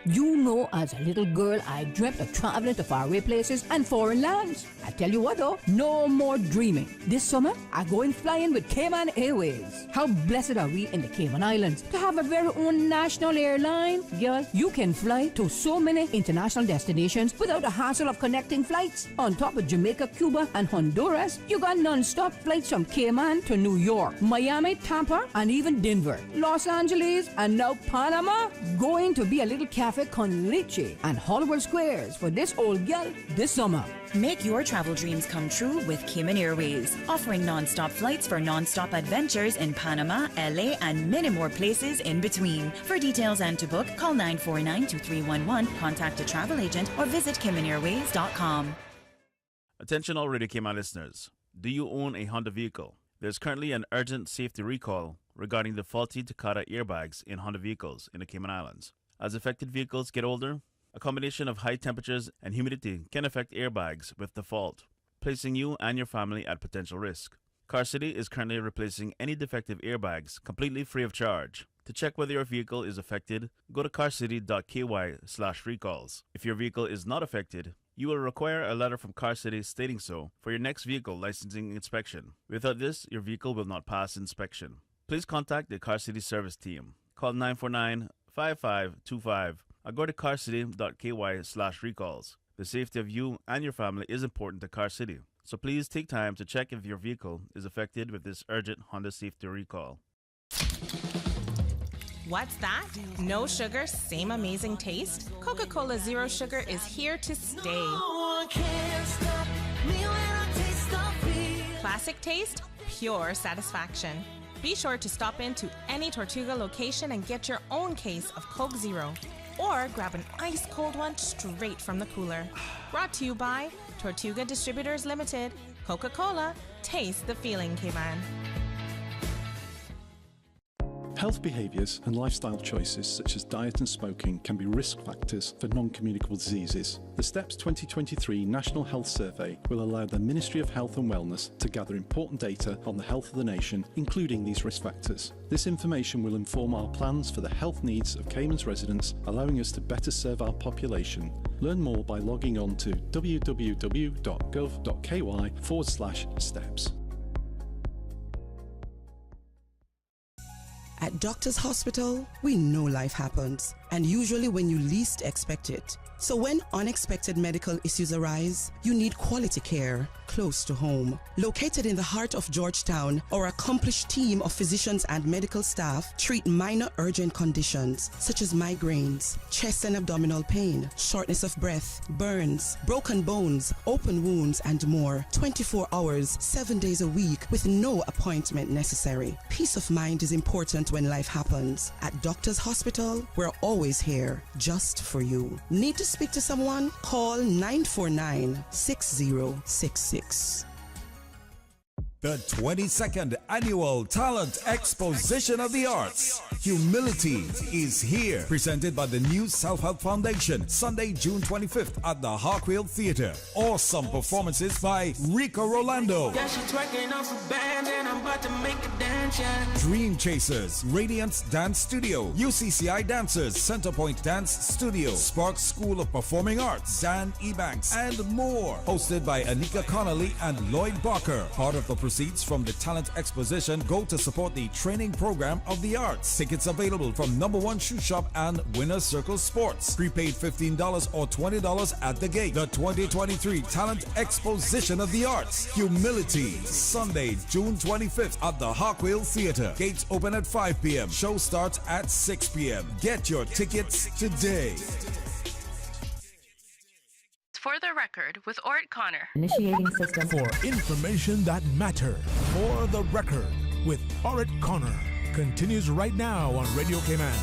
You know, as a little girl, I dreamt of traveling to faraway places and foreign lands. I tell you what though, no more dreaming. This summer, I'm going flying with Cayman Airways. How blessed are we in the Cayman Islands to have a very own national airline? Girl, you can fly to so many international destinations without the hassle of connecting flights. On top of Jamaica, Cuba, and Honduras, you got non-stop flights from Cayman to New York, Miami, Tampa, and even Denver, Los Angeles, and now Panama. Going to be a little cafe con leche and Hollywood Squares for this old gal this summer. Make your travel dreams come true with Cayman Airways, offering non-stop flights for non-stop adventures in Panama, LA, and many more places in between. For details and to book, call 949-2311, contact a travel agent, or visit CaymanAirways.com. Attention all Radio Cayman listeners. Do you own a Honda vehicle? There's currently an urgent safety recall regarding the faulty Takata airbags in Honda vehicles in the Cayman Islands. As affected vehicles get older, a combination of high temperatures and humidity can affect airbags with the fault, placing you and your family at potential risk. Car City is currently replacing any defective airbags completely free of charge. To check whether your vehicle is affected, go to carcity.ky/recalls. If your vehicle is not affected, you will require a letter from Car City stating so for your next vehicle licensing inspection. Without this, your vehicle will not pass inspection. Please contact the Car City service team. Call 949-5525 or go to carcity.ky/recalls. The safety of you and your family is important to Car City, so please take time to check if your vehicle is affected with this urgent Honda safety recall. What's that? No sugar, same amazing taste? Coca-Cola Zero Sugar is here to stay. Classic taste, pure satisfaction. Be sure to stop into any Tortuga location and get your own case of Coke Zero. Or grab an ice-cold one straight from the cooler. Brought to you by Tortuga Distributors Limited. Coca-Cola, taste the feeling, Cayman. Health behaviours and lifestyle choices such as diet and smoking can be risk factors for non-communicable diseases. The STEPS 2023 National Health Survey will allow the Ministry of Health and Wellness to gather important data on the health of the nation, including these risk factors. This information will inform our plans for the health needs of Cayman's residents, allowing us to better serve our population. Learn more by logging on to www.gov.ky/steps. At Doctors Hospital, we know life happens, and usually when you least expect it. So when unexpected medical issues arise, you need quality care close to home. Located in the heart of Georgetown, our accomplished team of physicians and medical staff treat minor urgent conditions such as migraines, chest and abdominal pain, shortness of breath, burns, broken bones, open wounds, and more. 24 hours, 7 days a week with no appointment necessary. Peace of mind is important when life happens. At Doctors Hospital, we're always here just for you. Need to speak to someone? Call 949-6066. The 22nd Annual Talent Exposition of the Arts. Humility is here. Presented by the New Self-Help Foundation. Sunday, June 25th at the Hartwell Theatre. Awesome performances by Rico Rolando. Dream Chasers, Radiance Dance Studio, UCCI Dancers, Centerpoint Dance Studio, Sparks School of Performing Arts, Dan Ebanks, and more. Hosted by Anika Connolly and Lloyd Barker. Part of the proceeds from the talent exposition go to support the training program of the arts. Tickets available from Number One Shoe Shop and Winner's Circle Sports. Prepaid $15 or $20 at the gate. The 2023 Talent Exposition of the Arts. Humility. Sunday, June 25th at the Hartwell Theatre. Gates open at 5 p.m. Show starts at 6 p.m. Get your tickets today. For the record with Orrett Connor. Initiating system. For information that matters. For the record with Orrett Connor. Continues right now on Radio Cayman.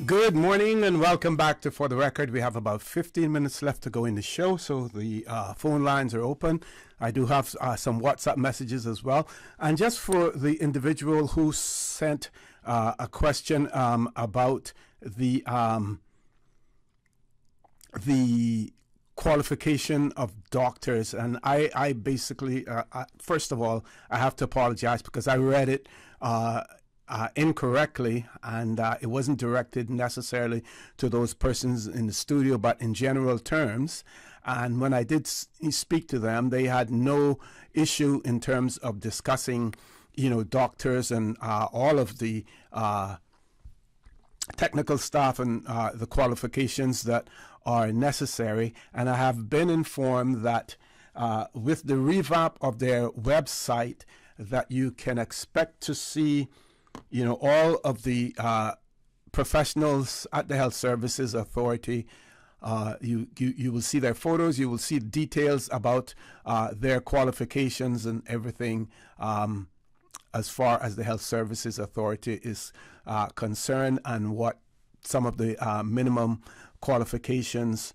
Good morning and welcome back to For the Record. We have about 15 minutes left to go in the show, so the phone lines are open. I do have some WhatsApp messages as well. And just for the individual who sent a question about the qualification of doctors, and I basically, first of all, I have to apologize because I read it incorrectly, and it wasn't directed necessarily to those persons in the studio, but in general terms. And when I did speak to them, they had no issue in terms of discussing, doctors and all of the technical staff and the qualifications that are necessary. And I have been informed that with the revamp of their website, that you can expect to see, all of the professionals at the Health Services Authority. You will see their photos. You will see details about their qualifications and everything as far as the Health Services Authority is concerned, and what some of the minimum qualifications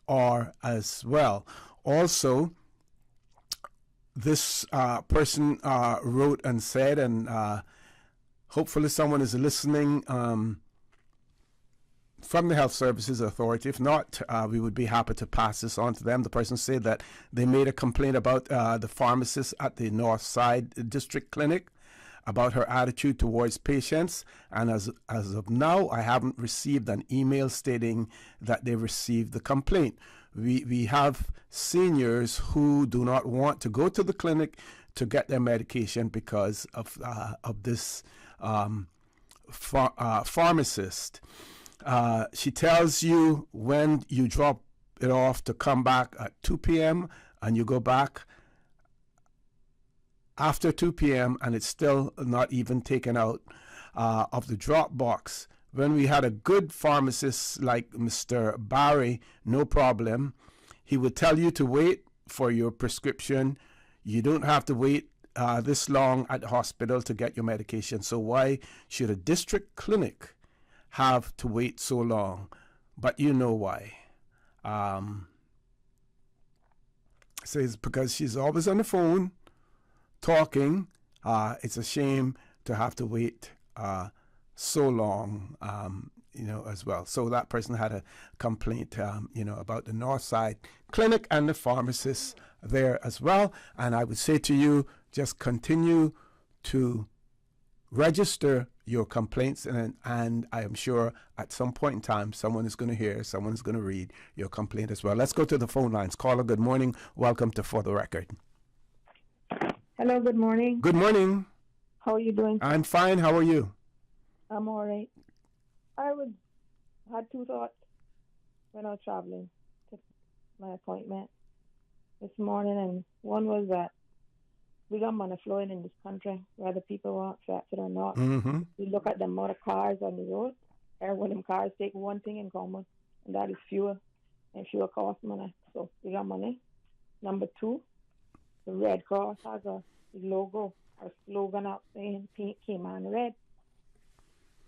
are as well. Also, this person wrote and said, and hopefully someone is listening from the Health Services Authority. If not, we would be happy to pass this on to them. The person said that they made a complaint about the pharmacist at the North Side District Clinic, about her attitude towards patients, and as of now, I haven't received an email stating that they received the complaint. We have seniors who do not want to go to the clinic to get their medication because of this pharmacist. She tells you when you drop it off to come back at 2 p.m. and you go back after 2 p.m. and it's still not even taken out of the drop box. When we had a good pharmacist like Mr. Barry, no problem. He would tell you to wait for your prescription. You don't have to wait this long at the hospital to get your medication. So why should a district clinic have to wait so long? But you know why. Says because she's always on the phone talking. It's a shame to have to wait so long, as well. So that person had a complaint, about the Northside Clinic and the pharmacist there as well. And I would say to you, just continue to register your complaints, and I am sure at some point in time, someone is going to hear, someone is going to read your complaint as well. Let's go to the phone lines. Caller, good morning. Welcome to For the Record. Hello, good morning. Good morning. How are you doing? I'm fine. How are you? I'm all right. I had two thoughts when I was traveling to my appointment this morning, and one was that we got money flowing in this country, whether people are accepted or not. Mm-hmm. We look at the amount of cars on the road. Every one of them cars take one thing in common, and that is fuel. And fuel costs money, so we got money. Number two, the Red Cross has a logo or slogan out saying "Pink Cayman Red."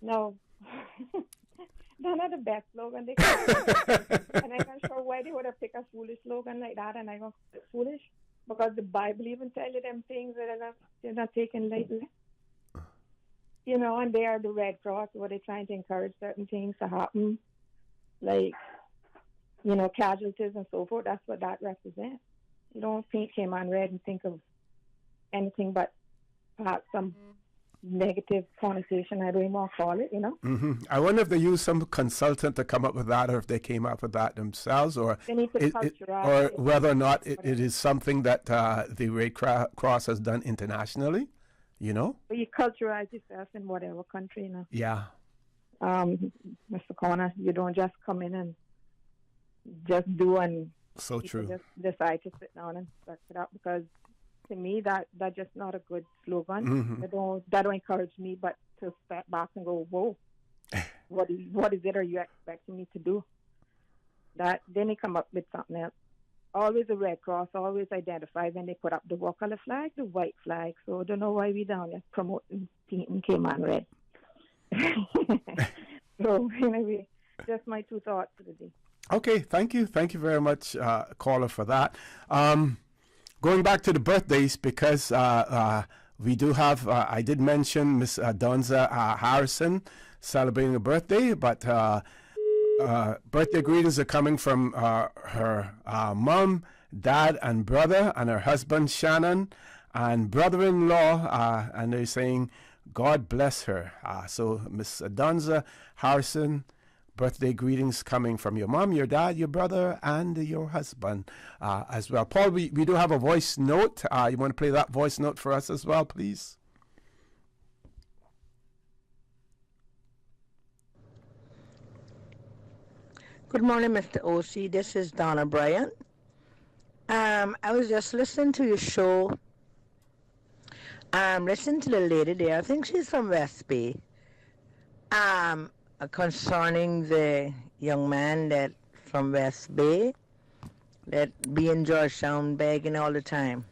No, they're not the best slogan they can. And I'm not sure why they would have picked a foolish slogan like that, and I go, foolish? Because the Bible even tell you them things that they're not taken lightly. You know, and they are the Red Cross, where they're trying to encourage certain things to happen, like, you know, casualties and so forth. That's what that represents. You don't paint him on red and think of anything but perhaps some negative connotation, I don't even want to call it, you know. I wonder if they use some consultant to come up with that, or if they came up with that themselves, or They need to culturalize it. whether or not it is something that the Red Cross has done internationally, you know. But you culturalize yourself in whatever country, you know. Yeah. Mr. Connor, you don't just come in and just do and so people true. just decide to sit down and suck it up, because to me that's just not a good slogan. That don't encourage me, but to step back and go, whoa, what is it are you expecting me to do? That then they come up with something else. Always a Red Cross, always identify when they put up the what color flag, the white flag. So I don't know why we down there promoting painting Cayman red. So anyway, just my 2 thoughts for the day. Okay, thank you very much, caller, for that. Going back to the birthdays, because we do have, I did mention Miss Donza Harrison celebrating a birthday, but birthday greetings are coming from her mom, dad, and brother, and her husband Shannon, and brother-in-law, and they're saying, God bless her. So Miss Donza Harrison, birthday greetings coming from your mom, your dad, your brother, and your husband as well. Paul, we do have a voice note. You want to play that voice note for us as well, please? Good morning, Mr. O.C. This is Donna Bryant. I was just listening to your show. Listening to the lady there. I think she's from West Bay. Concerning the young man that from West Bay that be in Georgetown begging all the time.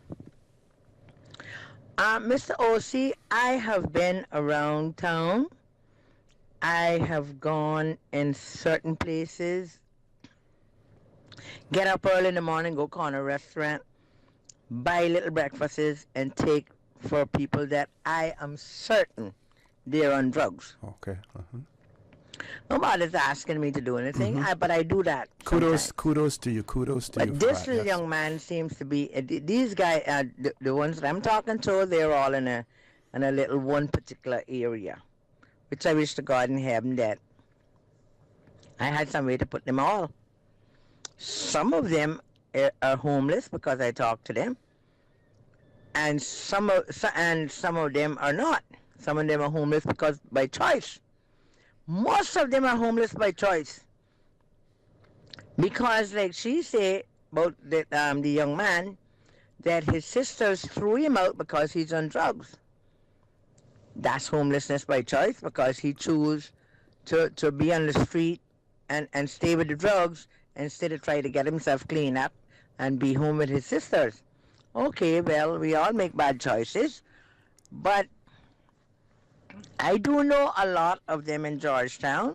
Mr. O.C., I have been around town. I have gone in certain places, get up early in the morning, go corner restaurant, buy little breakfasts, and take for people that I am certain they're on drugs. Okay. Nobody's asking me to do anything, but I do that. Kudos to you. But this little young man seems to be, these guys, the ones that I'm talking to, they're all in a little one particular area, which I wish to God in heaven that I had some way to put them all. Some of them are homeless because I talk to them, and some of them are not. Some of them are homeless because by choice. Most of them are homeless by choice. Because like she said about the young man, that his sisters threw him out because he's on drugs. That's homelessness by choice, because he chose to be on the street and stay with the drugs instead of try to get himself clean up and be home with his sisters. Okay, well, we all make bad choices, but I do know a lot of them in Georgetown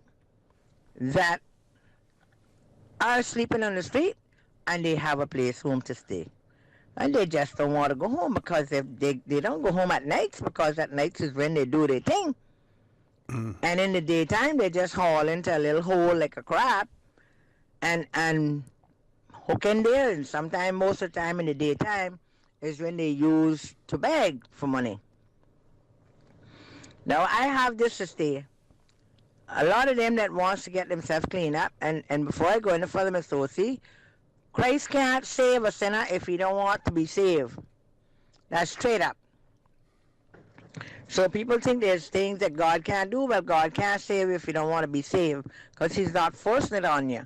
that are sleeping on the street and they have a place home to stay. And they just don't want to go home, because if they don't go home at nights, because at nights is when they do their thing. And in the daytime, they just haul into a little hole like a crab and hook in there. And sometimes, most of the time in the daytime, is when they use to beg for money. Now, I have this to say. A lot of them that wants to get themselves cleaned up, and before I go any further, Mr. O.C., Christ can't save a sinner if he don't want to be saved. That's straight up. So people think there's things that God can't do. Well, God can't save you if you don't want to be saved, because he's not forcing it on you.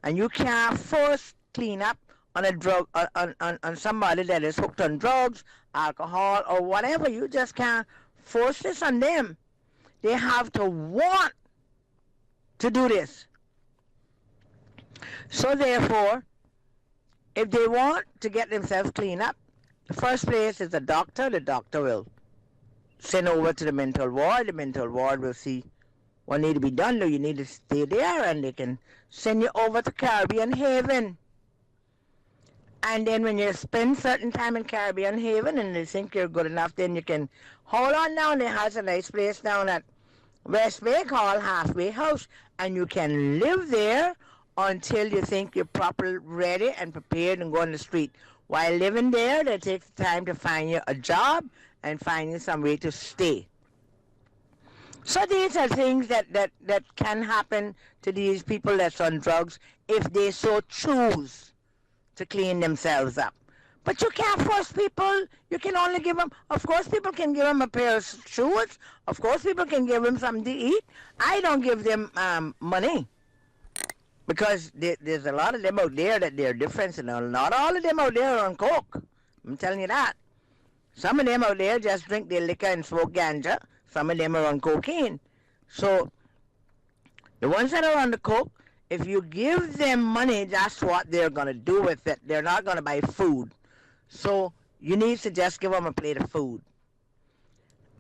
And you can't force clean up on a drug, on somebody that is hooked on drugs, alcohol, or whatever. You just can't force this on them. They have to want to do this. So therefore, if they want to get themselves cleaned up, the first place is the doctor. The doctor will send over to the mental ward. The mental ward will see what need to be done. No, you need to stay there, and they can send you over to Caribbean Haven. And then when you spend certain time in Caribbean Haven and you think you're good enough, then you can hold on down. There has a nice place down at West Bay called Halfway House, and you can live there until you think you're properly ready and prepared and go on the street. While living there, they take the time to find you a job and find you some way to stay. So these are things that can happen to these people that's on drugs if they so choose to clean themselves up. But you can't force people. You can only give them, of course people can give them a pair of shoes. Of course people can give them something to eat. I don't give them money. Because there's a lot of them out there that they're different. And not all of them out there are on coke. I'm telling you that. Some of them out there just drink their liquor and smoke ganja. Some of them are on cocaine. So the ones that are on the coke, if you give them money, that's what they're going to do with it. They're not going to buy food. So you need to just give him a plate of food.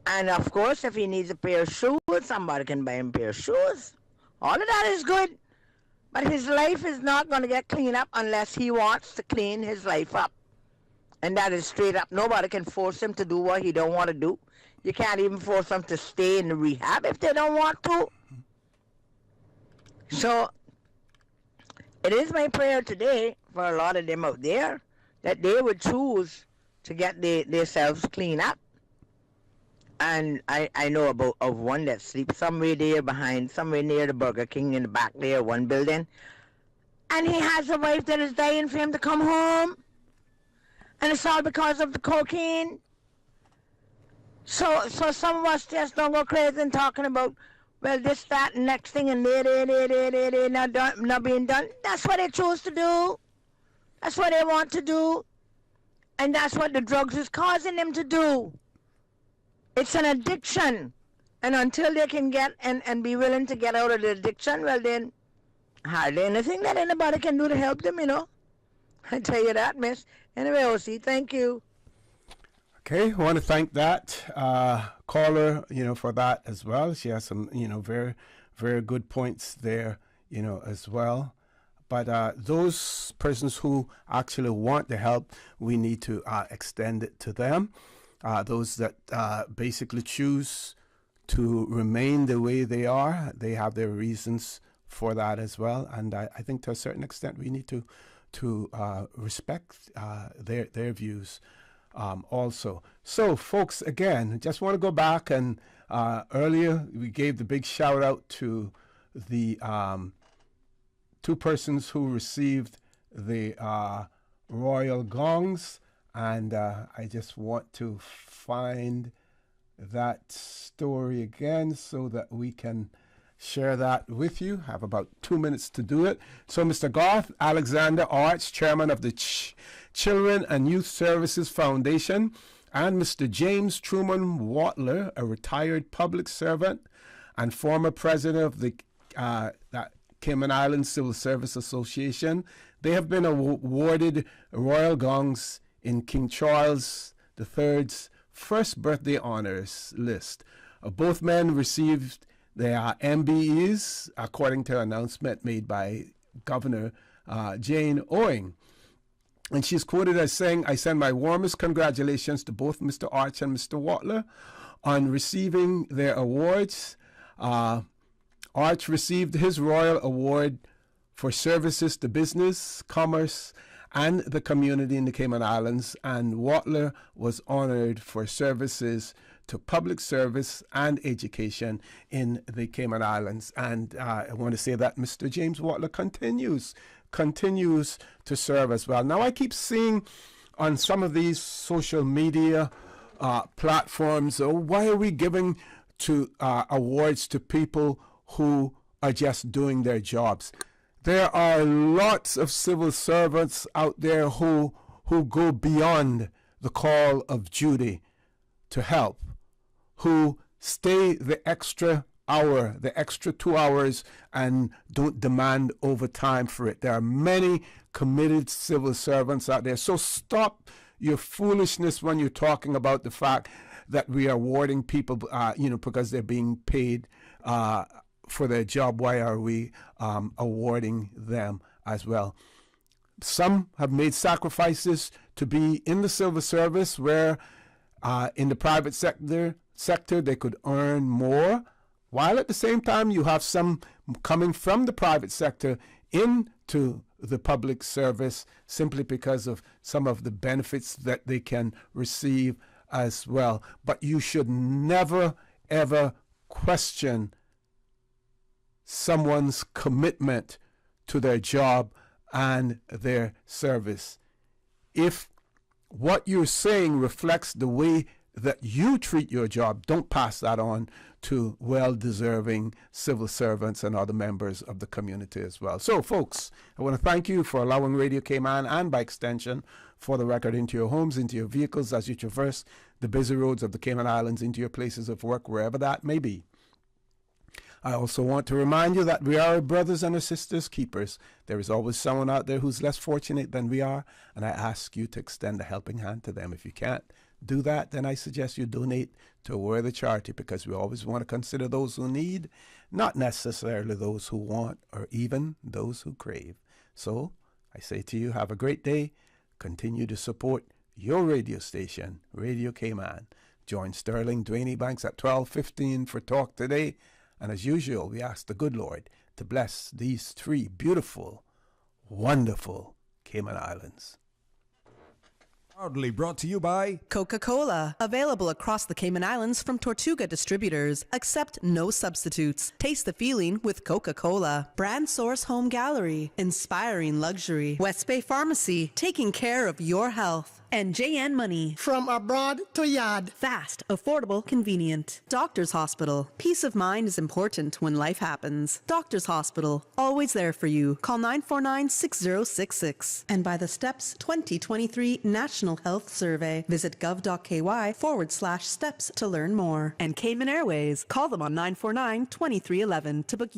And of course, if he needs a pair of shoes, somebody can buy him a pair of shoes. All of that is good. But his life is not going to get cleaned up unless he wants to clean his life up. And that is straight up. Nobody can force him to do what he don't want to do. You can't even force them to stay in the rehab if they don't want to. So it is my prayer today for a lot of them out there that they would choose to get themselves clean up. And I know of one that sleeps somewhere there behind, somewhere near the Burger King in the back there, one building. And he has a wife that is dying for him to come home. And it's all because of the cocaine. So some of us just don't go crazy and talking about, well, this, that, and next thing, and not being done. That's what they choose to do. That's what they want to do. And that's what the drugs is causing them to do. It's an addiction. And until they can get and be willing to get out of the addiction, well then, hardly anything that anybody can do to help them, you know. I tell you that, miss. Anyway, O.C., thank you. Okay, I want to thank that caller, for that as well. She has some, very, very good points there, as well. But those persons who actually want the help, we need to extend it to them. Those that basically choose to remain the way they are, they have their reasons for that as well. And I think to a certain extent we need to respect their views also. So, folks, again, just want to go back and earlier we gave the big shout out to the two persons who received the royal gongs. And I just want to find that story again so that we can share that with you. Have about 2 minutes to do it. So Mr. Garth Alexander Arch, chairman of the Children and Youth Services Foundation, and Mr. James Truman Watler, a retired public servant and former president of the Cayman Islands Civil Service Association, they have been awarded royal gongs in King Charles III's first birthday honors list. Both men received their MBEs, according to an announcement made by Governor Jane Owing. And she's quoted as saying, "I send my warmest congratulations to both Mr. Arch and Mr. Watler on receiving their awards." Arch received his Royal Award for services to business, commerce, and the community in the Cayman Islands, and Watler was honored for services to public service and education in the Cayman Islands. And I want to say that Mr. James Watler continues to serve as well. Now, I keep seeing on some of these social media platforms, why are we giving awards to people who are just doing their jobs? There are lots of civil servants out there who go beyond the call of duty to help, who stay the extra hour, the extra 2 hours, and don't demand overtime for it. There are many committed civil servants out there. So stop your foolishness when you're talking about the fact that we are awarding people, because they're being paid for their job. Why are we awarding them as well? Some have made sacrifices to be in the civil service, where in the private sector they could earn more, while at the same time you have some coming from the private sector into the public service simply because of some of the benefits that they can receive as well. But you should never, ever question someone's commitment to their job and their service. If what you're saying reflects the way that you treat your job, don't pass that on to well-deserving civil servants and other members of the community as well. So, folks, I want to thank you for allowing Radio Cayman, and by extension, For the Record, into your homes, into your vehicles as you traverse the busy roads of the Cayman Islands, into your places of work, wherever that may be. I also want to remind you that we are our brothers and our sisters' keepers. There is always someone out there who's less fortunate than we are, and I ask you to extend a helping hand to them. If you can't do that, then I suggest you donate to a worthy charity, because we always want to consider those who need, not necessarily those who want or even those who crave. So I say to you, have a great day. Continue to support your radio station, Radio Cayman. Join Sterling Dwayne Banks at 12:15 for Talk Today. And as usual, we ask the good Lord to bless these three beautiful, wonderful Cayman Islands. Proudly brought to you by Coca-Cola, available across the Cayman Islands from Tortuga Distributors. Accept no substitutes. Taste the feeling with Coca-Cola. Brand Source Home Gallery, inspiring luxury. West Bay Pharmacy, taking care of your health. And JN Money. From abroad to yard. Fast, affordable, convenient. Doctors Hospital. Peace of mind is important when life happens. Doctors Hospital, always there for you. Call 949-6066. And by the STEPS 2023 National Health Survey. Visit gov.ky/steps to learn more. And Cayman Airways. Call them on 949-2311 to book